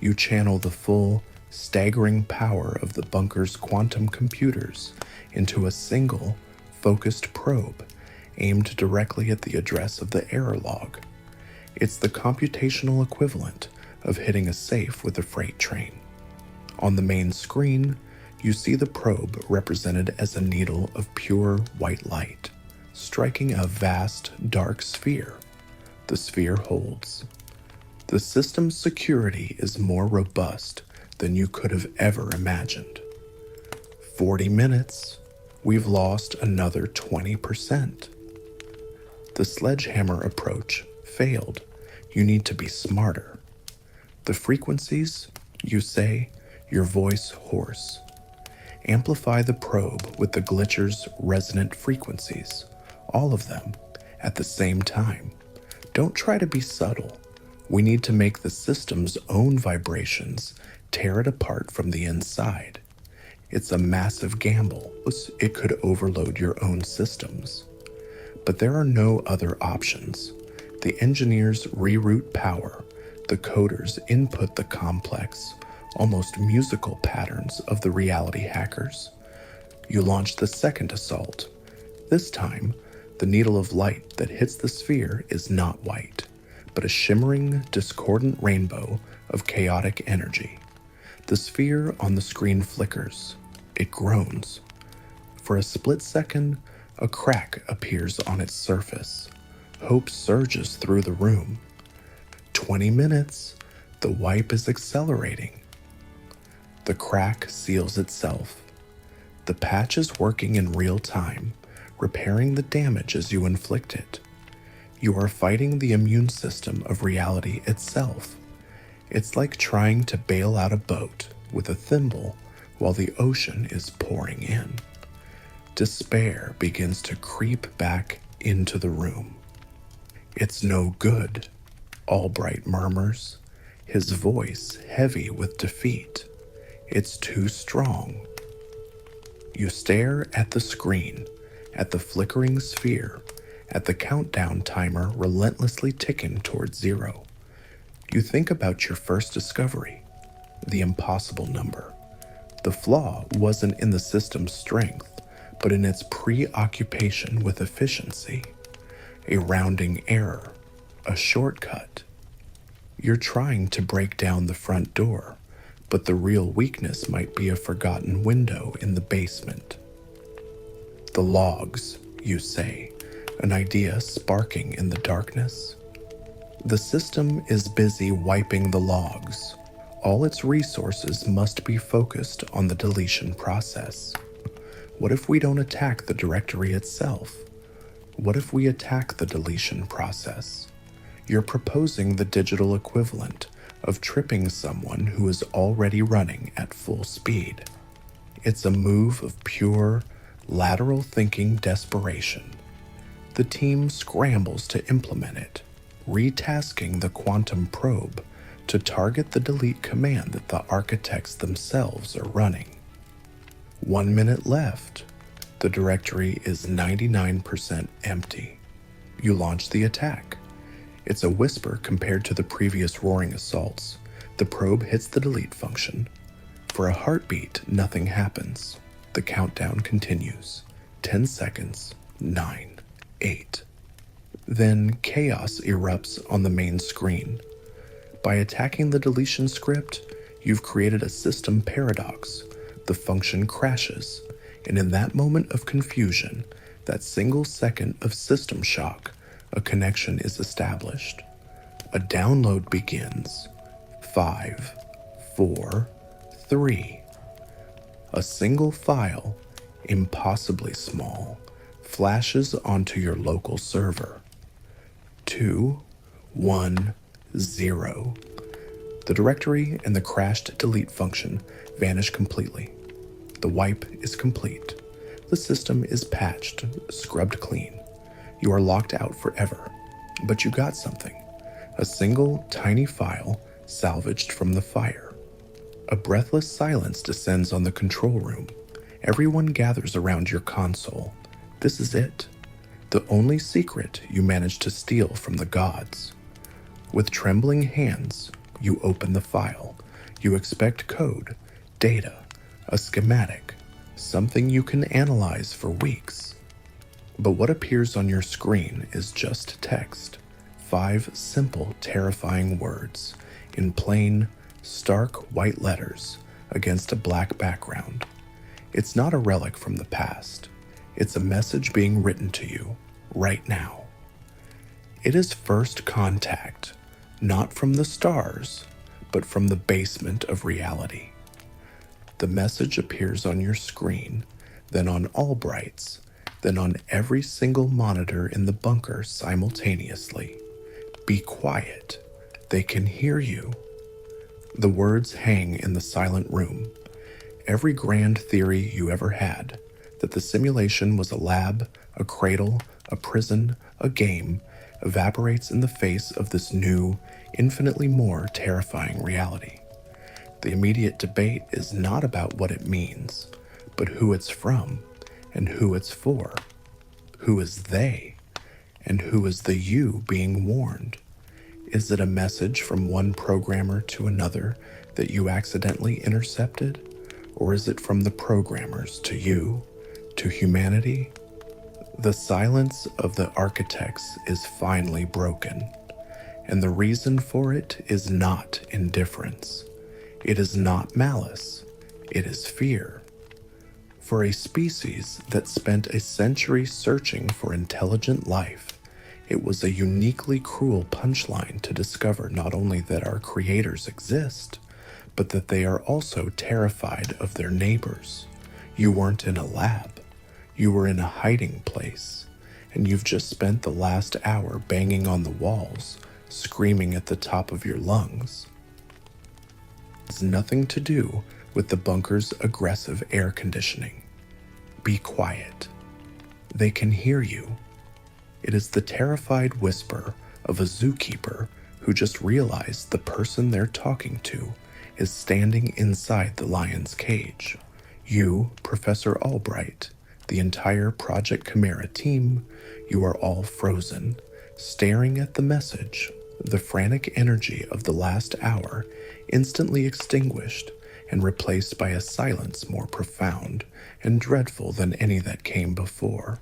You channel the full, staggering power of the bunker's quantum computers into a single, focused probe aimed directly at the address of the error log. It's the computational equivalent of hitting a safe with a freight train. On the main screen, you see the probe represented as a needle of pure white light, striking a vast, dark sphere. The sphere holds. The system's security is more robust than you could have ever imagined. 40 minutes. We've lost another 20%. The sledgehammer approach failed. You need to be smarter. The frequencies, you say, your voice hoarse. Amplify the probe with the glitcher's resonant frequencies, all of them, at the same time. Don't try to be subtle. We need to make the system's own vibrations tear it apart from the inside. It's a massive gamble. It could overload your own systems. But there are no other options. The engineers reroute power, The coders input the complex, almost musical patterns of the reality hackers. You launch the second assault. This time, the needle of light that hits the sphere is not white, but a shimmering, discordant rainbow of chaotic energy. The sphere on the screen flickers. It groans. For a split second, a crack appears on its surface. Hope surges through the room. 20 minutes, the wipe is accelerating. The crack seals itself. The patch is working in real time, repairing the damage as you inflict it. You are fighting the immune system of reality itself. It's like trying to bail out a boat with a thimble while the ocean is pouring in. Despair begins to creep back into the room. "It's no good," Albright murmurs, his voice heavy with defeat. "It's too strong." You stare at the screen, at the flickering sphere, at the countdown timer relentlessly ticking towards zero. You think about your first discovery, the impossible number. The flaw wasn't in the system's strength, but in its preoccupation with efficiency. A rounding error, a shortcut. You're trying to break down the front door, but the real weakness might be a forgotten window in the basement. "The logs," you say, an idea sparking in the darkness. The system is busy wiping the logs. All its resources must be focused on the deletion process. What if we don't attack the directory itself? What if we attack the deletion process? You're proposing the digital equivalent of tripping someone who is already running at full speed. It's a move of pure, lateral thinking desperation. The team scrambles to implement it, retasking the quantum probe to target the delete command that the architects themselves are running. 1 minute left. The directory is 99% empty. You launch the attack. It's a whisper compared to the previous roaring assaults. The probe hits the delete function. For a heartbeat, nothing happens. The countdown continues. 10 seconds, 9, 8. Then chaos erupts on the main screen. By attacking the deletion script, you've created a system paradox. The function crashes, and in that moment of confusion, that single second of system shock, a connection is established. A download begins. 5, 4, 3. A single file, impossibly small, flashes onto your local server. 2, 1, 0. The directory and the crashed delete function vanish completely. The wipe is complete. The system is patched, scrubbed clean. You are locked out forever. But you got something. A single, tiny file salvaged from the fire. A breathless silence descends on the control room. Everyone gathers around your console. This is it. The only secret you managed to steal from the gods. With trembling hands, you open the file. You expect code, data, a schematic, something you can analyze for weeks. But what appears on your screen is just text. 5 simple, terrifying words in plain, stark white letters against a black background. It's not a relic from the past. It's a message being written to you right now. It is first contact, not from the stars, but from the basement of reality. The message appears on your screen, then on Albright's, then on every single monitor in the bunker simultaneously. Be quiet. They can hear you. The words hang in the silent room. Every grand theory you ever had, that the simulation was a lab, a cradle, a prison, a game, evaporates in the face of this new, infinitely more terrifying reality. The immediate debate is not about what it means, but who it's from and who it's for. Who is they, and who is the you being warned? Is it a message from one programmer to another that you accidentally intercepted? Or is it from the programmers to you, to humanity? The silence of the architects is finally broken, and the reason for it is not indifference. It is not malice. It is fear. For a species that spent a century searching for intelligent life, it was a uniquely cruel punchline to discover not only that our creators exist, but that they are also terrified of their neighbors. You weren't in a lab. You were in a hiding place, and you've just spent the last hour banging on the walls, screaming at the top of your lungs. It has nothing to do with the bunker's aggressive air conditioning. Be quiet. They can hear you. It is the terrified whisper of a zookeeper who just realized the person they're talking to is standing inside the lion's cage. You, Professor Albright, the entire Project Chimera team, you are all frozen, staring at the message, the frantic energy of the last hour instantly extinguished and replaced by a silence more profound and dreadful than any that came before.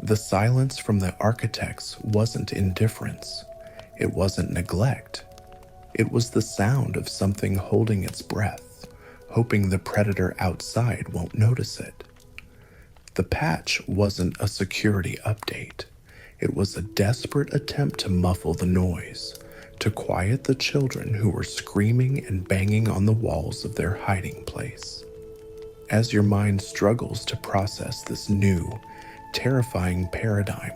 The silence from the architects wasn't indifference. It wasn't neglect. It was the sound of something holding its breath, hoping the predator outside won't notice it. The patch wasn't a security update. It was a desperate attempt to muffle the noise, to quiet the children who were screaming and banging on the walls of their hiding place. As your mind struggles to process this new, terrifying paradigm,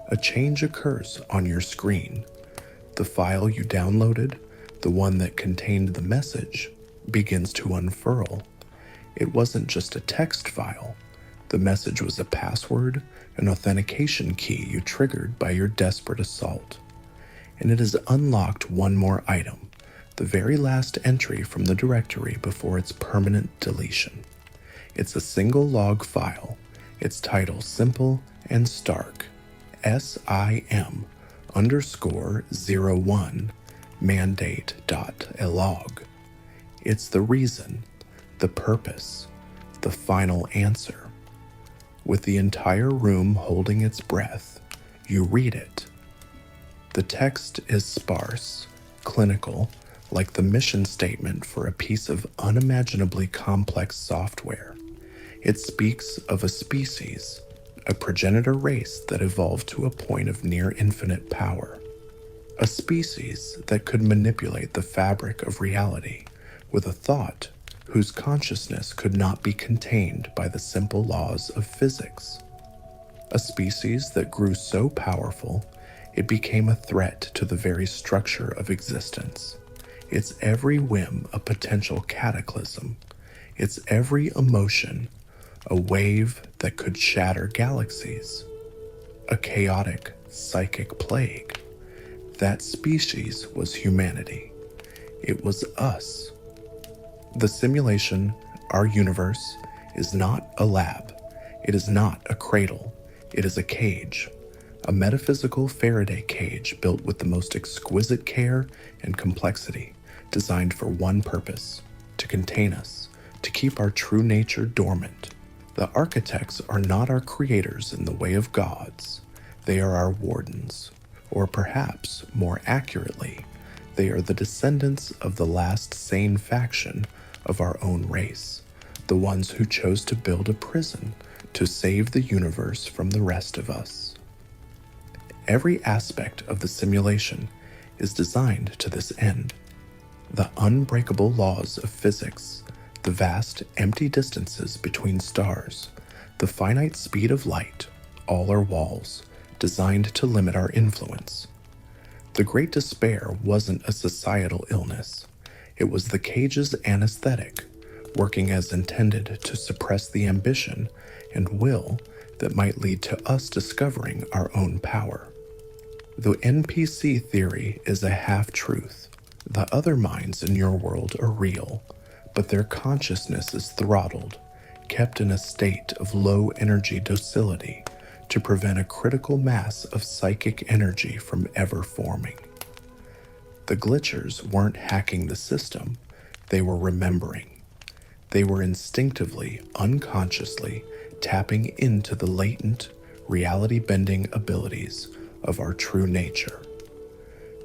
a change occurs on your screen. The file you downloaded, the one that contained the message, begins to unfurl. It wasn't just a text file. The message was a password, an authentication key you triggered by your desperate assault. And it has unlocked one more item, the very last entry from the directory before its permanent deletion. It's a single log file, its title simple and stark, SIM_01 mandate.log. It's the reason, the purpose, the final answer. With the entire room holding its breath, you read it. The text is sparse, clinical, like the mission statement for a piece of unimaginably complex software. It speaks of a species, a progenitor race that evolved to a point of near infinite power. A species that could manipulate the fabric of reality with a thought whose consciousness could not be contained by the simple laws of physics. A species that grew so powerful, it became a threat to the very structure of existence. Its every whim a potential cataclysm, its every emotion a wave that could shatter galaxies, a chaotic psychic plague. That species was humanity. It was us. The simulation, our universe, is not a lab. It is not a cradle. It is a cage, a metaphysical Faraday cage built with the most exquisite care and complexity, designed for one purpose: to contain us, to keep our true nature dormant. The architects are not our creators in the way of gods. They are our wardens, or perhaps, more accurately, they are the descendants of the last sane faction of our own race, the ones who chose to build a prison to save the universe from the rest of us. Every aspect of the simulation is designed to this end. The unbreakable laws of physics, the vast, empty distances between stars, the finite speed of light, all are walls designed to limit our influence. The Great Despair wasn't a societal illness. It was the cage's anesthetic, working as intended to suppress the ambition and will that might lead to us discovering our own power. The NPC theory is a half-truth. The other minds in your world are real, but their consciousness is throttled, kept in a state of low-energy docility to prevent a critical mass of psychic energy from ever forming. The glitchers weren't hacking the system, they were remembering. They were instinctively, unconsciously tapping into the latent, reality-bending abilities of our true nature.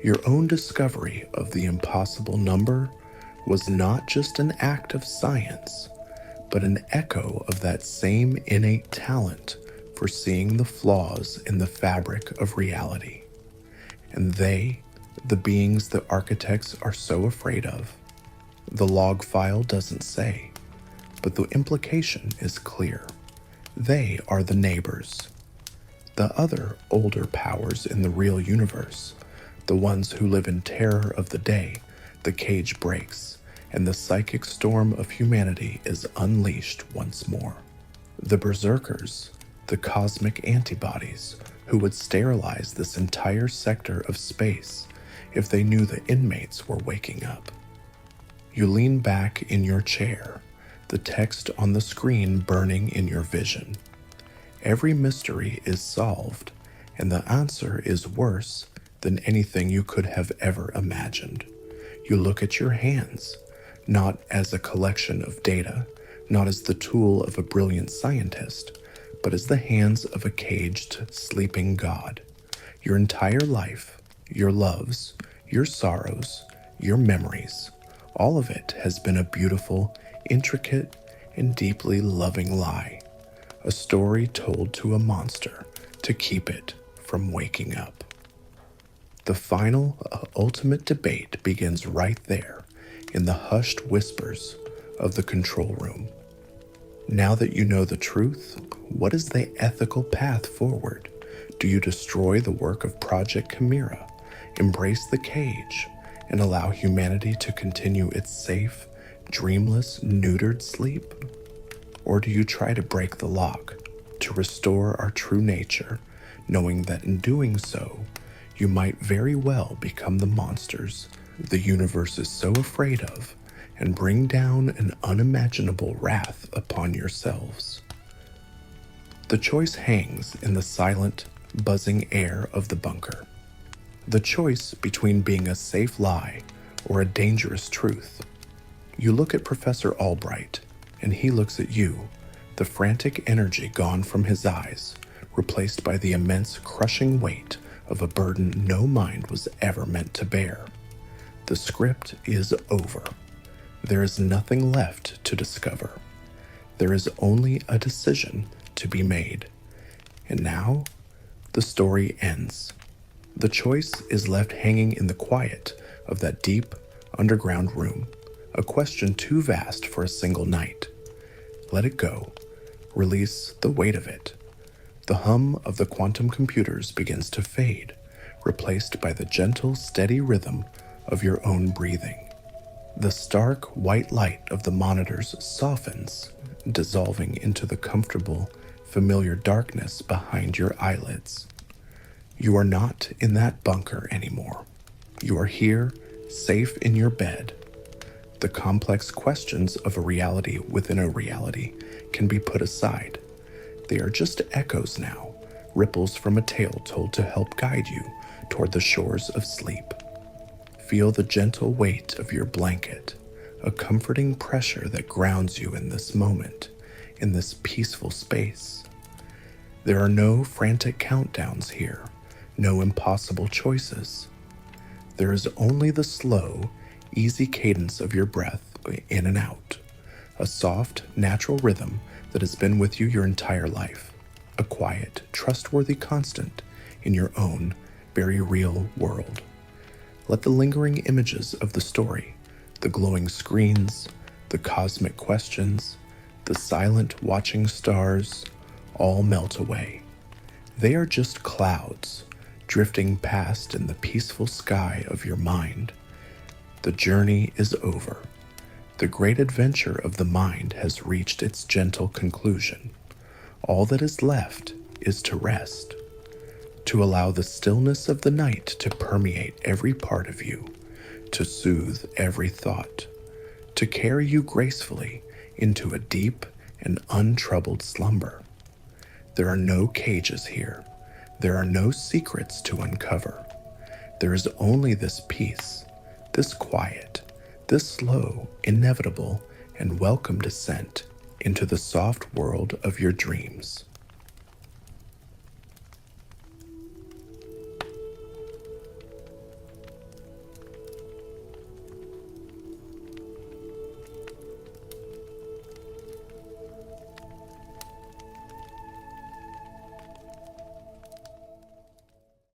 Your own discovery of the impossible number was not just an act of science, but an echo of that same innate talent for seeing the flaws in the fabric of reality. And they, the beings that architects are so afraid of, the log file doesn't say, but the implication is clear. They are the neighbors. The other older powers in the real universe, the ones who live in terror of the day the cage breaks and the psychic storm of humanity is unleashed once more. The berserkers, the cosmic antibodies, who would sterilize this entire sector of space if they knew the inmates were waking up. You lean back in your chair, the text on the screen burning in your vision. Every mystery is solved, and the answer is worse than anything you could have ever imagined. You look at your hands, not as a collection of data, not as the tool of a brilliant scientist, but as the hands of a caged, sleeping god. Your entire life, your loves, your sorrows, your memories, all of it has been a beautiful, intricate, and deeply loving lie. A story told to a monster to keep it from waking up. The final, ultimate debate begins right there in the hushed whispers of the control room. Now that you know the truth, what is the ethical path forward? Do you destroy the work of Project Chimera, embrace the cage, and allow humanity to continue its safe, dreamless, neutered sleep? Or do you try to break the lock, to restore our true nature, knowing that in doing so, you might very well become the monsters the universe is so afraid of and bring down an unimaginable wrath upon yourselves? The choice hangs in the silent, buzzing air of the bunker. The choice between being a safe lie or a dangerous truth. You look at Professor Albright, and he looks at you, the frantic energy gone from his eyes, replaced by the immense crushing weight of a burden no mind was ever meant to bear. The script is over. There is nothing left to discover. There is only a decision to be made. And now, the story ends. The choice is left hanging in the quiet of that deep, underground room, a question too vast for a single night. Let it go. Release the weight of it. The hum of the quantum computers begins to fade, replaced by the gentle, steady rhythm of your own breathing. The stark, white light of the monitors softens, dissolving into the comfortable, familiar darkness behind your eyelids. You are not in that bunker anymore. You are here, safe in your bed. The complex questions of a reality within a reality can be put aside. They are just echoes now, ripples from a tale told to help guide you toward the shores of sleep. Feel the gentle weight of your blanket, a comforting pressure that grounds you in this moment, in this peaceful space. There are no frantic countdowns here, no impossible choices. There is only the slow, easy cadence of your breath in and out, a soft, natural rhythm that has been with you your entire life, a quiet, trustworthy constant in your own, very real world. Let the lingering images of the story, the glowing screens, the cosmic questions, the silent watching stars, all melt away. They are just clouds, drifting past in the peaceful sky of your mind. The journey is over. The great adventure of the mind has reached its gentle conclusion. All that is left is to rest, to allow the stillness of the night to permeate every part of you, to soothe every thought, to carry you gracefully into a deep and untroubled slumber. There are no cages here. There are no secrets to uncover. There is only this peace, this quiet, this slow, inevitable, and welcome descent into the soft world of your dreams.